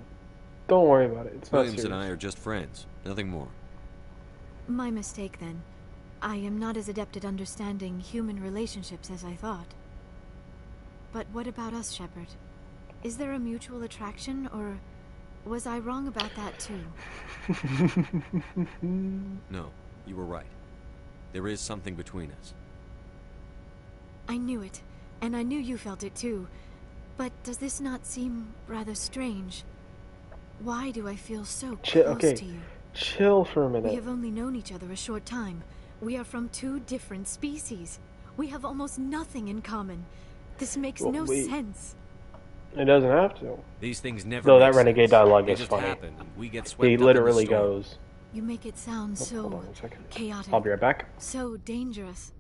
Don't worry about it. It's not Williams serious. and I are just friends. Nothing more. My mistake, then. I am not as adept at understanding human relationships as I thought. But what about us, Shepard? Is there a mutual attraction, or was I wrong about that too? No, you were right. There is something between us. I knew it, and I knew you felt it too. But does this not seem rather strange? Why do I feel so close to you? Chill for a We minute. have only known each other a short time. We are from two different species. We have almost nothing in common. This makes no sense. It doesn't have to. These things never Though make that renegade sense. dialogue They is just funny. happen, and we get swept He up in the literally storm. goes, You make it sound hold so on 1 second. chaotic. I'll be right back. So dangerous.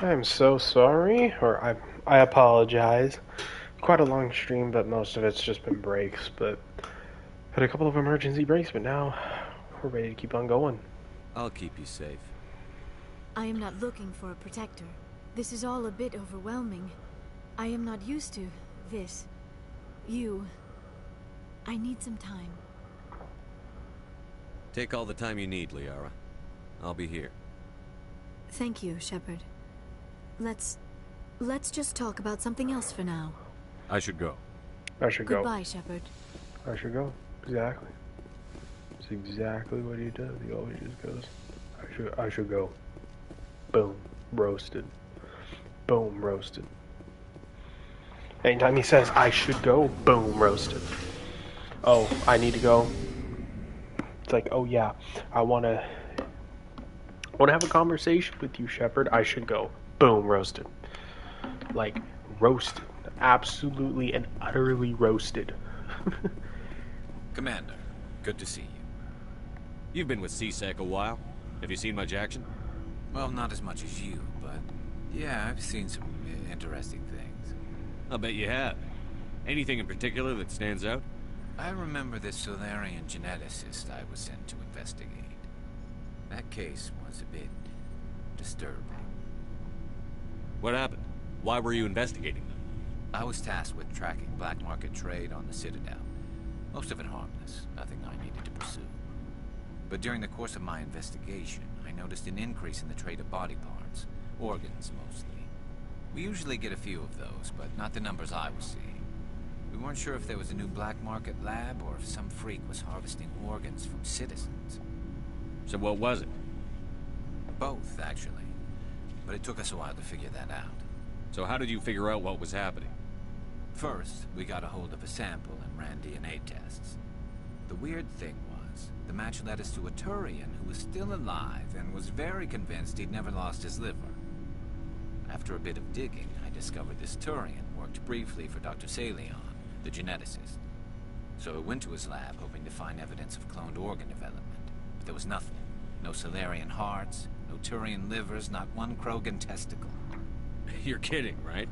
I'm so sorry, or I apologize. Quite a long stream, but most of it's just been breaks, but had a couple of emergency breaks, but now we're ready to keep on going. I'll keep you safe. I am not looking for a protector. This is all a bit overwhelming. I am not used to this. I need some time. Take all the time you need, Liara. I'll be here. Thank you, Shepard. Let's just talk about something else for now. I should go. I should go. Goodbye, Shepard. I should go. Exactly. It's exactly what he does. He always just goes, I should go. Boom. Roasted. Boom. Roasted. Anytime he says, I should go, boom. Roasted. Oh, I need to go. It's like, oh yeah, I want to have a conversation with you, Shepard. I should go. Boom. Roasted. Like, roasted. Absolutely and utterly roasted. Commander, good to see you. You've been with CSEC a while. Have you seen much action? Well, not as much as you, but yeah, I've seen some interesting things. I'll bet you have. Anything in particular that stands out? I remember this Solarian geneticist I was sent to investigate. That case was a bit disturbing. What happened? Why were you investigating them? I was tasked with tracking black market trade on the Citadel. Most of it harmless, nothing I needed to pursue. But during the course of my investigation, I noticed an increase in the trade of body parts, organs mostly. We usually get a few of those, but not the numbers I was seeing. We weren't sure if there was a new black market lab or if some freak was harvesting organs from citizens. So what was it? Both, actually. But it took us a while to figure that out. So how did you figure out what was happening? First, we got a hold of a sample and ran DNA tests. The weird thing was, the match led us to a Turian who was still alive and was very convinced he'd never lost his liver. After a bit of digging, I discovered this Turian worked briefly for Dr. Salion, the geneticist. So I went to his lab hoping to find evidence of cloned organ development. But there was nothing. No Solarian hearts, no Turian livers, not one Krogan testicle. You're kidding, right?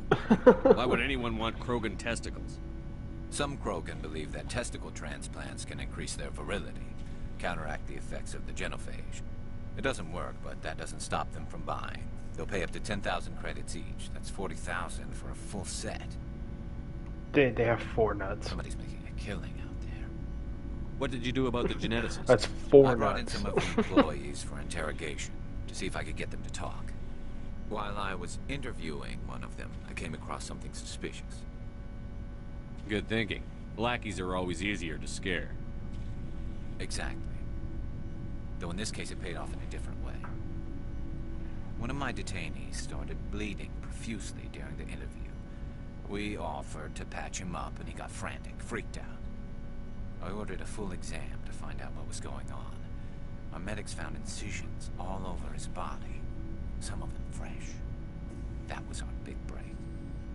Why would anyone want Krogan testicles? Some Krogan believe that testicle transplants can increase their virility, counteract the effects of the genophage. It doesn't work, but that doesn't stop them from buying. They'll pay up to 10,000 credits each. That's 40,000 for a full set. They have 4 nuts. Somebody's making a killing out there. What did you do about the geneticist? That's 4 nuts. I brought in some of the employees for interrogation, to see if I could get them to talk. While I was interviewing one of them, I came across something suspicious. Good thinking. Lackeys are always easier to scare. Exactly. Though in this case it paid off in a different way. One of my detainees started bleeding profusely during the interview. We offered to patch him up and he got frantic, freaked out. I ordered a full exam to find out what was going on. Our medics found incisions all over his body, some of them fresh. That was our big break.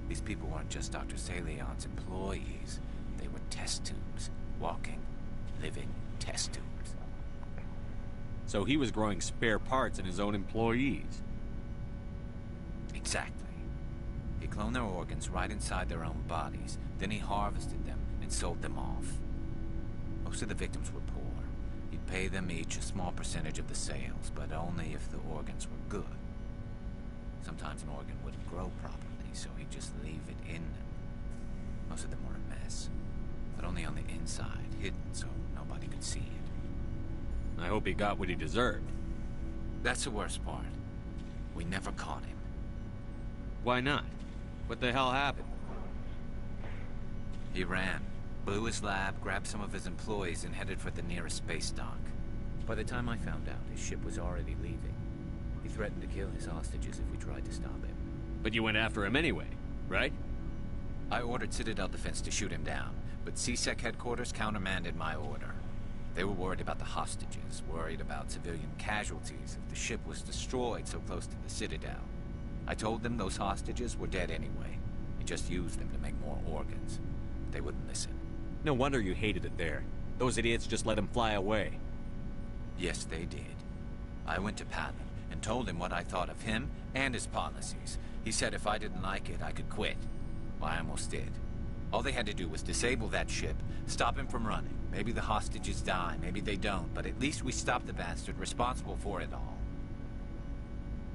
These people weren't just Dr. Salion's employees. They were test tubes. Walking, living test tubes. So he was growing spare parts in his own employees. Exactly. He cloned their organs right inside their own bodies. Then he harvested them and sold them off. Most of the victims were poor. He'd pay them each a small percentage of the sales, but only if the organs were good. Sometimes an organ wouldn't grow properly, so he'd just leave it in them. Most of them were a mess, but only on the inside, hidden so nobody could see it. I hope he got what he deserved. That's the worst part. We never caught him. Why not? What the hell happened? He ran, blew his lab, grabbed some of his employees, and headed for the nearest space dock. By the time I found out, his ship was already leaving. He threatened to kill his hostages if we tried to stop him. But you went after him anyway, right? I ordered Citadel Defense to shoot him down, but CSEC headquarters countermanded my order. They were worried about the hostages, worried about civilian casualties if the ship was destroyed so close to the Citadel. I told them those hostages were dead anyway. We just used them to make more organs. They wouldn't listen. No wonder you hated it there. Those idiots just let him fly away. Yes, they did. I went to Patton and and told him what I thought of him and his policies. He said if I didn't like it, I could quit. Well, I almost did. All they had to do was disable that ship, stop him from running. Maybe the hostages die, maybe they don't, but at least we stopped the bastard responsible for it all.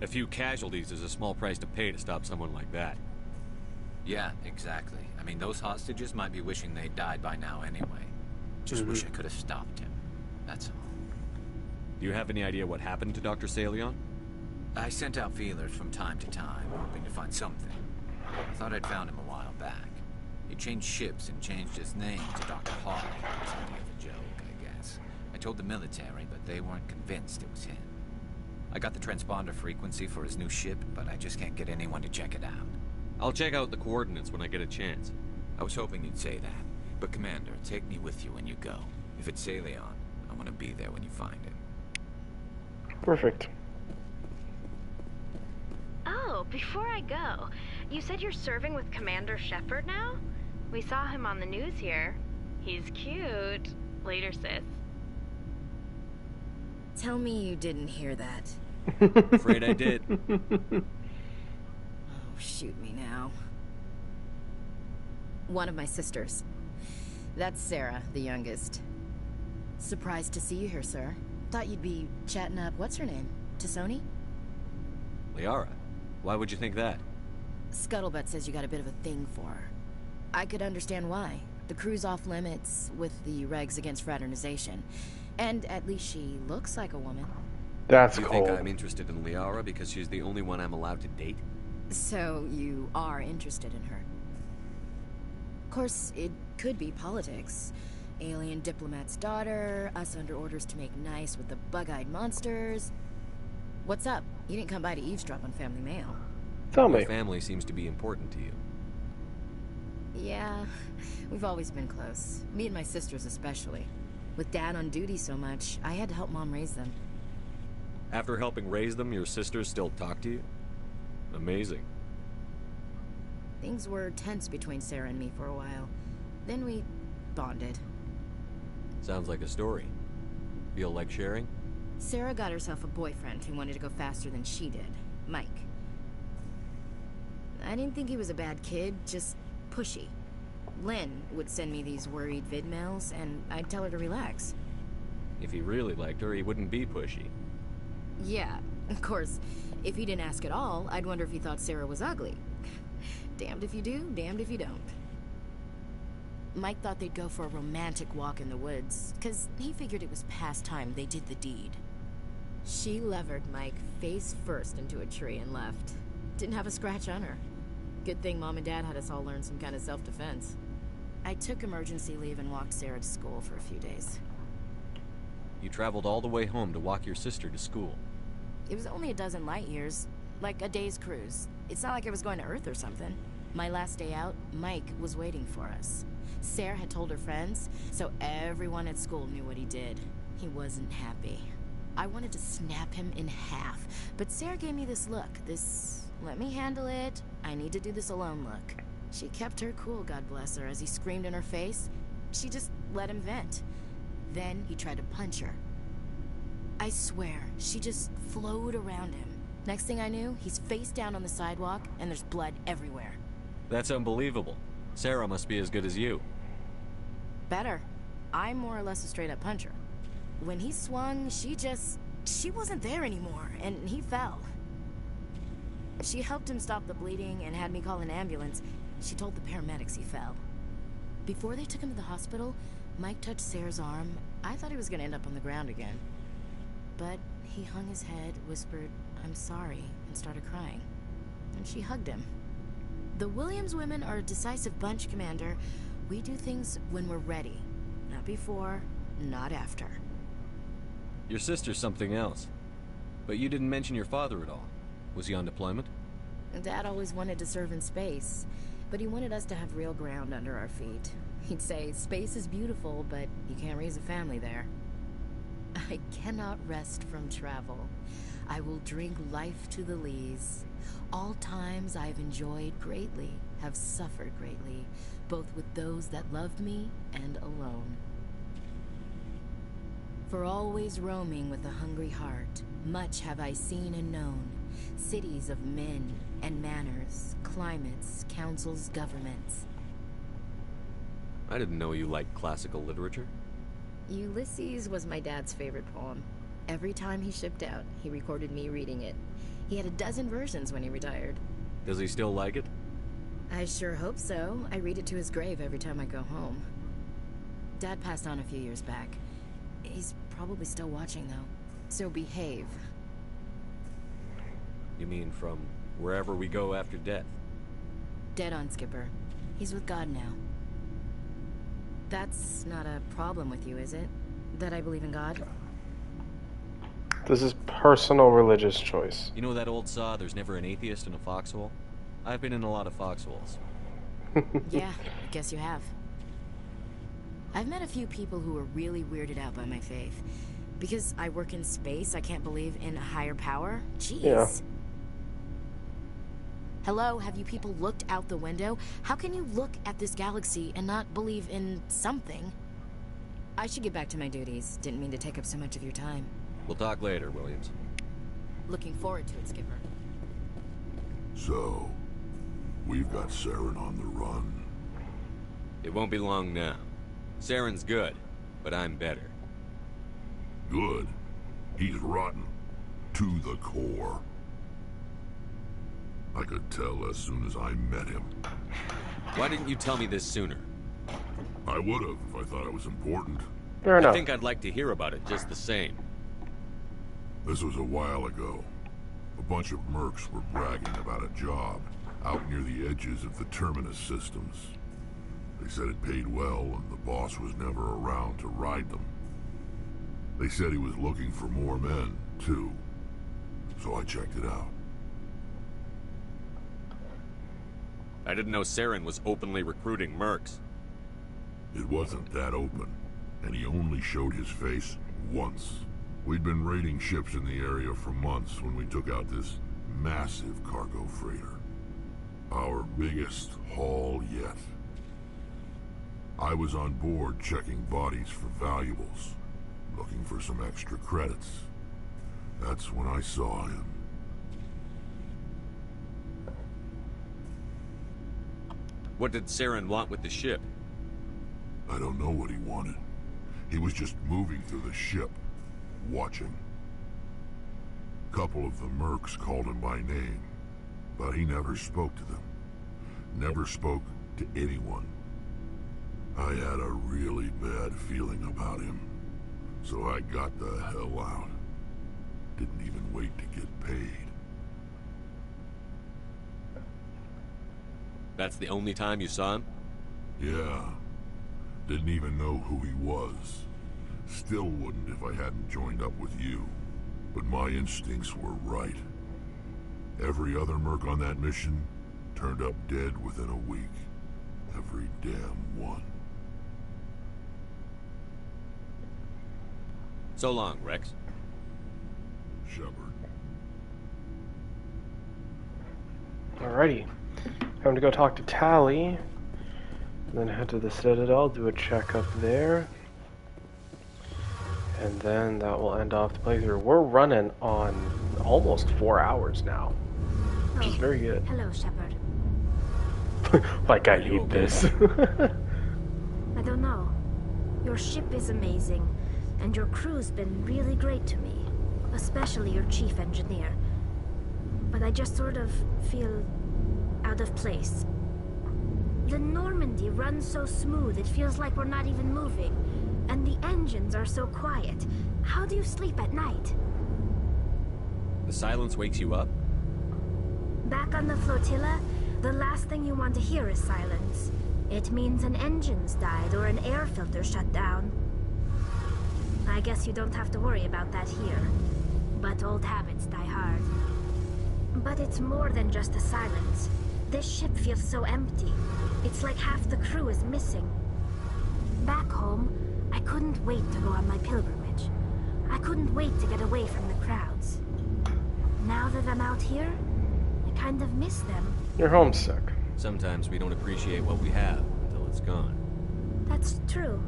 A few casualties is a small price to pay to stop someone like that. Yeah, exactly. I mean, those hostages might be wishing they'd died by now anyway. Just wish I could have stopped him. That's all. Do you have any idea what happened to Dr. Salion? I sent out feelers from time to time, hoping to find something. I thought I'd found him a while back. He changed ships and changed his name to Dr. Hawk. Something of a joke, I guess. I told the military, but they weren't convinced it was him. I got the transponder frequency for his new ship, but I just can't get anyone to check it out. I'll check out the coordinates when I get a chance. I was hoping you'd say that. But Commander, take me with you when you go. If it's Salion, I want to be there when you find him. Perfect. Oh, before I go, you said you're serving with Commander Shepard now? We saw him on the news here. He's cute. Later, sis. Tell me you didn't hear that. Afraid I did. Oh, shoot me now. One of my sisters. That's Sarah, the youngest. Surprised to see you here, sir. Thought you'd be chatting up, what's her name? Tassoni? Liara, why would you think that? Scuttlebutt says you got a bit of a thing for her. I could understand why. The crew's off limits with the regs against fraternization. And at least she looks like a woman. That's you cold. think I'm interested in Liara because she's the only one I'm allowed to date? So you are interested in her. Of course, it could be politics. Alien diplomat's daughter, us under orders to make nice with the bug-eyed monsters. What's up? You didn't come by to eavesdrop on family mail. Tell me. Your family seems to be important to you. Yeah, we've always been close. Me and my sisters especially. With Dad on duty so much, I had to help Mom raise them. After helping raise them, your sisters still talk to you? Amazing. Things were tense between Sarah and me for a while. Then we bonded. Sounds like a story. Feel like sharing? Sarah got herself a boyfriend who wanted to go faster than she did. Mike. I didn't think he was a bad kid, just pushy. Lynn would send me these worried vid mails, and I'd tell her to relax. If he really liked her, he wouldn't be pushy. Yeah, of course. If he didn't ask at all, I'd wonder if he thought Sarah was ugly. Damned if you do, damned if you don't. Mike thought they'd go for a romantic walk in the woods, because he figured it was past time they did the deed. She levered Mike face first into a tree and left. Didn't have a scratch on her. Good thing Mom and Dad had us all learn some kind of self-defense. I took emergency leave and walked Sarah to school for a few days. You traveled all the way home to walk your sister to school. It was only a dozen light years, like a day's cruise. It's not like I was going to Earth or something. My last day out, Mike was waiting for us. Sarah had told her friends, so everyone at school knew what he did. He wasn't happy. I wanted to snap him in half, but Sarah gave me this look, this let me handle it, I need to do this alone look. She kept her cool, God bless her, as he screamed in her face. She just let him vent. Then he tried to punch her. I swear, she just flowed around him. Next thing I knew, he's face down on the sidewalk, and there's blood everywhere. That's unbelievable. Sarah must be as good as you. Better. I'm more or less a straight-up puncher. When he swung, she wasn't there anymore, and he fell. She helped him stop the bleeding and had me call an ambulance. She told the paramedics he fell. Before they took him to the hospital, Mike touched Sarah's arm. I thought he was gonna end up on the ground again. But he hung his head, whispered, "I'm sorry," and started crying. And she hugged him. The Williams women are a decisive bunch, Commander. We do things when we're ready. Not before, not after. Your sister's something else. But you didn't mention your father at all. Was he on deployment? Dad always wanted to serve in space, but he wanted us to have real ground under our feet. He'd say, space is beautiful, but you can't raise a family there. I cannot rest from travel. I will drink life to the lees. All times I've enjoyed greatly, have suffered greatly, both with those that loved me and alone. For always roaming with a hungry heart, much have I seen and known. Cities of men and manners, climates, councils, governments. I didn't know you liked classical literature. Ulysses was my dad's favorite poem. Every time he shipped out, he recorded me reading it. He had a dozen versions when he retired. Does he still like it? I sure hope so. I read it to his grave every time I go home. Dad passed on a few years back. He's probably still watching, though. So behave. You mean from wherever we go after death? Dead on, Skipper. He's with God now. That's not a problem with you, is it? That I believe in God? This is personal religious choice. You know that old saw, there's never an atheist in a foxhole? I've been in a lot of foxholes. Yeah, I guess you have. I've met a few people who are really weirded out by my faith. Because I work in space, I can't believe in a higher power? Jeez. Yeah. Hello, have you people looked out the window? How can you look at this galaxy and not believe in something? I should get back to my duties. Didn't mean to take up so much of your time. We'll talk later, Williams. Looking forward to it, Skipper. So, we've got Saren on the run. It won't be long now. Saren's good, but I'm better. Good? He's rotten. To the core. I could tell as soon as I met him. Why didn't you tell me this sooner? I would have if I thought it was important. Fair enough. I think I'd like to hear about it just the same. This was a while ago. A bunch of mercs were bragging about a job out near the edges of the Terminus systems. They said it paid well and the boss was never around to ride them. They said he was looking for more men, too. So I checked it out. I didn't know Saren was openly recruiting mercs. It wasn't that open, and he only showed his face once. We'd been raiding ships in the area for months when we took out this massive cargo freighter. Our biggest haul yet. I was on board checking bodies for valuables, looking for some extra credits. That's when I saw him. What did Saren want with the ship? I don't know what he wanted. He was just moving through the ship, watching. Couple of the mercs called him by name, but he never spoke to them. Never spoke to anyone. I had a really bad feeling about him, so I got the hell out. Didn't even wait to get paid. That's the only time you saw him? Yeah. Didn't even know who he was. Still wouldn't if I hadn't joined up with you. But my instincts were right. Every other merc on that mission turned up dead within a week. Every damn one. So long, Rex. Shepard. Alrighty. Time to go talk to Tally. And then head to the Citadel, do a checkup there. And then that will end off the playthrough. We're running on almost 4 hours now, which is very good. Hello, Shepard. Like I need this. I don't know. Your ship is amazing, and your crew's been really great to me, especially your chief engineer. But I just sort of feel out of place. The Normandy runs so smooth, it feels like we're not even moving. And the engines are so quiet. How do you sleep at night? The silence wakes you up? Back on the flotilla, the last thing you want to hear is silence. It means an engine's died or an air filter shut down. I guess you don't have to worry about that here. But old habits die hard. But it's more than just the silence. This ship feels so empty. It's like half the crew is missing. Back home, I couldn't wait to go on my pilgrimage. I couldn't wait to get away from the crowds. Now that I'm out here, I kind of miss them. You're homesick. Sometimes we don't appreciate what we have until it's gone. That's true.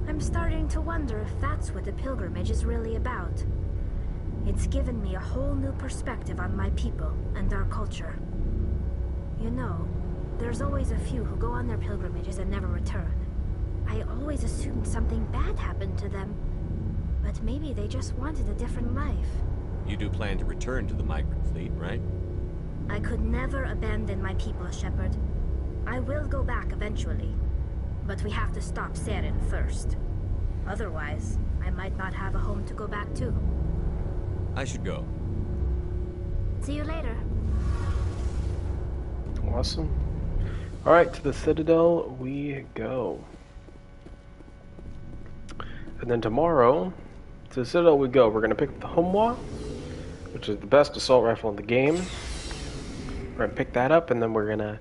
I'm starting to wonder if that's what the pilgrimage is really about. It's given me a whole new perspective on my people and our culture. You know, there's always a few who go on their pilgrimages and never return. I always assumed something bad happened to them, but maybe they just wanted a different life. You do plan to return to the migrant fleet, right? I could never abandon my people, Shepard. I will go back eventually, but we have to stop Saren first. Otherwise, I might not have a home to go back to. I should go. See you later. Awesome. Alright, to the Citadel we go. And then tomorrow, to the Citadel we go. We're going to pick up the Homwa, which is the best assault rifle in the game. We're going to pick that up, and then we're going to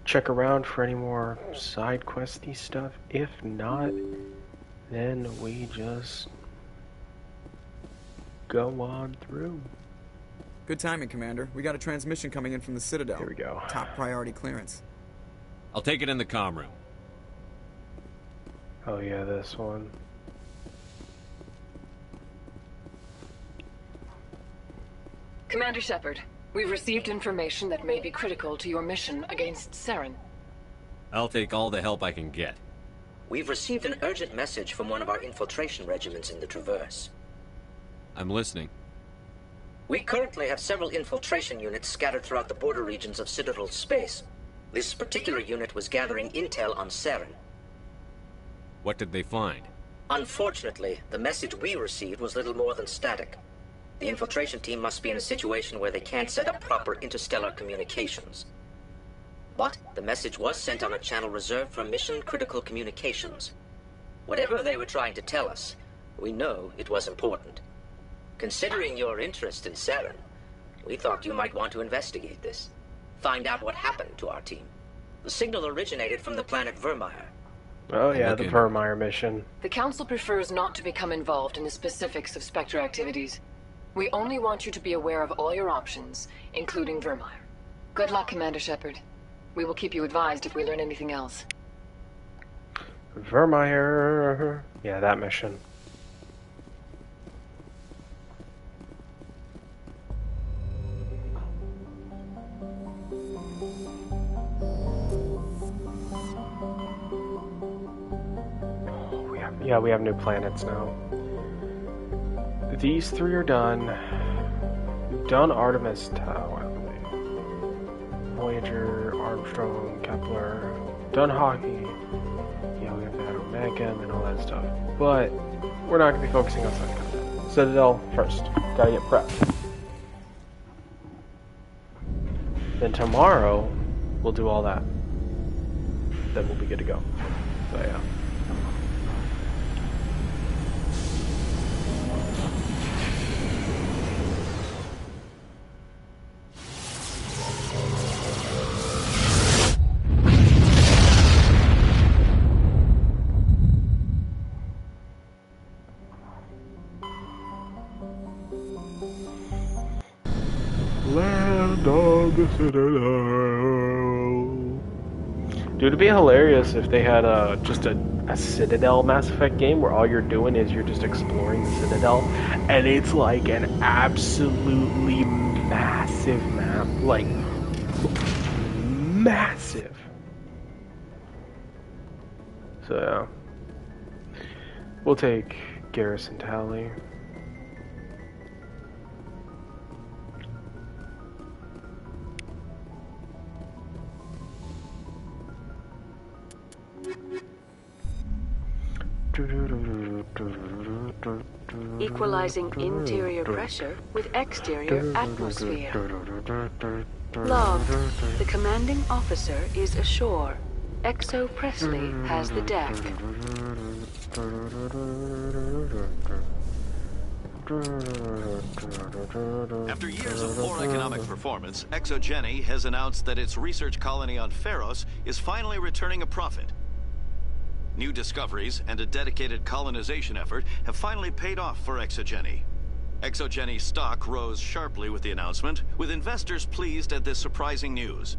check around for any more side questy stuff. If not, then we just go on through. Good timing, Commander. We got a transmission coming in from the Citadel. Here we go. Top priority clearance. I'll take it in the comm room. Oh yeah, this one. Commander Shepard, we've received information that may be critical to your mission against Saren. I'll take all the help I can get. We've received an urgent message from one of our infiltration regiments in the Traverse. I'm listening. We currently have several infiltration units scattered throughout the border regions of Citadel space. This particular unit was gathering intel on Saren. What did they find? Unfortunately, the message we received was little more than static. The infiltration team must be in a situation where they can't set up proper interstellar communications. But the message was sent on a channel reserved for mission-critical communications. Whatever they were trying to tell us, we know it was important. Considering your interest in Saren, we thought you might want to investigate this. Find out what happened to our team. The signal originated from the planet Vermeer. Oh yeah, the Vermeer mission. The Council prefers not to become involved in the specifics of Spectre activities. We only want you to be aware of all your options, including Vermeer. Good luck, Commander Shepard. We will keep you advised if we learn anything else. Vermeer. Yeah, that mission. We have new planets now. These three are done. We've done Artemis Tau, I believe. Voyager, Armstrong, Kepler. Done Hockey. Yeah, we have to have Omega and all that stuff. But we're not going to be focusing on Citadel. Citadel first. Gotta get prepped. Then tomorrow, we'll do all that. Then we'll be good to go. So yeah. Land on the Citadel. Dude, it'd be hilarious if they had just a Citadel Mass Effect game where all you're doing is you're just exploring the Citadel, and it's like an absolutely massive map, like massive. So yeah, we'll take Garrison Tally. Equalizing interior pressure with exterior atmosphere. Log, the commanding officer is ashore. Exo Presley has the deck. After years of poor economic performance, ExoGeni has announced that its research colony on Pharos is finally returning a profit. New discoveries and a dedicated colonization effort have finally paid off for ExoGeni. ExoGeni stock rose sharply with the announcement, with investors pleased at this surprising news.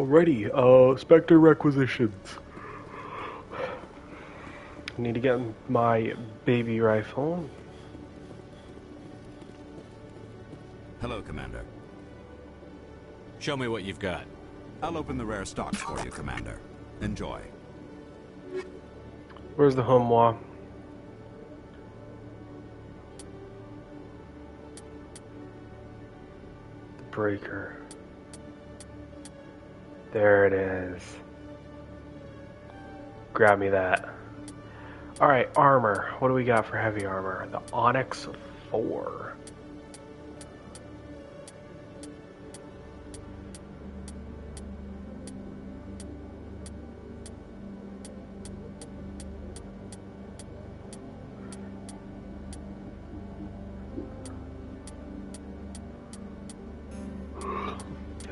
Alrighty, Spectre requisitions. I need to get my baby rifle. Hello, Commander. Show me what you've got. I'll open the rare stocks for you, Commander. Enjoy. Where's the Humwa? The breaker. There it is. Grab me that. Alright, armor. What do we got for heavy armor? The Onyx 4.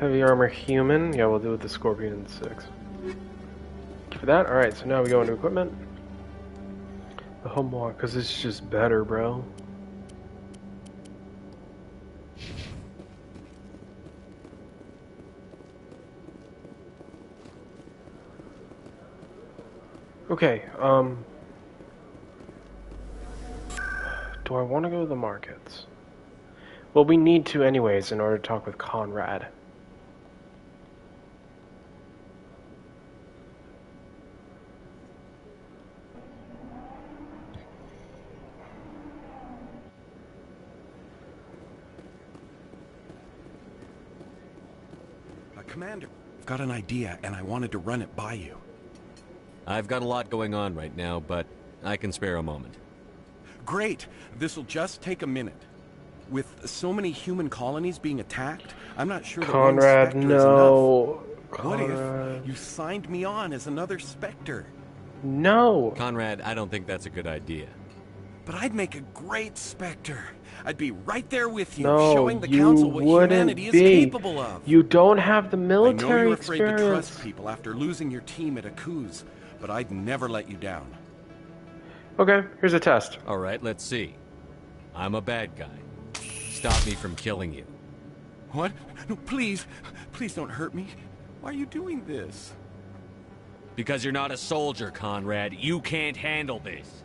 Heavy armor human. Yeah, we'll do it with the Scorpion 6. For that, alright, so now we go into equipment. The Humwa, because it's just better, bro. Okay, do I want to go to the markets? Well, we need to anyways in order to talk with Conrad. Commander, I've got an idea, and I wanted to run it by you. I've got a lot going on right now, but I can spare a moment. Great! This'll just take a minute. With so many human colonies being attacked, I'm not sure that Conrad, one Spectre no. is enough. What if you signed me on as another Spectre? No! Conrad, I don't think that's a good idea. But I'd make a great Spectre. I'd be right there with you, No, showing the you Council what wouldn't humanity is be. capable of. You don't have the I know military you're afraid experience. to trust people after losing your team at a cruise, but I'd never let you down. Okay, here's a test. Alright, let's see. I'm a bad guy. Stop me from killing you. What? No, please. Please don't hurt me. Why are you doing this? Because you're not a soldier, Conrad. You can't handle this.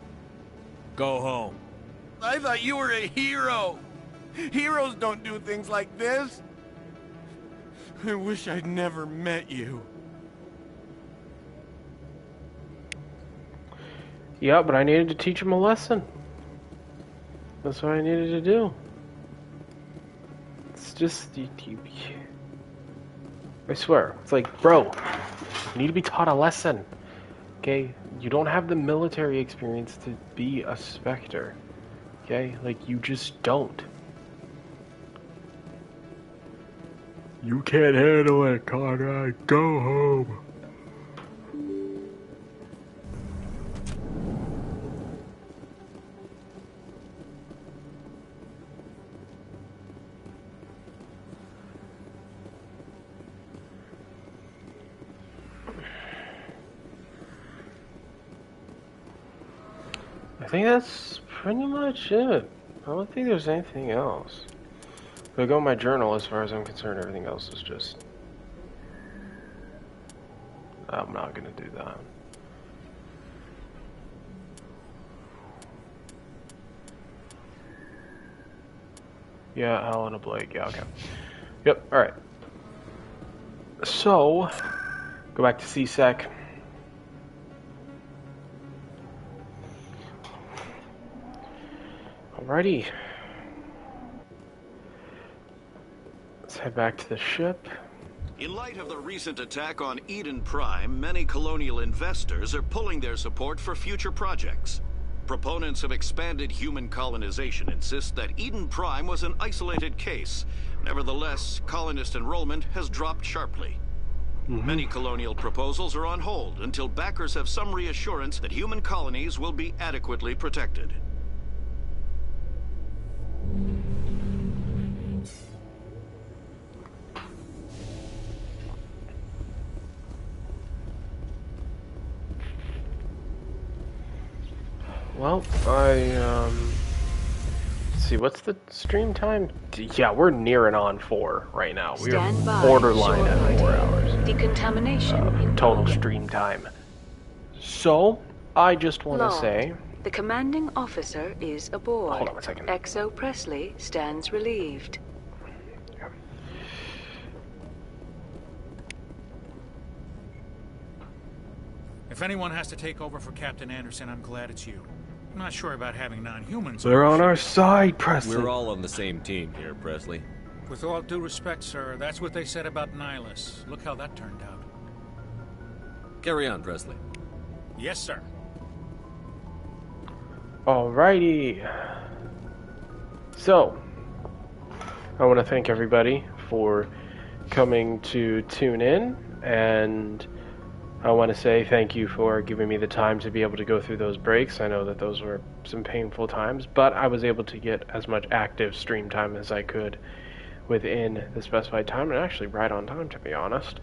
Go home. I thought you were a hero. Heroes don't do things like this. I wish I'd never met you. Yeah, but I needed to teach him a lesson. That's what I needed to do. It's just... I swear. It's like, bro, you need to be taught a lesson. Okay? You don't have the military experience to be a Spectre. Okay? Like, you just don't. You can't handle it, Conrad. Go home. I think that's pretty much it. I don't think there's anything else. If I go in my journal, as far as I'm concerned, everything else is just... I'm not gonna do that. Yeah, Helena Blake, yeah, okay. Yep, alright. So, go back to CSEC. Alrighty. Let's head back to the ship. In light of the recent attack on Eden Prime, many colonial investors are pulling their support for future projects. Proponents of expanded human colonization insist that Eden Prime was an isolated case. Nevertheless, colonist enrollment has dropped sharply. Many colonial proposals are on hold until backers have some reassurance that human colonies will be adequately protected. Well, see, what's the stream time? Yeah, we're nearing on 4 right now. We are Stand by, borderline shore at 4 party. hours. Decontamination in Total progress. stream time. So, I just want to Log. say... The commanding officer is aboard. Hold on 1 second. XO Presley stands relieved. If anyone has to take over for Captain Anderson, I'm glad it's you. I'm not sure about having non-humans. They're on our side, Presley. We're all on the same team here, Presley. With all due respect, sir, that's what they said about Nihilus. Look how that turned out. Carry on, Presley. Yes, sir. Alrighty. So, I want to thank everybody for coming to tune in, and I want to say thank you for giving me the time to be able to go through those breaks. I know that those were some painful times, but I was able to get as much active stream time as I could within the specified time, and actually right on time, to be honest.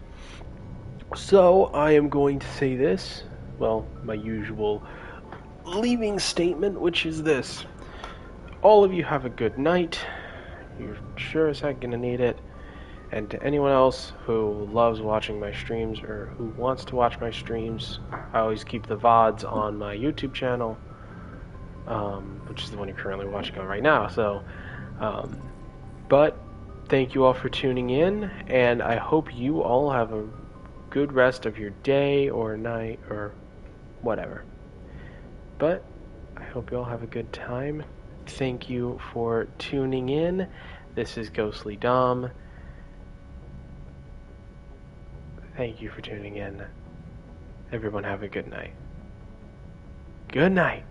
So, I am going to say this, well, my usual leaving statement, which is this. All of you have a good night. You're sure as heck gonna need it. And to anyone else who loves watching my streams or who wants to watch my streams, I always keep the VODs on my YouTube channel, which is the one you're currently watching on right now. So, but thank you all for tuning in, and I hope you all have a good rest of your day or night or whatever. But I hope you all have a good time. Thank you for tuning in. This is Ghostly Dom. Thank you for tuning in. Everyone have a good night. Good night.